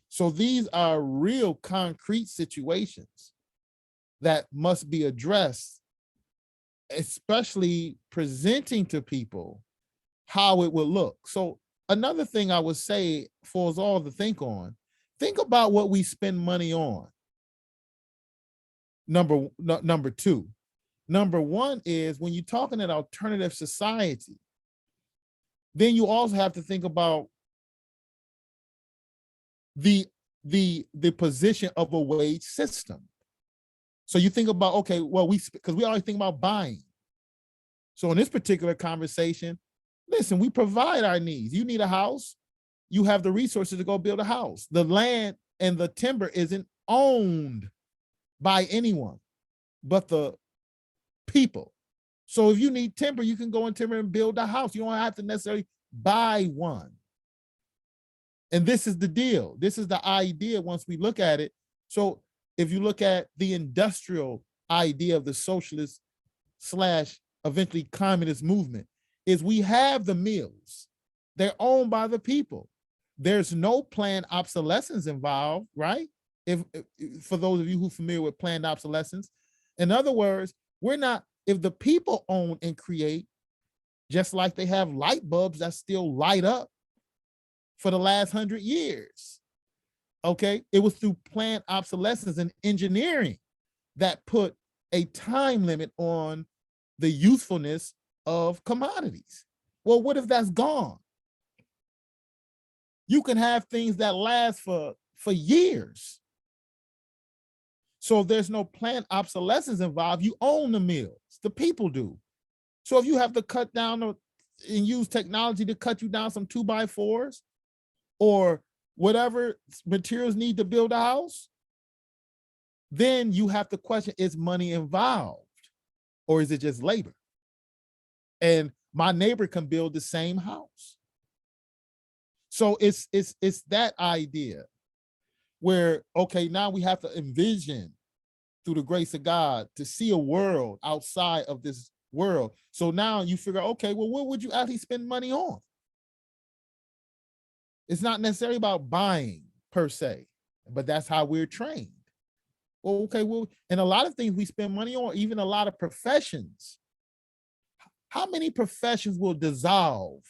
So these are real concrete situations that must be addressed, especially presenting to people how it would look. So another thing I would say for us all to think on, think about what we spend money on. Number two. Number one is, when you're talking an alternative society, then you also have to think about the position of a wage system. So you think about, okay, well, because we always think about buying. So in this particular conversation, listen, we provide our needs. You need a house, you have the resources to go build a house. The land and the timber isn't owned by anyone but the people. So if you need timber, you can go in timber and build a house. You don't have to necessarily buy one. And this is the deal. This is the idea once we look at it. So if you look at the industrial idea of the socialist slash eventually communist movement, is we have the mills. They're owned by the people. There's no planned obsolescence involved, right? If for those of you who are familiar with planned obsolescence, in other words, if the people own and create, just like they have light bulbs that still light up for the last 100 years, okay? It was through planned obsolescence and engineering that put a time limit on the usefulness of commodities. Well, what if that's gone? You can have things that last for years. So if there's no planned obsolescence involved, you own the mills, the people do. So if you have to cut down and use technology to cut you down some 2x4s or whatever materials need to build a house, then you have to question, is money involved or is it just labor? And my neighbor can build the same house. So it's that idea where, okay, now we have to envision through the grace of God to see a world outside of this world. So now you figure, okay, well, what would you actually spend money on? It's not necessarily about buying per se, but that's how we're trained. Well, okay, well, and a lot of things we spend money on, even a lot of professions. how many professions will dissolve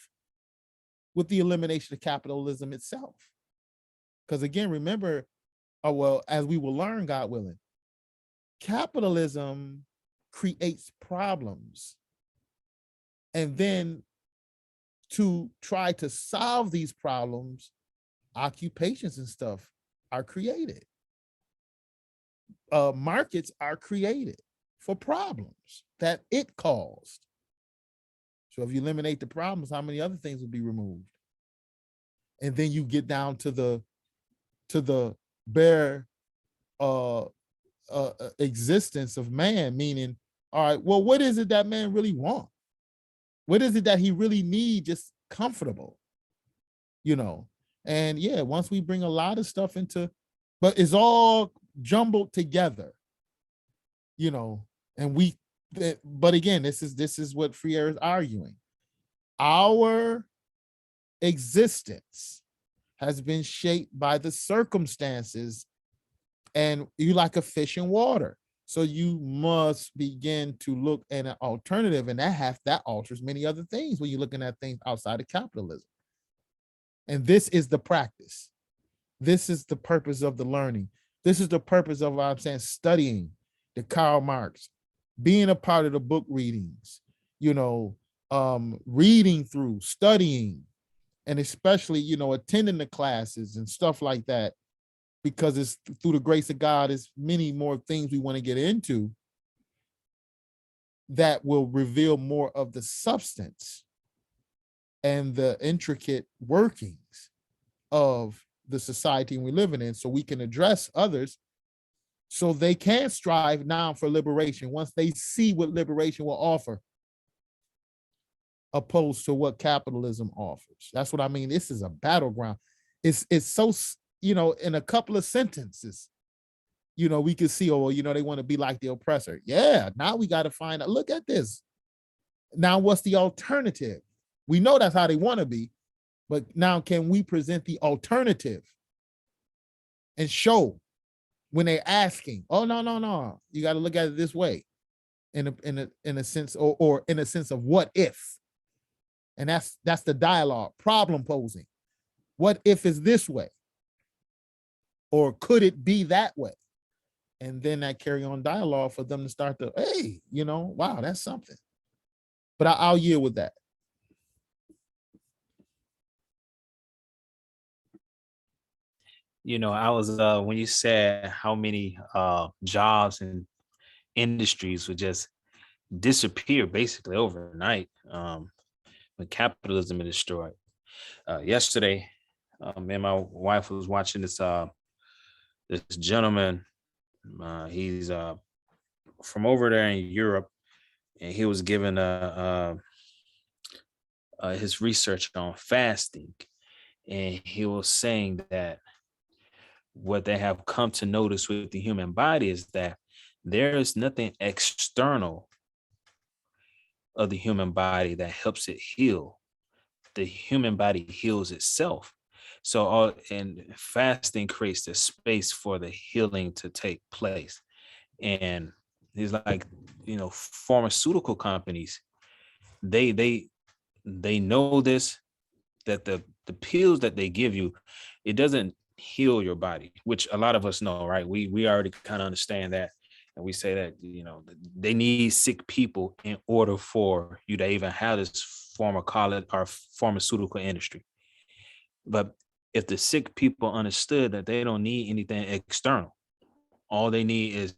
with the elimination of capitalism itself? Because again, remember, well, as we will learn, God willing, capitalism creates problems. And then to try to solve these problems, occupations and stuff are created. Markets are created for problems that it caused. So if you eliminate the problems, how many other things will be removed? And then you get down to the bare existence of man, meaning, all right, well, what is it that man really want? What is it that he really need? Just comfortable, you know? And yeah, once we bring a lot of stuff into, but it's all jumbled together, you know, and but again, this is what Freire is arguing. Our existence has been shaped by the circumstances, and you like a fish in water. So you must begin to look at an alternative, and that alters many other things when you're looking at things outside of capitalism. And this is the practice. This is the purpose of the learning. This is the purpose of what I'm saying, studying the Karl Marx, being a part of the book readings, you know, reading through, studying, and especially, you know, attending the classes and stuff like that, because it's through the grace of God, there's many more things we want to get into that will reveal more of the substance and the intricate workings of the society we live in, so we can address others so they can strive now for liberation once they see what liberation will offer, opposed to what capitalism offers. That's what I mean. This is a battleground. It's so, you know, in a couple of sentences, you know, we could see, oh, you know, they want to be like the oppressor. Yeah, now we got to find out, look at this. Now, what's the alternative? We know that's how they want to be, but now can we present the alternative and show when they're asking, oh, no, you got to look at it this way, in a sense, or in a sense of what if. And that's the dialogue, problem posing. What if is this way? Or could it be that way? And then that carry on dialogue for them to start to, hey, you know, wow, that's something. But I'll yield with that. You know, I was when you said how many jobs and industries would just disappear basically overnight when capitalism is destroyed. Yesterday, me and my wife was watching this gentleman. He's from over there in Europe, and he was given his research on fasting, and he was saying that what they have come to notice with the human body is that there is nothing external of the human body that helps it heal. The human body heals itself. So and fasting creates the space for the healing to take place. And it's like, you know, pharmaceutical companies, they know this, that the pills that they give you, it doesn't heal your body, which a lot of us know, right? We already kind of understand that. And we say that, you know, they need sick people in order for you to even have this pharmaceutical industry. But if the sick people understood that they don't need anything external, all they need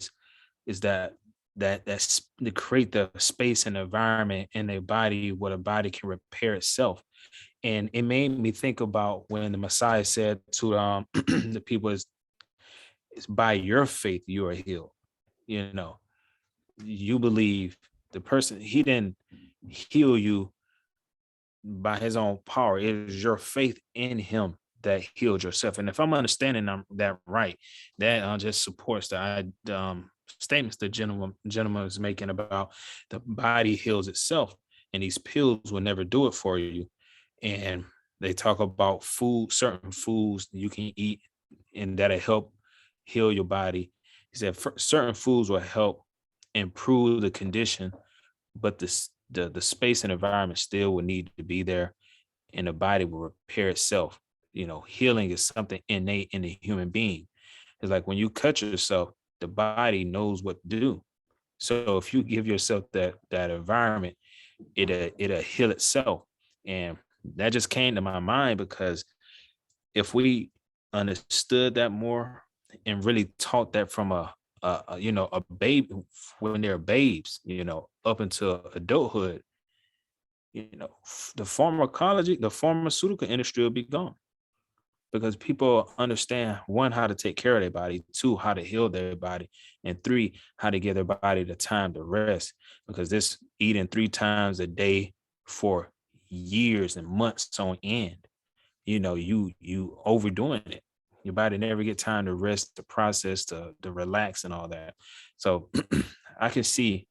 is that to create the space and environment in their body where the body can repair itself. And it made me think about when the Messiah said to the people, is by your faith you are healed. You know, you believe the person, he didn't heal you by his own power. It is your faith in him that healed yourself. And if I'm understanding that right, that just supports the statements the gentleman is making about the body heals itself, and these pills will never do it for you. And they talk about certain foods you can eat, and that'll help heal your body. He said certain foods will help improve the condition, but the space and environment still will need to be there, and the body will repair itself. Healing is something innate in the human being. It's like when you cut yourself, the body knows what to do. So if you give yourself that environment, it'll heal itself. And that just came to my mind because if we understood that more and really taught that from a baby, when they're babes, up into adulthood, the pharmaceutical industry will be gone, because people understand, one, how to take care of their body, two, how to heal their body, and three, how to give their body the time to rest. Because this eating 3 times a day for years and months on end, you overdoing it. Your body never get time to rest, to process, to relax and all that. So I can see,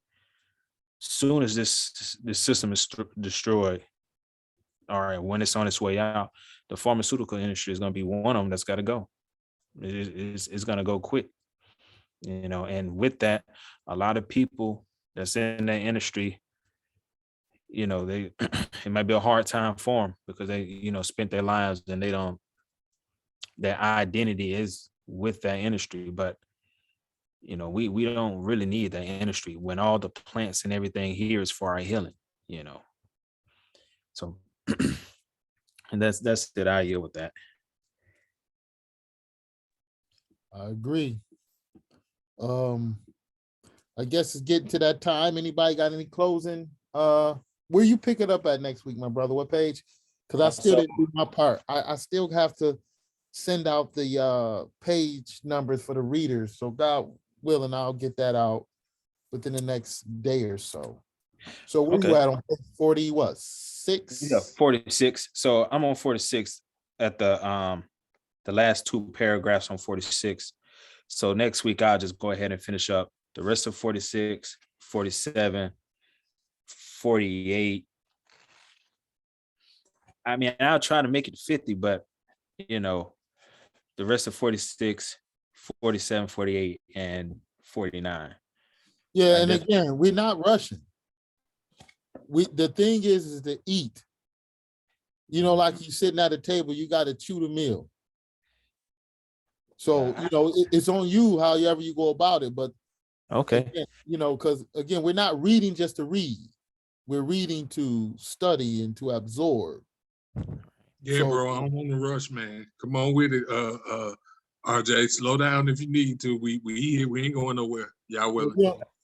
soon as this system is destroyed, all right, when it's on its way out, the pharmaceutical industry is going to be one of them that's got to go. It's going to go quick, and with that, a lot of people that's in that industry, they it might be a hard time for them, because they spent their lives, and their identity is with that industry. But we don't really need that industry when all the plants and everything here is for our healing. So and that's it. I yield with that. I agree. I guess it's getting to that time. Anybody got any closing? Where you pick it up at next week, my brother? What page? Because I still didn't do my part. I still have to send out the page numbers for the readers. So God willing, I'll get that out within the next day or so. So where you at on 40? What, 6? Yeah, 46. So I'm on 46 at the last 2 paragraphs on 46. So next week I'll just go ahead and finish up the rest of 46, 47, 48. I mean, I'll try to make it 50, but the rest of 46, 47, 48, and 49. Yeah, and again, we're not rushing. The thing is to eat. Like you sitting at a table, you got to chew the meal. So, it's on you, however you go about it. But okay, again, because again, we're not reading just to read. We're reading to study and to absorb. Yeah, so, bro, I don't want to rush, man. Come on with it, RJ. Slow down if you need to. We here. We ain't going nowhere. Y'all will.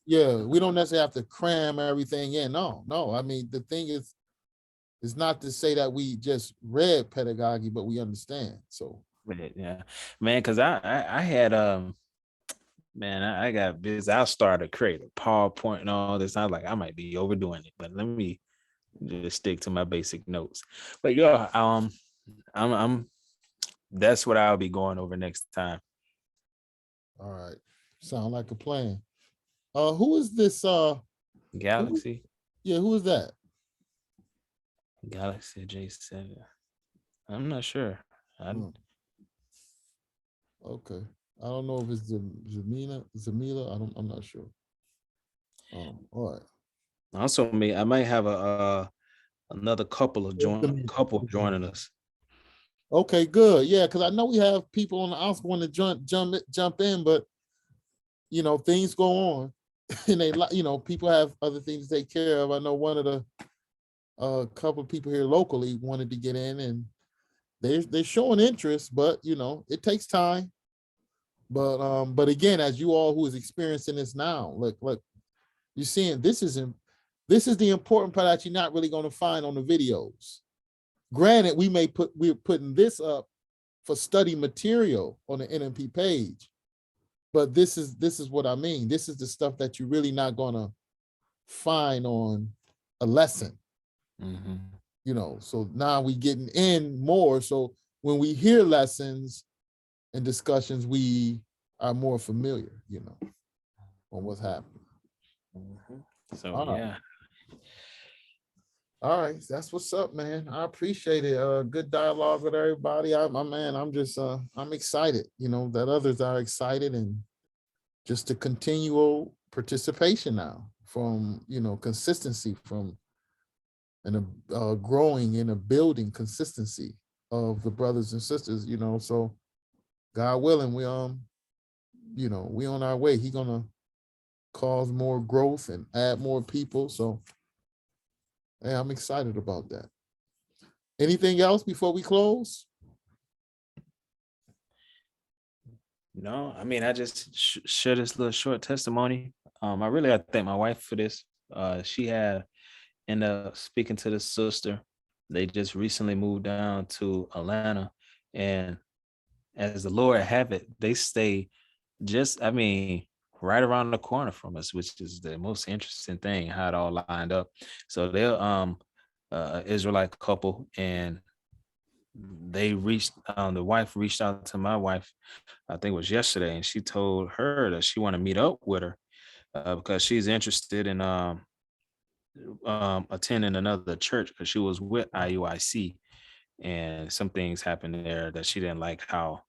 Yeah, we don't necessarily have to cram everything in. No. I mean, the thing is, it's not to say that we just read pedagogy, but we understand. So yeah, man, because I had man, I got busy. I started to create a PowerPoint and all this. I was like, I might be overdoing it, but let me just stick to my basic notes. But yeah, I'm that's what I'll be going over next time. All right, sound like a plan. Who is this? Galaxy. Who is that? Galaxy J7. I'm not sure. Okay, I don't know if it's Zamila. I'm not sure. All right. Also, I might have another couple joining us. Okay, good. Yeah, because I know we have people on the outside want to jump in, but things go on, and they people have other things to take care of. I know one of the couple of people here locally wanted to get in, and they're showing interest, but it takes time. But again, as you all who is experiencing this now, look, you're seeing this is the important part that you're not really going to find on the videos. Granted, we're putting this up for study material on the NMP page, but this is what I mean. This is the stuff that you're really not going to find on a lesson. Mm-hmm. So now we getting in more. So when we hear lessons and discussions, we are more familiar, on what's happening. Mm-hmm. So yeah. All right, that's what's up, man. I appreciate it. Good dialogue with everybody. I'm just I'm excited, that others are excited, and just the continual participation now from consistency from and a growing and a building consistency of the brothers and sisters, so God willing, we we on our way. He gonna cause more growth and add more people. So yeah, I'm excited about that. Anything else before we close? No, I mean, I just share this little short testimony. I really got to thank my wife for this. She had ended up speaking to the sister. They just recently moved down to Atlanta, and as the Lord have it, they stay right around the corner from us, which is the most interesting thing, how it all lined up. So they're Israelite couple, and the wife reached out to my wife, I think it was yesterday, and she told her that she wanted to meet up with her because she's interested in attending another church, because she was with IUIC, and some things happened there that she didn't like how